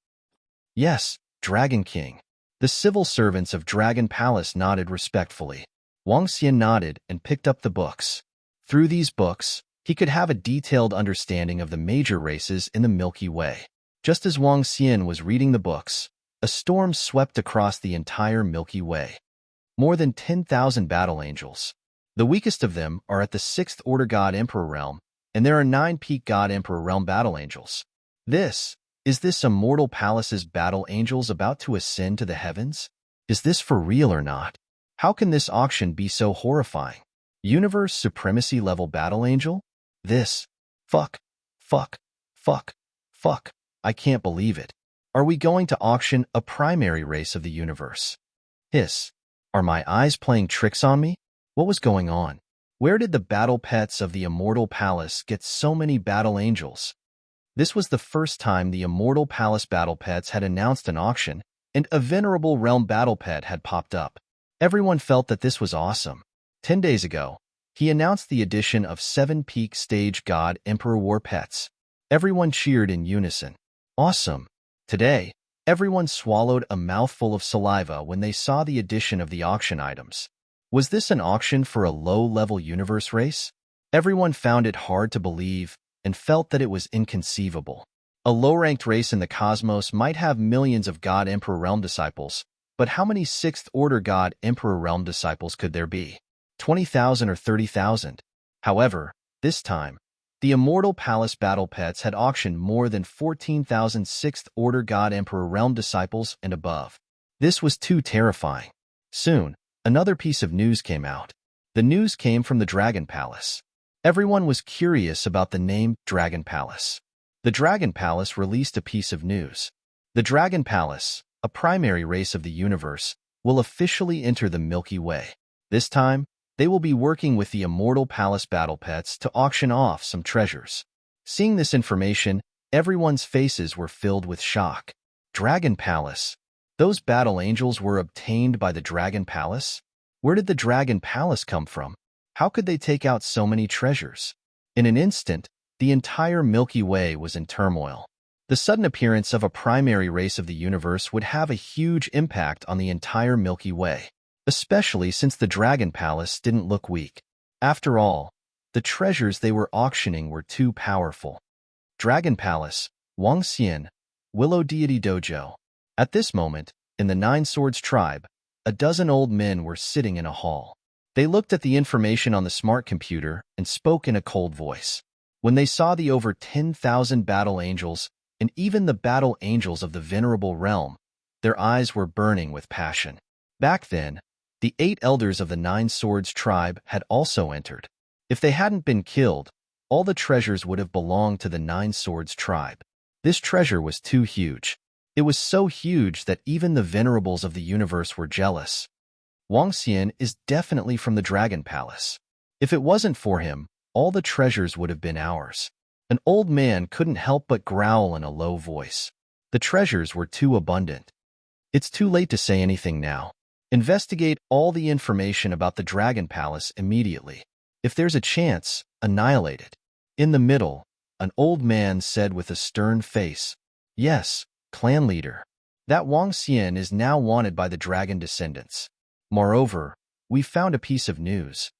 S1: Yes, Dragon King. The civil servants of Dragon Palace nodded respectfully. Wang Xian nodded and picked up the books. Through these books, he could have a detailed understanding of the major races in the Milky Way. Just as Wang Xian was reading the books, a storm swept across the entire Milky Way. More than 10,000 battle angels. The weakest of them are at the 6th Order God Emperor realm, and there are 9 peak God Emperor realm battle angels. Is this Immortal Palace's battle angels about to ascend to the heavens? Is this for real or not? How can this auction be so horrifying? Universe Supremacy level battle angel? Fuck. I can't believe it. Are we going to auction a primary race of the universe? Are my eyes playing tricks on me? What was going on? Where did the battle pets of the Immortal Palace get so many battle angels? This was the first time the Immortal Palace battle pets had announced an auction, and a Venerable Realm battle pet had popped up. Everyone felt that this was awesome. 10 days ago, he announced the addition of 7 peak stage God Emperor War pets. Everyone cheered in unison. Awesome. Today, everyone swallowed a mouthful of saliva when they saw the addition of the auction items. Was this an auction for a low-level universe race? Everyone found it hard to believe and felt that it was inconceivable. A low-ranked race in the cosmos might have millions of God Emperor Realm disciples, but how many 6th Order God Emperor Realm disciples could there be? 20,000 or 30,000? However, this time, the Immortal Palace battle pets had auctioned more than 14,000 6th Order God Emperor Realm disciples and above. This was too terrifying. Soon, another piece of news came out. The news came from the Dragon Palace. Everyone was curious about the name Dragon Palace. The Dragon Palace released a piece of news. The Dragon Palace, a primary race of the universe, will officially enter the Milky Way. This time, they will be working with the Immortal Palace battle pets to auction off some treasures. Seeing this information, everyone's faces were filled with shock. Dragon Palace. Those battle angels were obtained by the Dragon Palace? Where did the Dragon Palace come from? How could they take out so many treasures? In an instant, the entire Milky Way was in turmoil. The sudden appearance of a primary race of the universe would have a huge impact on the entire Milky Way, especially since the Dragon Palace didn't look weak. After all, the treasures they were auctioning were too powerful. Dragon Palace, Wang Xian, Willow Deity Dojo. At this moment, in the Nine Swords tribe, a dozen old men were sitting in a hall. They looked at the information on the smart computer and spoke in a cold voice. When they saw the over 10,000 battle angels and even the battle angels of the Venerable Realm, their eyes were burning with passion. Back then, the 8 elders of the Nine Swords tribe had also entered. If they hadn't been killed, all the treasures would have belonged to the Nine Swords tribe. This treasure was too huge. It was so huge that even the venerables of the universe were jealous. Wang Xian is definitely from the Dragon Palace. If it wasn't for him, all the treasures would have been ours. An old man couldn't help but growl in a low voice. The treasures were too abundant. It's too late to say anything now. Investigate all the information about the Dragon Palace immediately. If there's a chance, annihilate it. In the middle, an old man said with a stern face, "Yes, clan leader. That Wang Xian is now wanted by the dragon descendants. Moreover, we found a piece of news.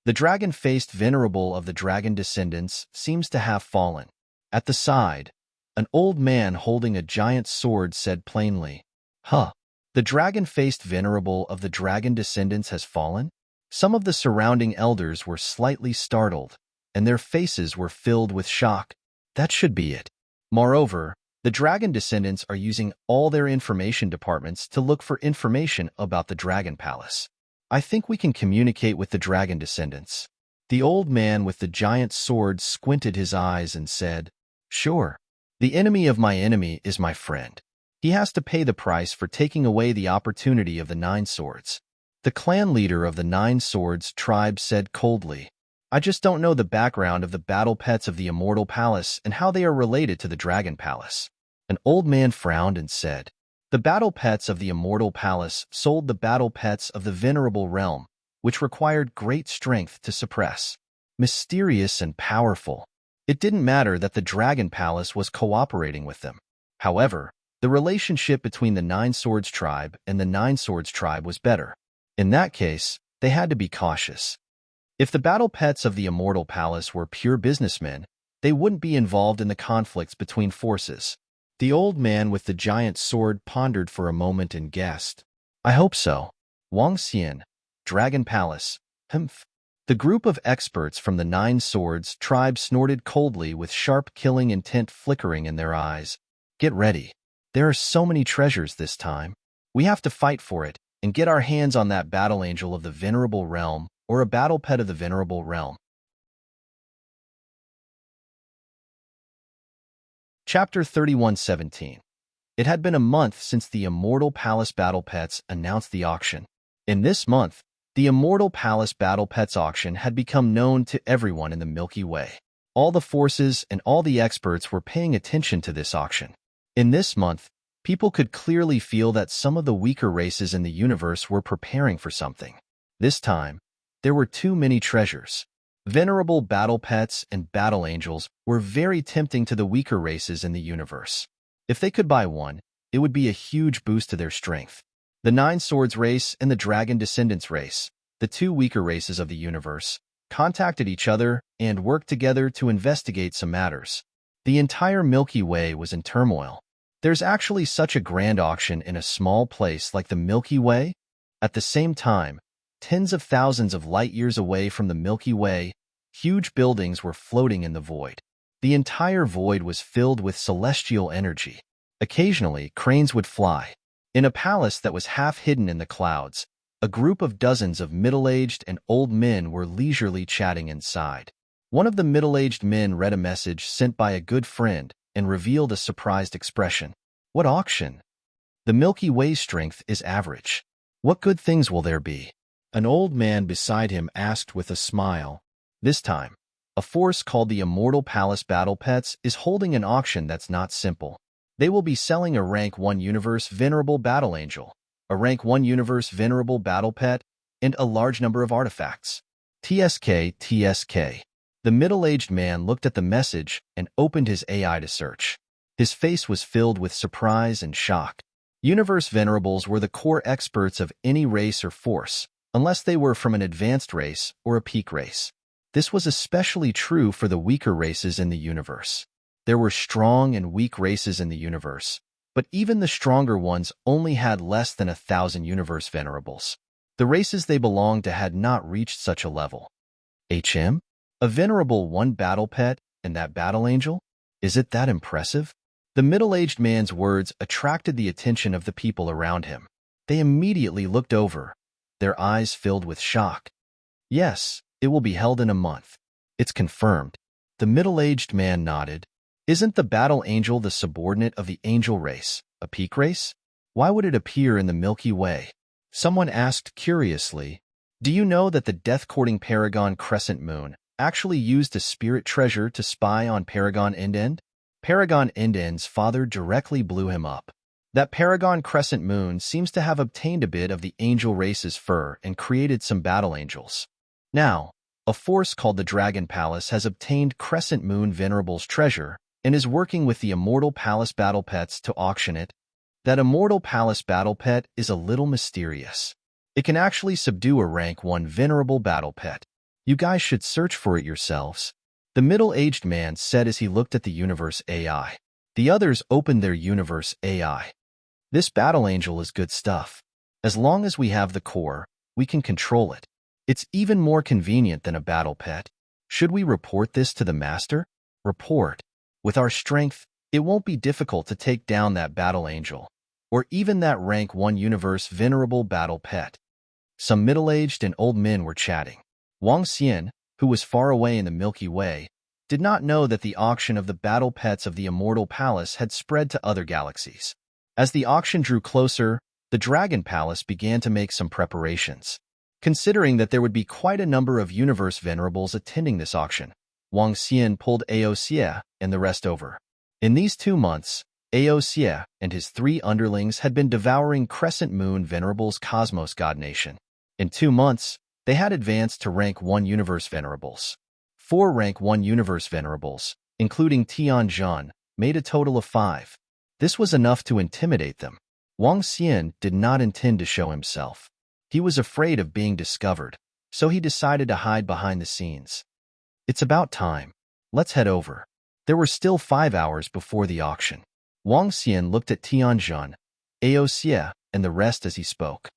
S1: The dragon-faced venerable of the dragon descendants seems to have fallen." At the side, an old man holding a giant sword said plainly, "Huh, the dragon-faced venerable of the dragon descendants has fallen?" Some of the surrounding elders were slightly startled, and their faces were filled with shock. That should be it. Moreover, the dragon descendants are using all their information departments to look for information about the Dragon Palace. I think we can communicate with the dragon descendants. The old man with the giant sword squinted his eyes and said, Sure. The enemy of my enemy is my friend. He has to pay the price for taking away the opportunity of the Nine Swords. The clan leader of the Nine Swords tribe said coldly, I just don't know the background of the battle pets of the Immortal Palace and how they are related to the Dragon Palace. An old man frowned and said, The battle pets of the Immortal Palace sold the battle pets of the Venerable Realm, which required great strength to suppress. Mysterious and powerful. It didn't matter that the Dragon Palace was cooperating with them. However, the relationship between the Nine Swords tribe and the Nine Swords tribe was better. In that case, they had to be cautious. If the battle pets of the Immortal Palace were pure businessmen, they wouldn't be involved in the conflicts between forces. The old man with the giant sword pondered for a moment and guessed, I hope so. Wang Xian, Dragon Palace, Humph. The group of experts from the Nine Swords tribe snorted coldly with sharp killing intent flickering in their eyes. Get ready. There are so many treasures this time. We have to fight for it and get our hands on that battle angel of the Venerable Realm or a battle pet of the Venerable Realm. Chapter 31:17. It had been a month since the Immortal Palace Battle Pets announced the auction. In this month, the Immortal Palace Battle Pets auction had become known to everyone in the Milky Way. All the forces and all the experts were paying attention to this auction. In this month, people could clearly feel that some of the weaker races in the universe were preparing for something. This time, there were too many treasures. Venerable battle pets and battle angels were very tempting to the weaker races in the universe. If they could buy one, it would be a huge boost to their strength. The Nine Swords race and the Dragon Descendants race, the two weaker races of the universe, contacted each other and worked together to investigate some matters. The entire Milky Way was in turmoil. There's actually such a grand auction in a small place like the Milky Way? At the same time, tens of thousands of light years away from the Milky Way, huge buildings were floating in the void. The entire void was filled with celestial energy. Occasionally, cranes would fly. In a palace that was half hidden in the clouds, a group of dozens of middle-aged and old men were leisurely chatting inside. One of the middle-aged men read a message sent by a good friend and revealed a surprised expression. What auction? The Milky Way's strength is average. What good things will there be? An old man beside him asked with a smile. This time, a force called the Immortal Palace Battle Pets is holding an auction that's not simple. They will be selling a Rank 1 Universe Venerable Battle Angel, a Rank 1 Universe Venerable Battle Pet, and a large number of artifacts. TSK. The middle-aged man looked at the message and opened his AI to search. His face was filled with surprise and shock. Universe Venerables were the core experts of any race or force, unless they were from an advanced race or a peak race. This was especially true for the weaker races in the universe. There were strong and weak races in the universe, but even the stronger ones only had less than 1,000 Universe Venerables. The races they belonged to had not reached such a level. A Venerable 1 battle pet and that battle angel? Is it that impressive? The middle-aged man's words attracted the attention of the people around him. They immediately looked over, their eyes filled with shock. Yes, it will be held in a month. It's confirmed. The middle-aged man nodded. Isn't the battle angel the subordinate of the angel race, a peak race? Why would it appear in the Milky Way? Someone asked curiously, Do you know that the death-courting Paragon Crescent Moon actually used a spirit treasure to spy on Paragon End? Paragon End's father directly blew him up. That Paragon Crescent Moon seems to have obtained a bit of the angel race's fur and created some battle angels. Now, a force called the Dragon Palace has obtained Crescent Moon Venerable's treasure and is working with the Immortal Palace Battle Pets to auction it. That Immortal Palace Battle Pet is a little mysterious. It can actually subdue a Rank 1 Venerable Battle Pet. You guys should search for it yourselves. The middle-aged man said as he looked at the Universe AI. The others opened their Universe AI. This battle angel is good stuff. As long as we have the core, we can control it. It's even more convenient than a battle pet. Should we report this to the master? Report. With our strength, it won't be difficult to take down that battle angel, or even that Rank 1 Universe Venerable Battle Pet. Some middle-aged and old men were chatting. Wang Xian, who was far away in the Milky Way, did not know that the auction of the battle pets of the Immortal Palace had spread to other galaxies. As the auction drew closer, the Dragon Palace began to make some preparations. Considering that there would be quite a number of universe venerables attending this auction, Wang Xian pulled Aoxia and the rest over. In these 2 months, Aoxia and his 3 underlings had been devouring Crescent Moon Venerables Cosmos God Nation. In 2 months, they had advanced to rank 1 universe venerables. 4 rank 1 universe venerables, including Tianzhan, made a total of 5. This was enough to intimidate them. Wang Xian did not intend to show himself. He was afraid of being discovered, so he decided to hide behind the scenes. It's about time. Let's head over. There were still 5 hours before the auction. Wang Xian looked at Tianzhan, Aoxia, and the rest as he spoke.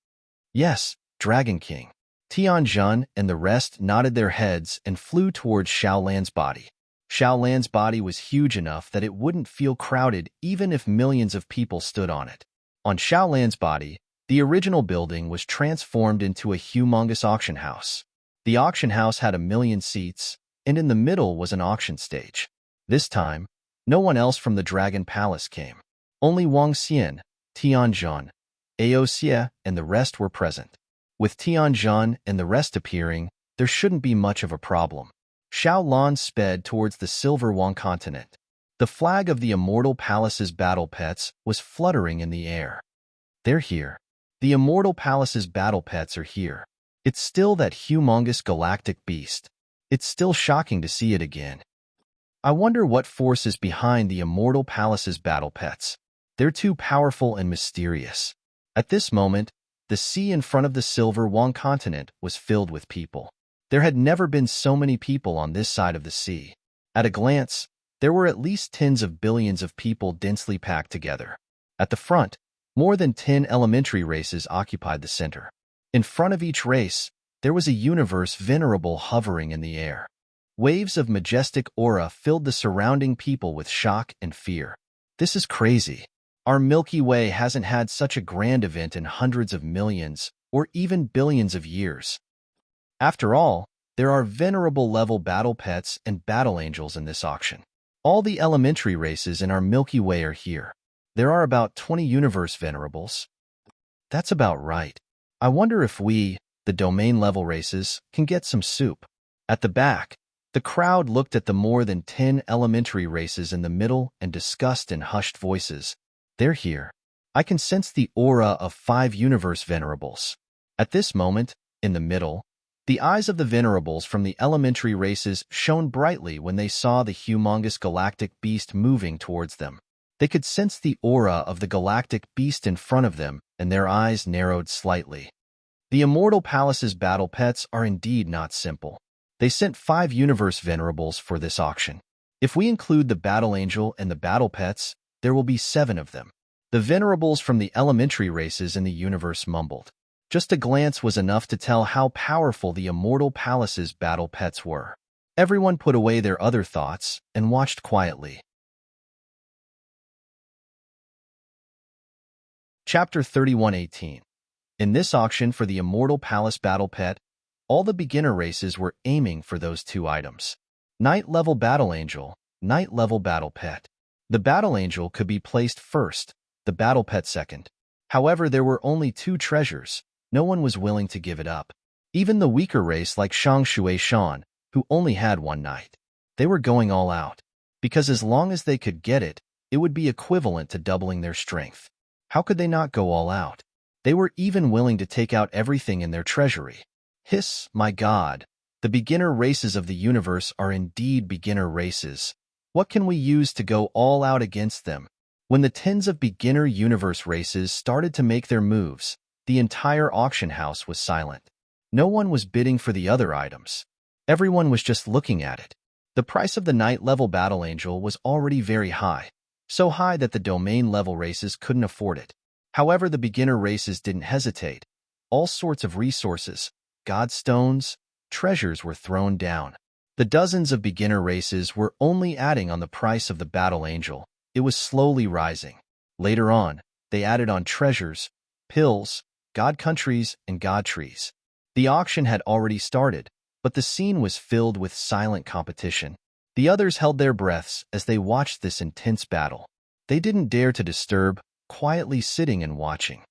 S1: Yes, Dragon King. Tianzhan and the rest nodded their heads and flew towards Xiaolan's body. Xiaolan's body was huge enough that it wouldn't feel crowded even if millions of people stood on it. On Xiaolan's body, the original building was transformed into a humongous auction house. The auction house had 1,000,000 seats, and in the middle was an auction stage. This time, no one else from the Dragon Palace came. Only Wang Xian, Tianzhan, Aoxia, and the rest were present. With Tianzhan and the rest appearing, there shouldn't be much of a problem. Xiaolan sped towards the Silver Wang continent. The flag of the Immortal Palace's battle pets was fluttering in the air. They're here. The Immortal Palace's battle pets are here. It's still that humongous galactic beast. It's still shocking to see it again. I wonder what force is behind the Immortal Palace's battle pets. They're too powerful and mysterious. At this moment, the sea in front of the Silver Wang continent was filled with people. There had never been so many people on this side of the sea. At a glance, there were at least tens of billions of people densely packed together. At the front, more than 10 elementary races occupied the center. In front of each race, there was a universe venerable hovering in the air. Waves of majestic aura filled the surrounding people with shock and fear. This is crazy. Our Milky Way hasn't had such a grand event in hundreds of millions or even billions of years. After all, there are venerable level battle pets and battle angels in this auction. All the elementary races in our Milky Way are here. There are about 20 universe venerables. That's about right. I wonder if we, the domain level races, can get some soup. At the back, the crowd looked at the more than 10 elementary races in the middle and discussed in hushed voices. They're here. I can sense the aura of 5 universe venerables. At this moment, in the middle, the eyes of the venerables from the elementary races shone brightly when they saw the humongous galactic beast moving towards them. They could sense the aura of the galactic beast in front of them, and their eyes narrowed slightly. The Immortal Palace's battle pets are indeed not simple. They sent 5 universe venerables for this auction. If we include the battle angel and the battle pets, there will be 7 of them. The venerables from the elementary races in the universe mumbled. Just a glance was enough to tell how powerful the Immortal Palace's battle pets were. Everyone put away their other thoughts and watched quietly. Chapter 31:18. In this auction for the Immortal Palace battle pet, all the beginner races were aiming for those 2 items. Night level battle angel, night level battle pet. The battle angel could be placed first, the battle pet second. However, there were only 2 treasures. No one was willing to give it up. Even the weaker race like Shang Shui Shan, who only had 1 night. They were going all out. Because as long as they could get it, it would be equivalent to doubling their strength. How could they not go all out? They were even willing to take out everything in their treasury. Hiss, my God, the beginner races of the universe are indeed beginner races. What can we use to go all out against them? When the tens of beginner universe races started to make their moves, the entire auction house was silent. No one was bidding for the other items. Everyone was just looking at it. The price of the night level battle angel was already very high, so high that the domain level races couldn't afford it. However, the beginner races didn't hesitate. All sorts of resources, godstones, treasures were thrown down. The dozens of beginner races were only adding on the price of the battle angel. It was slowly rising. Later on, they added on treasures, pills, god countries, and god trees. The auction had already started, but the scene was filled with silent competition. The others held their breaths as they watched this intense battle. They didn't dare to disturb, quietly sitting and watching.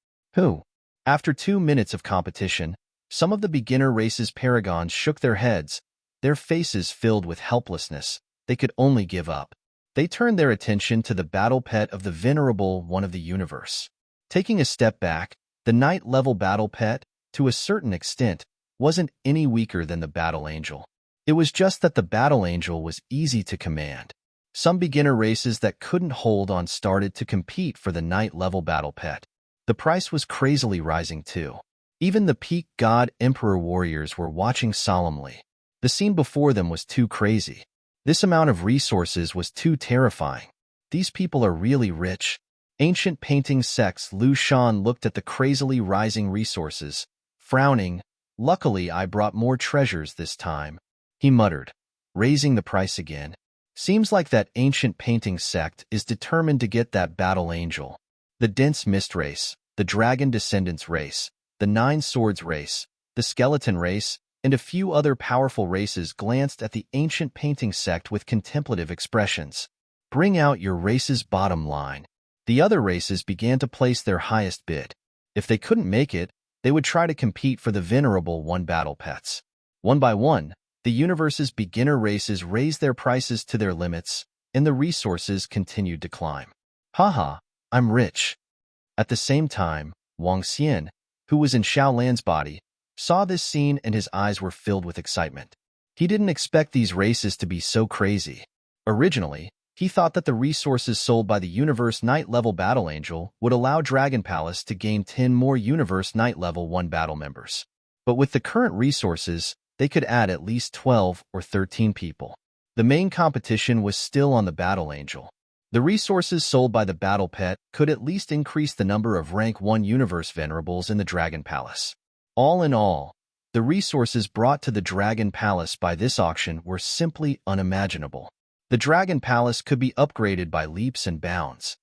S1: After 2 minutes of competition, some of the beginner race's paragons shook their heads, their faces filled with helplessness. They could only give up. They turned their attention to the battle pet of the venerable one of the universe. Taking a step back, the night-level battle pet, to a certain extent, wasn't any weaker than the battle angel. It was just that the battle angel was easy to command. Some beginner races that couldn't hold on started to compete for the night-level battle pet. The price was crazily rising too. Even the peak god emperor warriors were watching solemnly. The scene before them was too crazy. This amount of resources was too terrifying. These people are really rich. Ancient painting sects Lu Shan looked at the crazily rising resources, frowning. Luckily, I brought more treasures this time, he muttered, raising the price again. Seems like that ancient painting sect is determined to get that battle angel. The dense mist race, the dragon descendants race, the nine swords race, the skeleton race, and a few other powerful races glanced at the ancient painting sect with contemplative expressions. Bring out your race's bottom line. The other races began to place their highest bid. If they couldn't make it, they would try to compete for the venerable one battle pets. One by one, the universe's beginner races raised their prices to their limits, and the resources continued to climb. Haha, I'm rich. At the same time, Wang Xian, who was in Xiaolan's body, saw this scene and his eyes were filled with excitement. He didn't expect these races to be so crazy. Originally, he thought that the resources sold by the Universe Night-level Battle Angel would allow Dragon Palace to gain 10 more Universe Night-level 1 battle members. But with the current resources, they could add at least 12 or 13 people. The main competition was still on the Battle Angel. The resources sold by the Battle Pet could at least increase the number of Rank 1 Universe Venerables in the Dragon Palace. All in all, the resources brought to the Dragon Palace by this auction were simply unimaginable. The Dragon Palace could be upgraded by leaps and bounds.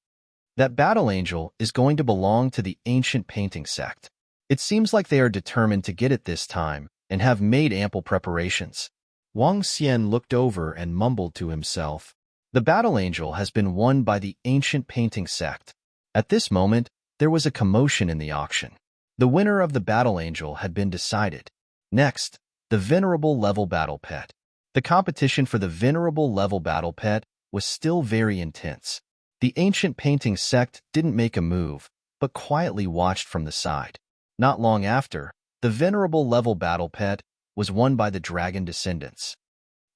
S1: That Battle Angel is going to belong to the Ancient Painting Sect. It seems like they are determined to get it this time and have made ample preparations. Wang Xian looked over and mumbled to himself. The Battle Angel has been won by the Ancient Painting Sect. At this moment, there was a commotion in the auction. The winner of the Battle Angel had been decided. Next, the Venerable Level Battle Pet. The competition for the Venerable Level Battle Pet was still very intense. The Ancient Painting Sect didn't make a move, but quietly watched from the side. Not long after, the Venerable Level Battle Pet was won by the Dragon Descendants.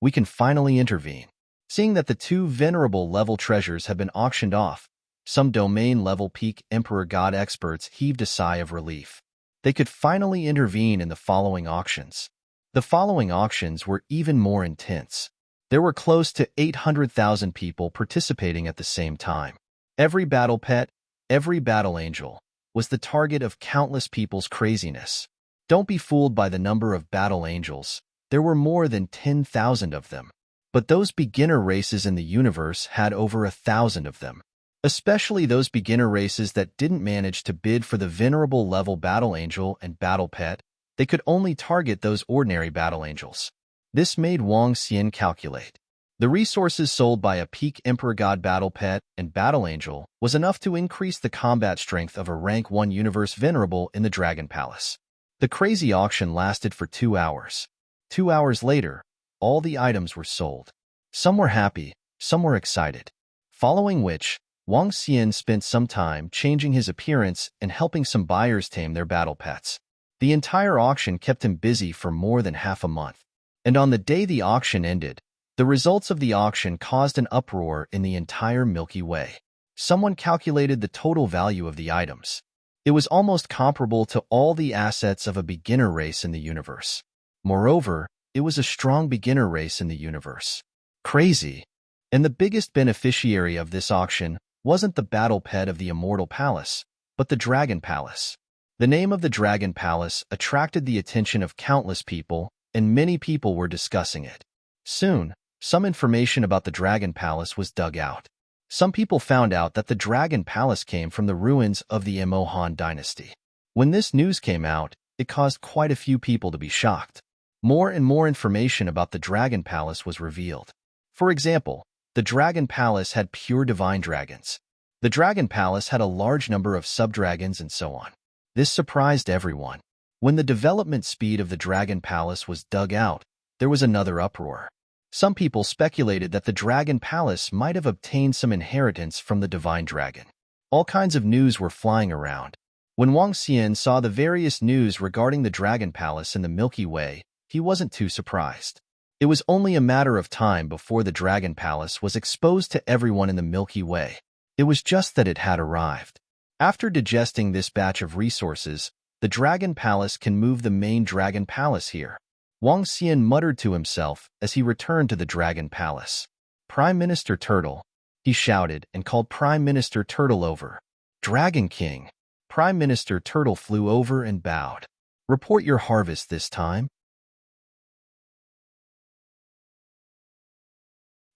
S1: We can finally intervene. Seeing that the 2 Venerable Level treasures have been auctioned off, some domain-level peak Emperor God experts heaved a sigh of relief. They could finally intervene in the following auctions. The following auctions were even more intense. There were close to 800,000 people participating at the same time. Every battle pet, every battle angel, was the target of countless people's craziness. Don't be fooled by the number of battle angels. There were more than 10,000 of them. But those beginner races in the universe had over 1,000 of them. Especially those beginner races that didn't manage to bid for the Venerable Level Battle Angel and Battle Pet, they could only target those ordinary battle angels. This made Wang Xian calculate. The resources sold by a peak Emperor God Battle Pet and Battle Angel was enough to increase the combat strength of a Rank 1 Universe Venerable in the Dragon Palace. The crazy auction lasted for 2 hours. 2 hours later, all the items were sold. Some were happy, some were excited. Following which, Wang Xian spent some time changing his appearance and helping some buyers tame their battle pets. The entire auction kept him busy for more than half a month. And on the day the auction ended, the results of the auction caused an uproar in the entire Milky Way. Someone calculated the total value of the items. It was almost comparable to all the assets of a beginner race in the universe. Moreover, it was a strong beginner race in the universe. Crazy. And the biggest beneficiary of this auction wasn't the battle pet of the Immortal Palace, but the Dragon Palace. The name of the Dragon Palace attracted the attention of countless people, and many people were discussing it. Soon, some information about the Dragon Palace was dug out. Some people found out that the Dragon Palace came from the ruins of the Emohan dynasty. When this news came out, it caused quite a few people to be shocked. More and more information about the Dragon Palace was revealed. For example, the Dragon Palace had pure divine dragons. The Dragon Palace had a large number of sub-dragons and so on. This surprised everyone. When the development speed of the Dragon Palace was dug out, there was another uproar. Some people speculated that the Dragon Palace might have obtained some inheritance from the divine dragon. All kinds of news were flying around. When Wang Xian saw the various news regarding the Dragon Palace in the Milky Way, he wasn't too surprised. It was only a matter of time before the Dragon Palace was exposed to everyone in the Milky Way. It was just that it had arrived. After digesting this batch of resources, the Dragon Palace can move the main Dragon Palace here. Wang Xian muttered to himself as he returned to the Dragon Palace. Prime Minister Turtle, he shouted and called Prime Minister Turtle over. Dragon King. Prime Minister Turtle flew over and bowed. Report your harvest this time.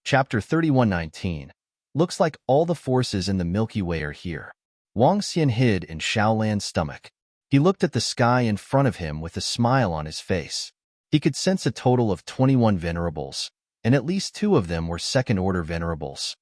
S1: Chapter 31:19. Looks like all the forces in the Milky Way are here. Wang Xian hid in Xiaolan's stomach. He looked at the sky in front of him with a smile on his face. He could sense a total of 21 venerables, and at least 2 of them were second-order venerables.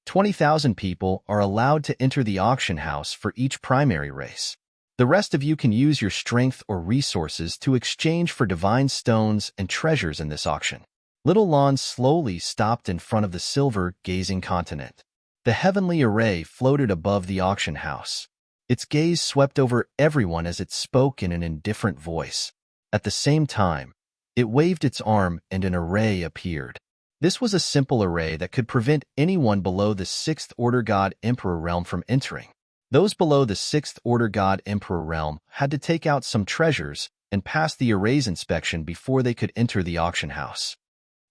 S1: 20,000 people are allowed to enter the auction house for each primary race. The rest of you can use your strength or resources to exchange for divine stones and treasures in this auction. Little Lon slowly stopped in front of the silver, gazing continent. The heavenly array floated above the auction house. Its gaze swept over everyone as it spoke in an indifferent voice. At the same time, it waved its arm and an array appeared. This was a simple array that could prevent anyone below the 6th Order God Emperor realm from entering. Those below the 6th Order God Emperor realm had to take out some treasures and pass the array's inspection before they could enter the auction house.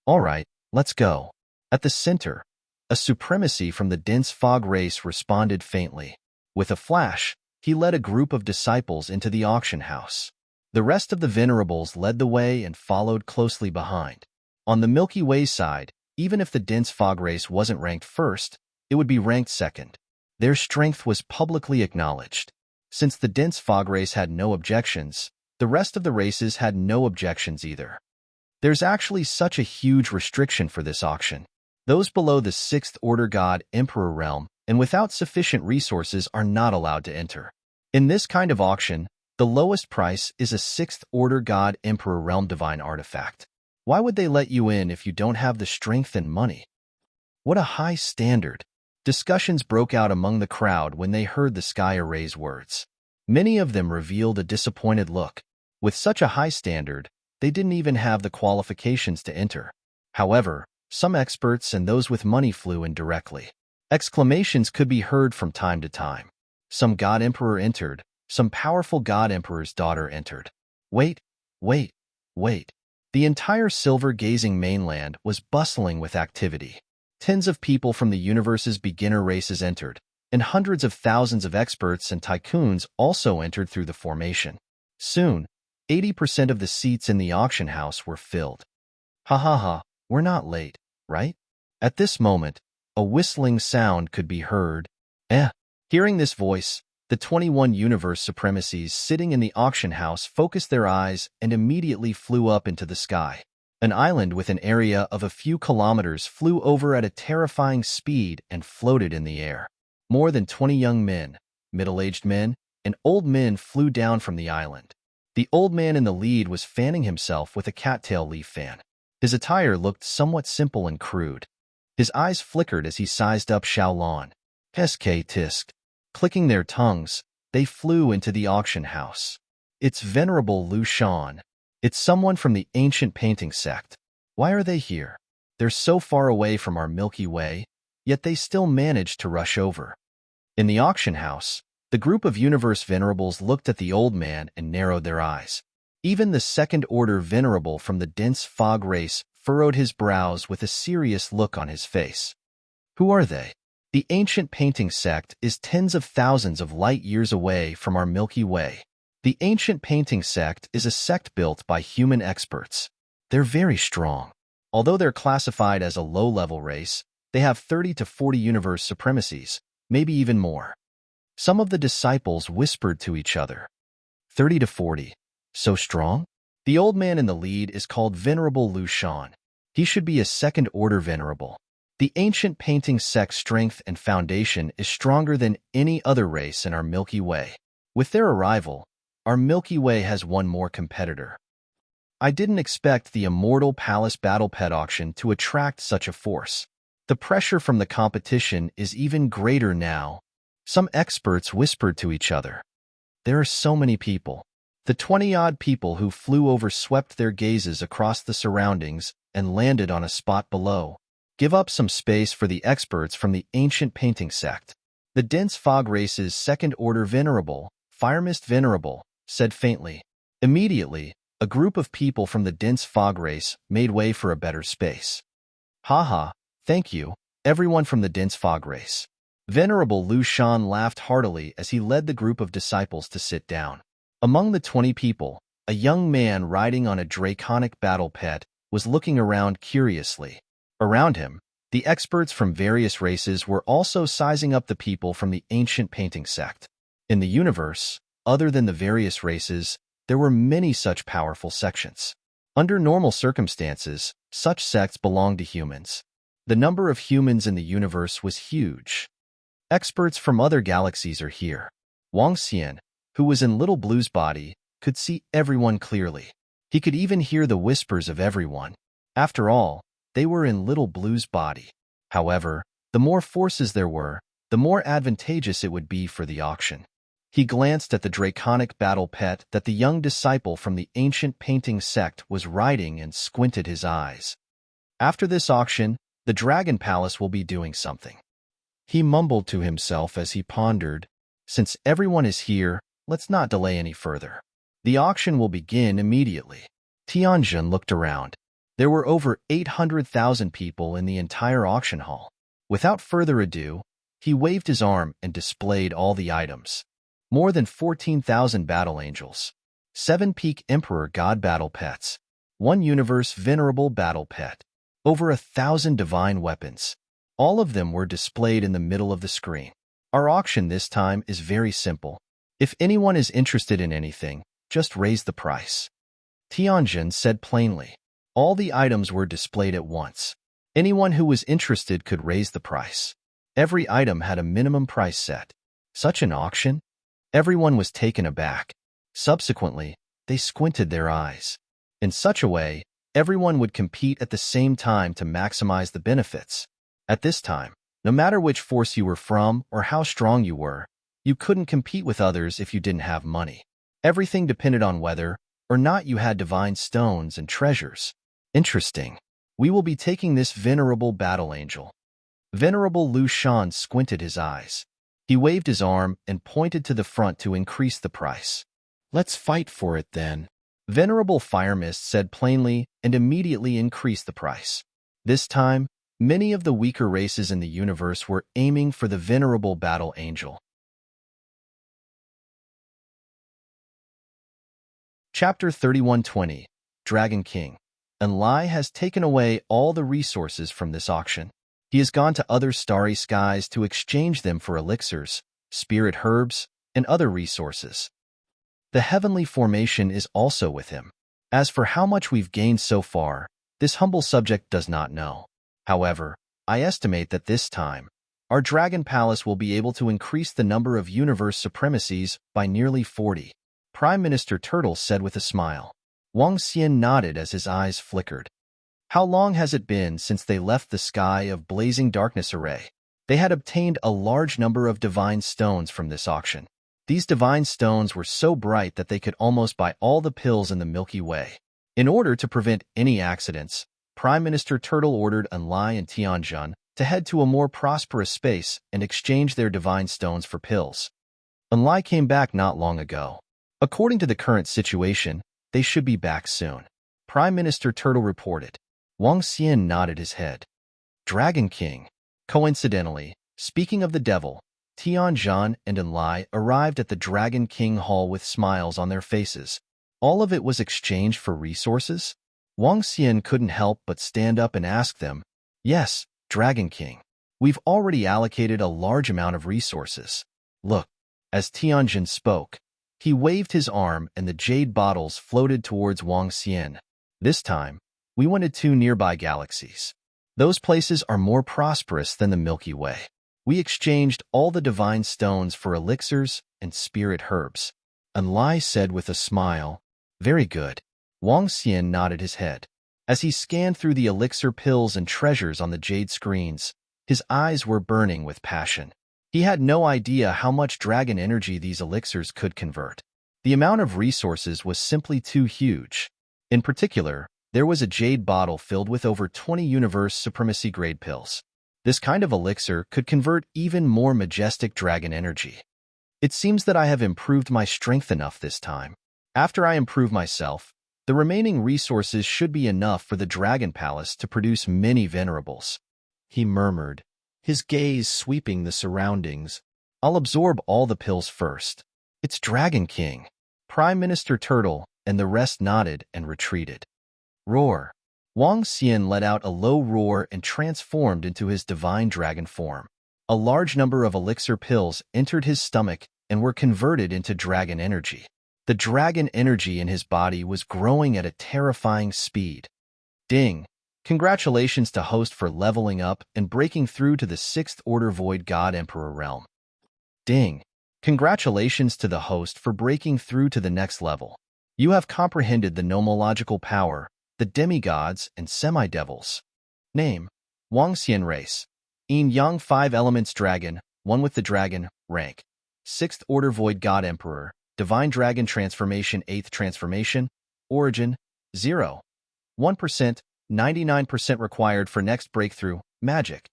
S1: All right, let's go. At the center, a supremacy from the dense fog race responded faintly. With a flash, he led a group of disciples into the auction house. The rest of the venerables led the way and followed closely behind. On the Milky Way side, even if the dense fog race wasn't ranked first, it would be ranked second. Their strength was publicly acknowledged. Since the dense fog race had no objections, the rest of the races had no objections either. There's actually such a huge restriction for this auction. Those below the 6th Order God Emperor realm and without sufficient resources are not allowed to enter. In this kind of auction, the lowest price is a 6th Order God Emperor realm divine artifact. Why would they let you in if you don't have the strength and money? What a high standard. Discussions broke out among the crowd when they heard the Sky Array's words. Many of them revealed a disappointed look. With such a high standard, they didn't even have the qualifications to enter. However, some experts and those with money flew in directly. Exclamations could be heard from time to time. Some God Emperor entered, some powerful God Emperor's daughter entered. Wait, wait, wait. The entire silver-gazing mainland was bustling with activity. Tens of people from the universe's beginner races entered, and hundreds of thousands of experts and tycoons also entered through the formation. Soon, 80% of the seats in the auction house were filled. Ha ha ha, we're not late, right? At this moment, a whistling sound could be heard. Hearing this voice, the 21 universe supremacies sitting in the auction house focused their eyes and immediately flew up into the sky. An island with an area of a few kilometers flew over at a terrifying speed and floated in the air. More than 20 young men, middle-aged men, and old men flew down from the island. The old man in the lead was fanning himself with a cattail leaf fan. His attire looked somewhat simple and crude. His eyes flickered as he sized up Xiaolan. SK Tisk. Clicking their tongues, they flew into the auction house. It's Venerable Lu Shan. It's someone from the ancient painting sect. Why are they here? They're so far away from our Milky Way, yet they still managed to rush over. In the auction house, the group of universe venerables looked at the old man and narrowed their eyes. Even the second-order venerable from the dense fog race furrowed his brows with a serious look on his face. Who are they? The ancient painting sect is tens of thousands of light-years away from our Milky Way. The ancient painting sect is a sect built by human experts. They're very strong. Although they're classified as a low-level race, they have 30 to 40 universe supremacies, maybe even more. Some of the disciples whispered to each other. 30 to 40. So strong? The old man in the lead is called Venerable Lu Shan. He should be a second-order venerable. The ancient painting sect's strength and foundation is stronger than any other race in our Milky Way. With their arrival, our Milky Way has one more competitor. I didn't expect the Immortal Palace Battle Pet Auction to attract such a force. The pressure from the competition is even greater now. Some experts whispered to each other. There are so many people. The 20-odd people who flew over swept their gazes across the surroundings and landed on a spot below. Give up some space for the experts from the ancient painting sect. The dense fog race's second-order venerable, Firemist Venerable, said faintly. Immediately, a group of people from the dense fog race made way for a better space. Haha, thank you, everyone from the dense fog race. Venerable Lu Shan laughed heartily as he led the group of disciples to sit down. Among the 20 people, a young man riding on a draconic battle pet was looking around curiously. Around him, the experts from various races were also sizing up the people from the ancient painting sect. In the universe, other than the various races, there were many such powerful sections. Under normal circumstances, such sects belonged to humans. The number of humans in the universe was huge. Experts from other galaxies are here. Wang Xian, who was in Little Blue's body, could see everyone clearly. He could even hear the whispers of everyone. After all, they were in Little Blue's body. However, the more forces there were, the more advantageous it would be for the auction. He glanced at the draconic battle pet that the young disciple from the ancient painting sect was riding and squinted his eyes. After this auction, the Dragon Palace will be doing something. He mumbled to himself as he pondered, since everyone is here, let's not delay any further. The auction will begin immediately. Tianjin looked around. There were over 800,000 people in the entire auction hall. Without further ado, he waved his arm and displayed all the items. More than 14,000 battle angels, 7 peak emperor god battle pets, 1 universe venerable battle pet, over 1,000 divine weapons. All of them were displayed in the middle of the screen. Our auction this time is very simple. If anyone is interested in anything, just raise the price. Tianjin said plainly. All the items were displayed at once. Anyone who was interested could raise the price. Every item had a minimum price set. Such an auction? Everyone was taken aback. Subsequently, they squinted their eyes. In such a way, everyone would compete at the same time to maximize the benefits. At this time, no matter which force you were from or how strong you were, you couldn't compete with others if you didn't have money. Everything depended on whether or not you had divine stones and treasures. Interesting. We will be taking this venerable battle angel. Venerable Lu Shan squinted his eyes. He waved his arm and pointed to the front to increase the price. Let's fight for it then. Venerable Firemist said plainly and immediately increased the price. This time, many of the weaker races in the universe were aiming for the venerable battle angel. Chapter 3120, Dragon King. Enlai has taken away all the resources from this auction. He has gone to other starry skies to exchange them for elixirs, spirit herbs, and other resources. The heavenly formation is also with him. As for how much we've gained so far, this humble subject does not know. However, I estimate that this time, our Dragon Palace will be able to increase the number of universe supremacies by nearly 40. Prime Minister Turtle said with a smile. Wang Xian nodded as his eyes flickered. How long has it been since they left the sky of blazing darkness array? They had obtained a large number of divine stones from this auction. These divine stones were so bright that they could almost buy all the pills in the Milky Way. In order to prevent any accidents, Prime Minister Turtle ordered Enlai and Tianjin to head to a more prosperous space and exchange their divine stones for pills. Enlai came back not long ago. According to the current situation, they should be back soon. Prime Minister Turtle reported. Wang Xian nodded his head. Dragon King. Coincidentally, speaking of the devil, Tianjin and Enlai arrived at the Dragon King Hall with smiles on their faces. All of it was exchanged for resources? Wang Xian couldn't help but stand up and ask them, Yes, Dragon King. We've already allocated a large amount of resources. Look, as Tianjin spoke, He waved his arm and the jade bottles floated towards Wang Xian. This time, we went to 2 nearby galaxies. Those places are more prosperous than the Milky Way. We exchanged all the divine stones for elixirs and spirit herbs. Enlai said with a smile, "Very good." Wang Xian nodded his head. As he scanned through the elixir pills and treasures on the jade screens, his eyes were burning with passion. He had no idea how much dragon energy these elixirs could convert. The amount of resources was simply too huge. In particular, there was a jade bottle filled with over 20 universe supremacy grade pills. This kind of elixir could convert even more majestic dragon energy. It seems that I have improved my strength enough this time. After I improve myself, the remaining resources should be enough for the Dragon Palace to produce many venerables. He murmured, his gaze sweeping the surroundings. I'll absorb all the pills first. It's Dragon King. Prime Minister Turtle and the rest nodded and retreated. Roar. Wang Xian let out a low roar and transformed into his divine dragon form. A large number of elixir pills entered his stomach and were converted into dragon energy. The dragon energy in his body was growing at a terrifying speed. Ding! Congratulations to host for leveling up and breaking through to the 6th Order Void God Emperor realm. Ding! Congratulations to the host for breaking through to the next level. You have comprehended the nomological power, the demigods and semi-devils. Name: Wang Xian race. Yin Yang 5 elements dragon, 1 with the dragon, rank. 6th Order Void God Emperor, Divine Dragon Transformation 8th Transformation, Origin, 0. 1%, 99% required for next breakthrough, Magic.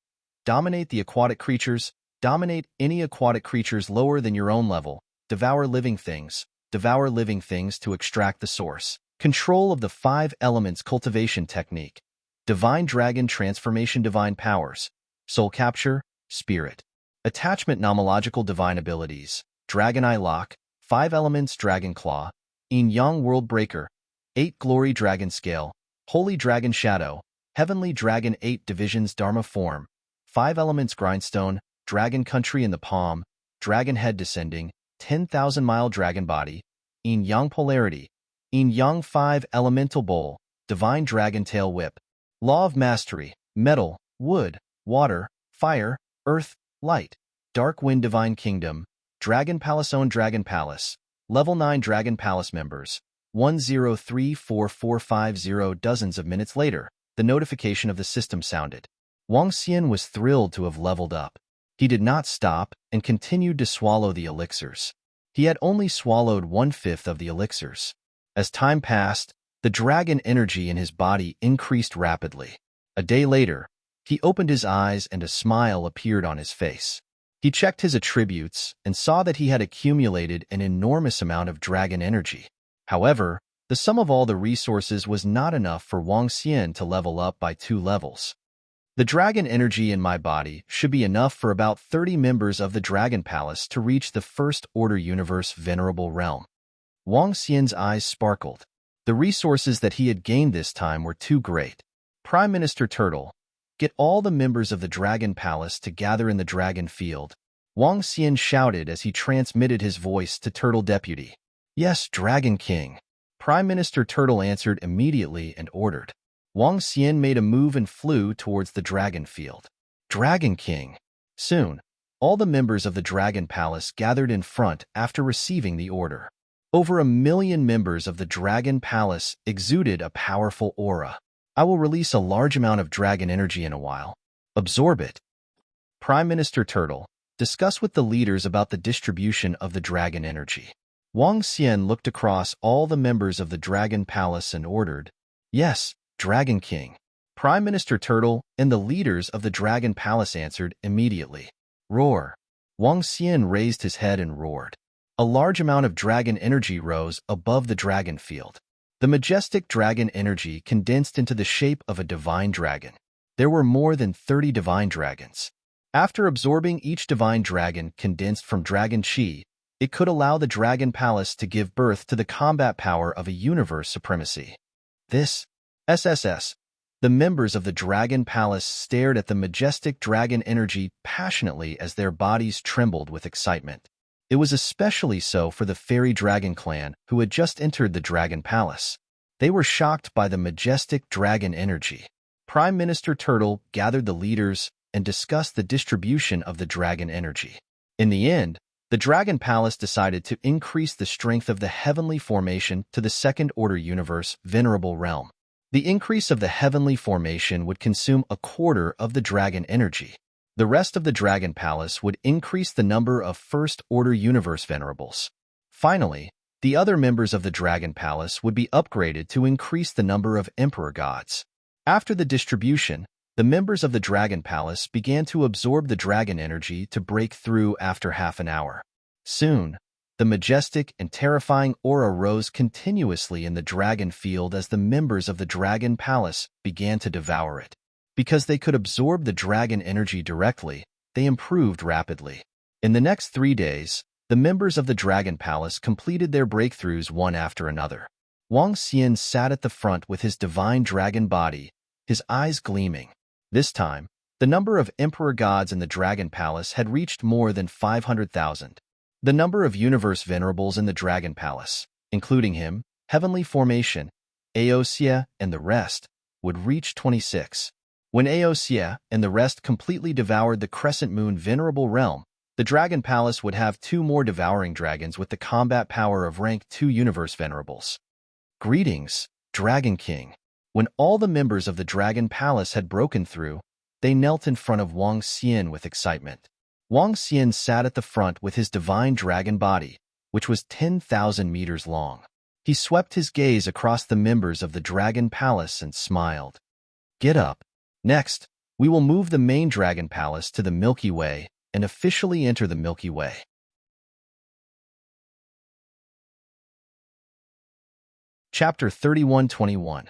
S1: Dominate the aquatic creatures, dominate any aquatic creatures lower than your own level, devour living things to extract the source. Control of the 5 elements cultivation technique. Divine Dragon Transformation divine powers. Soul capture, spirit. Attachment nomological divine abilities. Dragon Eye Lock, 5 elements Dragon Claw, Yin Yang World Breaker, 8 Glory Dragon Scale, Holy Dragon Shadow, Heavenly Dragon 8 Divisions Dharma Form, 5 elements Grindstone, Dragon Country in the Palm, Dragon Head Descending, 10,000-mile Dragon Body, Yin Yang Polarity, Yin Yang 5 Elemental Bowl, Divine Dragon Tail Whip, Law of Mastery, Metal, Wood, Water, Fire, Earth, Light, Dark Wind Divine Kingdom, Dragon Palace Own Dragon Palace, Level 9 Dragon Palace members, 10344450. Dozens of minutes later, the notification of the system sounded. Wang Xian was thrilled to have leveled up. He did not stop and continued to swallow the elixirs. He had only swallowed 1/5 of the elixirs. As time passed, the dragon energy in his body increased rapidly. A day later, he opened his eyes and a smile appeared on his face. He checked his attributes and saw that he had accumulated an enormous amount of dragon energy. However, the sum of all the resources was not enough for Wang Xian to level up by 2 levels. The dragon energy in my body should be enough for about 30 members of the Dragon Palace to reach the First Order Universe Venerable Realm. Wang Xian's eyes sparkled. The resources that he had gained this time were too great. Prime Minister Turtle, get all the members of the Dragon Palace to gather in the Dragon Field. Wang Xian shouted as he transmitted his voice to Turtle Deputy. Yes, Dragon King. Prime Minister Turtle answered immediately and ordered. Wang Xian made a move and flew towards the Dragon Field. Dragon King. Soon, all the members of the Dragon Palace gathered in front after receiving the order. Over 1 million members of the Dragon Palace exuded a powerful aura. I will release a large amount of dragon energy in a while. Absorb it. Prime Minister Turtle, discuss with the leaders about the distribution of the dragon energy. Wang Xian looked across all the members of the Dragon Palace and ordered, Yes, Dragon King. Prime Minister Turtle and the leaders of the Dragon Palace answered immediately. Roar. Wang Xian raised his head and roared. A large amount of dragon energy rose above the dragon field. The majestic dragon energy condensed into the shape of a divine dragon. There were more than 30 divine dragons. After absorbing each divine dragon condensed from dragon chi, it could allow the Dragon Palace to give birth to the combat power of a universe supremacy. This SSS. The members of the Dragon Palace stared at the majestic dragon energy passionately as their bodies trembled with excitement. It was especially so for the fairy dragon clan who had just entered the Dragon Palace. They were shocked by the majestic dragon energy. Prime Minister Turtle gathered the leaders and discussed the distribution of the dragon energy. In the end, the Dragon Palace decided to increase the strength of the heavenly formation to the second-order universe venerable realm. The increase of the heavenly formation would consume a quarter of the dragon energy. The rest of the Dragon Palace would increase the number of first-order universe venerables. Finally, the other members of the Dragon Palace would be upgraded to increase the number of emperor gods. After the distribution, the members of the Dragon Palace began to absorb the dragon energy to break through after half an hour. Soon, the majestic and terrifying aura rose continuously in the dragon field as the members of the Dragon Palace began to devour it. Because they could absorb the dragon energy directly, they improved rapidly. In the next 3 days, the members of the Dragon Palace completed their breakthroughs one after another. Wang Xian sat at the front with his divine dragon body, his eyes gleaming. This time, the number of emperor gods in the Dragon Palace had reached more than 500,000. The number of universe venerables in the Dragon Palace, including him, heavenly formation, Aosia, and the rest, would reach 26. When Aosia and the rest completely devoured the Crescent Moon venerable realm, the Dragon Palace would have 2 more devouring dragons with the combat power of rank 2 universe venerables. Greetings, Dragon King. When all the members of the Dragon Palace had broken through, they knelt in front of Wang Xian with excitement. Wang Xian sat at the front with his divine dragon body, which was 10,000 meters long. He swept his gaze across the members of the Dragon Palace and smiled. Get up. Next, we will move the main Dragon Palace to the Milky Way and officially enter the Milky Way. Chapter 31-21.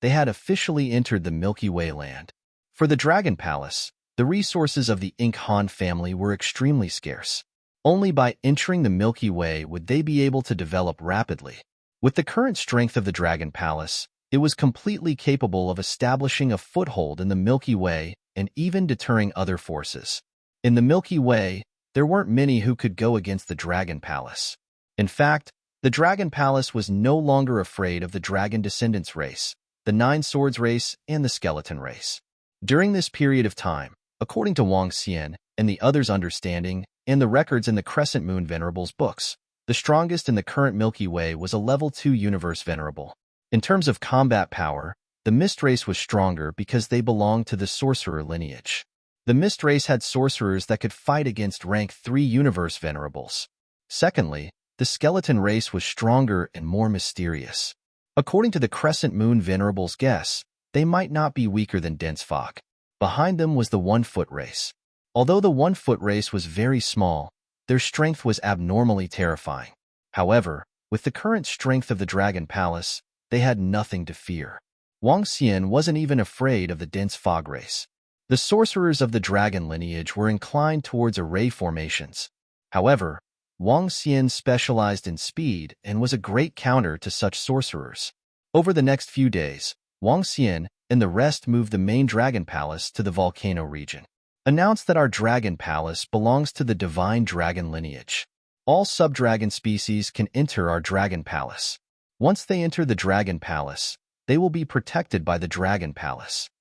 S1: They had officially entered the Milky Way land. For the Dragon Palace, the resources of the Ink Han family were extremely scarce. Only by entering the Milky Way would they be able to develop rapidly. With the current strength of the Dragon Palace, it was completely capable of establishing a foothold in the Milky Way and even deterring other forces. In the Milky Way, there weren't many who could go against the Dragon Palace. In fact, the Dragon Palace was no longer afraid of the Dragon Descendants race, the Nine Swords race, and the Skeleton race. During this period of time, according to Wang Xian and the others' understanding and the records in the Crescent Moon Venerables books, the strongest in the current Milky Way was a level 2 universe venerable. In terms of combat power, the Mist race was stronger because they belonged to the sorcerer lineage. The Mist race had sorcerers that could fight against rank 3 universe venerables. Secondly, the Skeleton race was stronger and more mysterious. According to the Crescent Moon venerables' guess, they might not be weaker than dense fog. Behind them was the One-Foot race. Although the One-Foot race was very small, their strength was abnormally terrifying. However, with the current strength of the Dragon Palace, they had nothing to fear. Wang Xian wasn't even afraid of the dense fog race. The sorcerers of the dragon lineage were inclined towards array formations. However, Wang Xian specialized in speed and was a great counter to such sorcerers. Over the next few days, Wang Xian and the rest moved the main Dragon Palace to the volcano region. Announced that our Dragon Palace belongs to the divine dragon lineage. All sub-dragon species can enter our Dragon Palace. Once they enter the Dragon Palace, they will be protected by the Dragon Palace.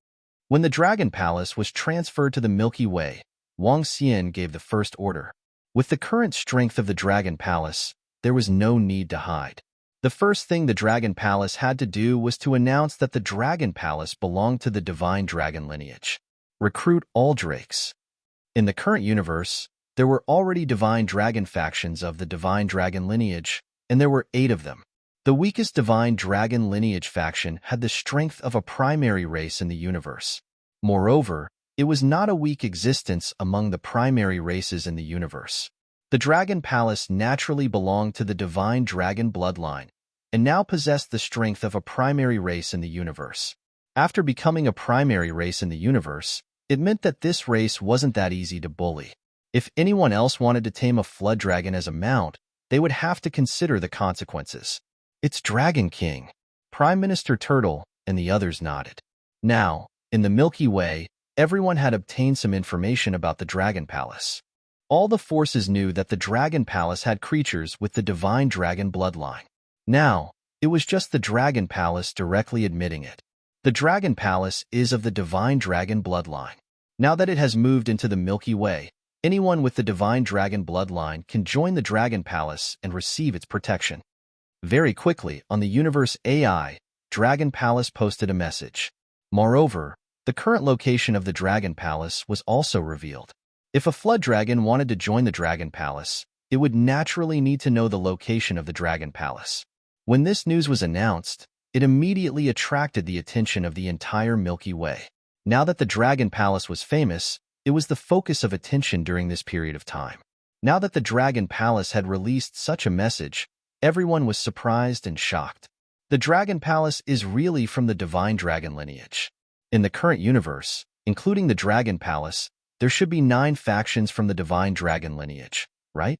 S1: When the Dragon Palace was transferred to the Milky Way, Wang Xian gave the first order. With the current strength of the Dragon Palace, there was no need to hide. The first thing the Dragon Palace had to do was to announce that the Dragon Palace belonged to the divine dragon lineage. Recruit all drakes. In the current universe, there were already divine dragon factions of the divine dragon lineage, and there were 8 of them. The weakest divine dragon lineage faction had the strength of a primary race in the universe. Moreover, it was not a weak existence among the primary races in the universe. The Dragon Palace naturally belonged to the divine dragon bloodline, and now possessed the strength of a primary race in the universe. After becoming a primary race in the universe, it meant that this race wasn't that easy to bully. If anyone else wanted to tame a flood dragon as a mount, they would have to consider the consequences. It's Dragon King. Prime Minister Turtle and the others nodded. Now, in the Milky Way, everyone had obtained some information about the Dragon Palace. All the forces knew that the Dragon Palace had creatures with the divine dragon bloodline. Now, it was just the Dragon Palace directly admitting it. The Dragon Palace is of the divine dragon bloodline. Now that it has moved into the Milky Way, anyone with the divine dragon bloodline can join the Dragon Palace and receive its protection. Very quickly, on the Universe AI, Dragon Palace posted a message. Moreover, the current location of the Dragon Palace was also revealed. If a flood dragon wanted to join the Dragon Palace, it would naturally need to know the location of the Dragon Palace. When this news was announced, it immediately attracted the attention of the entire Milky Way. Now that the Dragon Palace was famous, it was the focus of attention during this period of time. Now that the Dragon Palace had released such a message, everyone was surprised and shocked. The Dragon Palace is really from the divine dragon lineage. In the current universe, including the Dragon Palace, there should be 9 factions from the divine dragon lineage, right?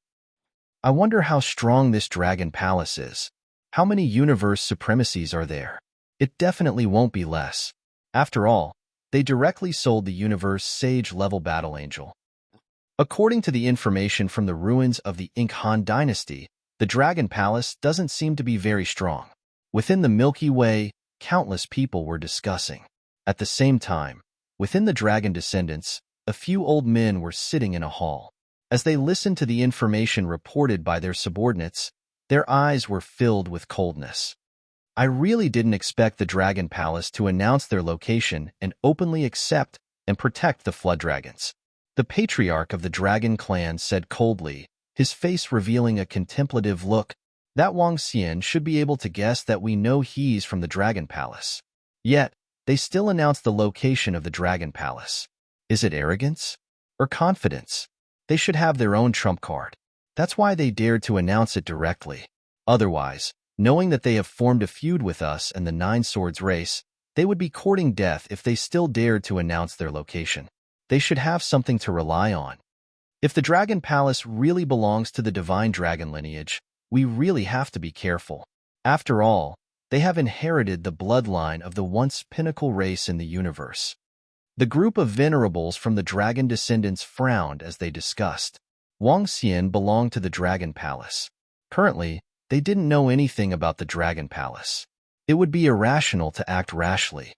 S1: I wonder how strong this Dragon Palace is. How many universe supremacies are there? It definitely won't be less. After all, they directly sold the universe Sage-level Battle Angel. According to the information from the ruins of the Han dynasty, the Dragon Palace doesn't seem to be very strong. Within the Milky Way, countless people were discussing. At the same time, within the dragon descendants, a few old men were sitting in a hall. As they listened to the information reported by their subordinates, their eyes were filled with coldness. I really didn't expect the Dragon Palace to announce their location and openly accept and protect the flood dragons. The patriarch of the dragon clan said coldly, his face revealing a contemplative look, that Wang Xian should be able to guess that we know he's from the Dragon Palace. Yet, they still announced the location of the Dragon Palace. Is it arrogance? Or confidence? They should have their own trump card. That's why they dared to announce it directly. Otherwise, knowing that they have formed a feud with us and the Nine Swords race, they would be courting death if they still dared to announce their location. They should have something to rely on. If the Dragon Palace really belongs to the divine dragon lineage, we really have to be careful. After all, they have inherited the bloodline of the once pinnacle race in the universe. The group of venerables from the dragon descendants frowned as they discussed. Wang Xian belonged to the Dragon Palace. Currently, they didn't know anything about the Dragon Palace. It would be irrational to act rashly.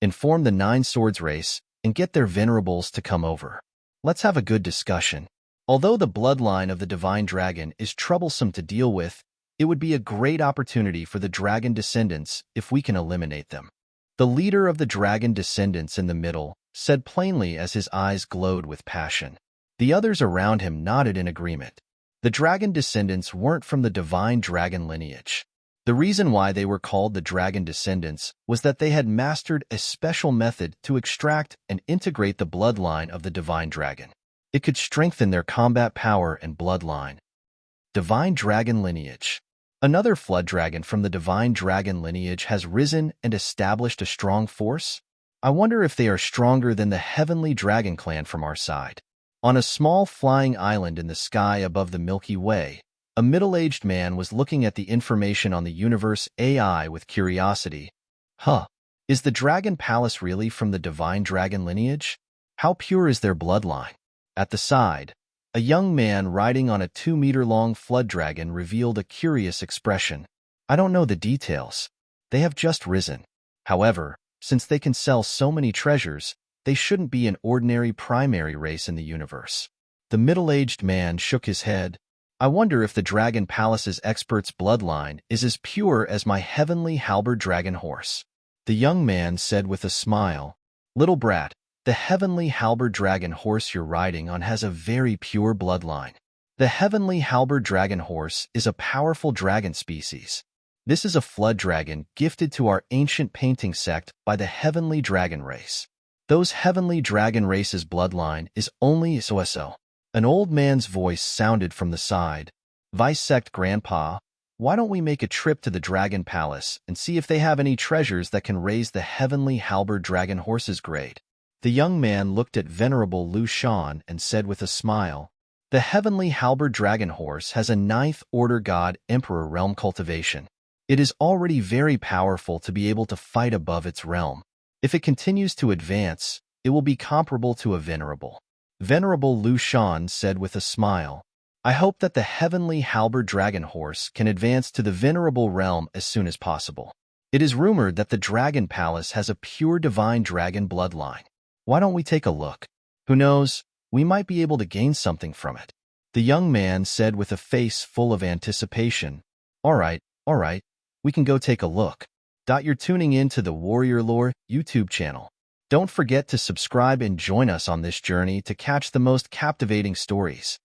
S1: Inform the Nine Swords race and get their venerables to come over. Let's have a good discussion. Although the bloodline of the divine dragon is troublesome to deal with, it would be a great opportunity for the dragon descendants if we can eliminate them. The leader of the dragon descendants in the middle said plainly as his eyes glowed with passion. The others around him nodded in agreement. The dragon descendants weren't from the divine dragon lineage. The reason why they were called the dragon descendants was that they had mastered a special method to extract and integrate the bloodline of the divine dragon. It could strengthen their combat power and bloodline. Divine dragon lineage. Another flood dragon from the divine dragon lineage has risen and established a strong force. I wonder if they are stronger than the heavenly dragon clan from our side. On a small flying island in the sky above the Milky Way, a middle-aged man was looking at the information on the Universe AI with curiosity. Is the Dragon Palace really from the divine dragon lineage? How pure is their bloodline? At the side, a young man riding on a 2-meter-long flood dragon revealed a curious expression. I don't know the details. They have just risen. However, since they can sell so many treasures, they shouldn't be an ordinary primary race in the universe. The middle-aged man shook his head. I wonder if the Dragon Palace's expert's bloodline is as pure as my heavenly halberd dragon horse. The young man said with a smile, Little brat, the heavenly halberd dragon horse you're riding on has a very pure bloodline. The heavenly halberd dragon horse is a powerful dragon species. This is a flood dragon gifted to our ancient painting sect by the heavenly dragon race. Those heavenly dragon race's bloodline is only so. An old man's voice sounded from the side. Vice sect grandpa, why don't we make a trip to the Dragon Palace and see if they have any treasures that can raise the heavenly halberd dragon horse's grade? The young man looked at venerable Lu Shan and said with a smile, The heavenly halberd dragon horse has a 9th order god emperor realm cultivation. It is already very powerful to be able to fight above its realm. If it continues to advance, it will be comparable to a venerable. Venerable Lu Shan said with a smile. I hope that the heavenly halberd dragon horse can advance to the venerable realm as soon as possible. It is rumored that the Dragon Palace has a pure divine dragon bloodline. Why don't we take a look? Who knows, we might be able to gain something from it. The young man said with a face full of anticipation. All right, we can go take a look. You're tuning in to the Warrior Lore YouTube channel. Don't forget to subscribe and join us on this journey to catch the most captivating stories.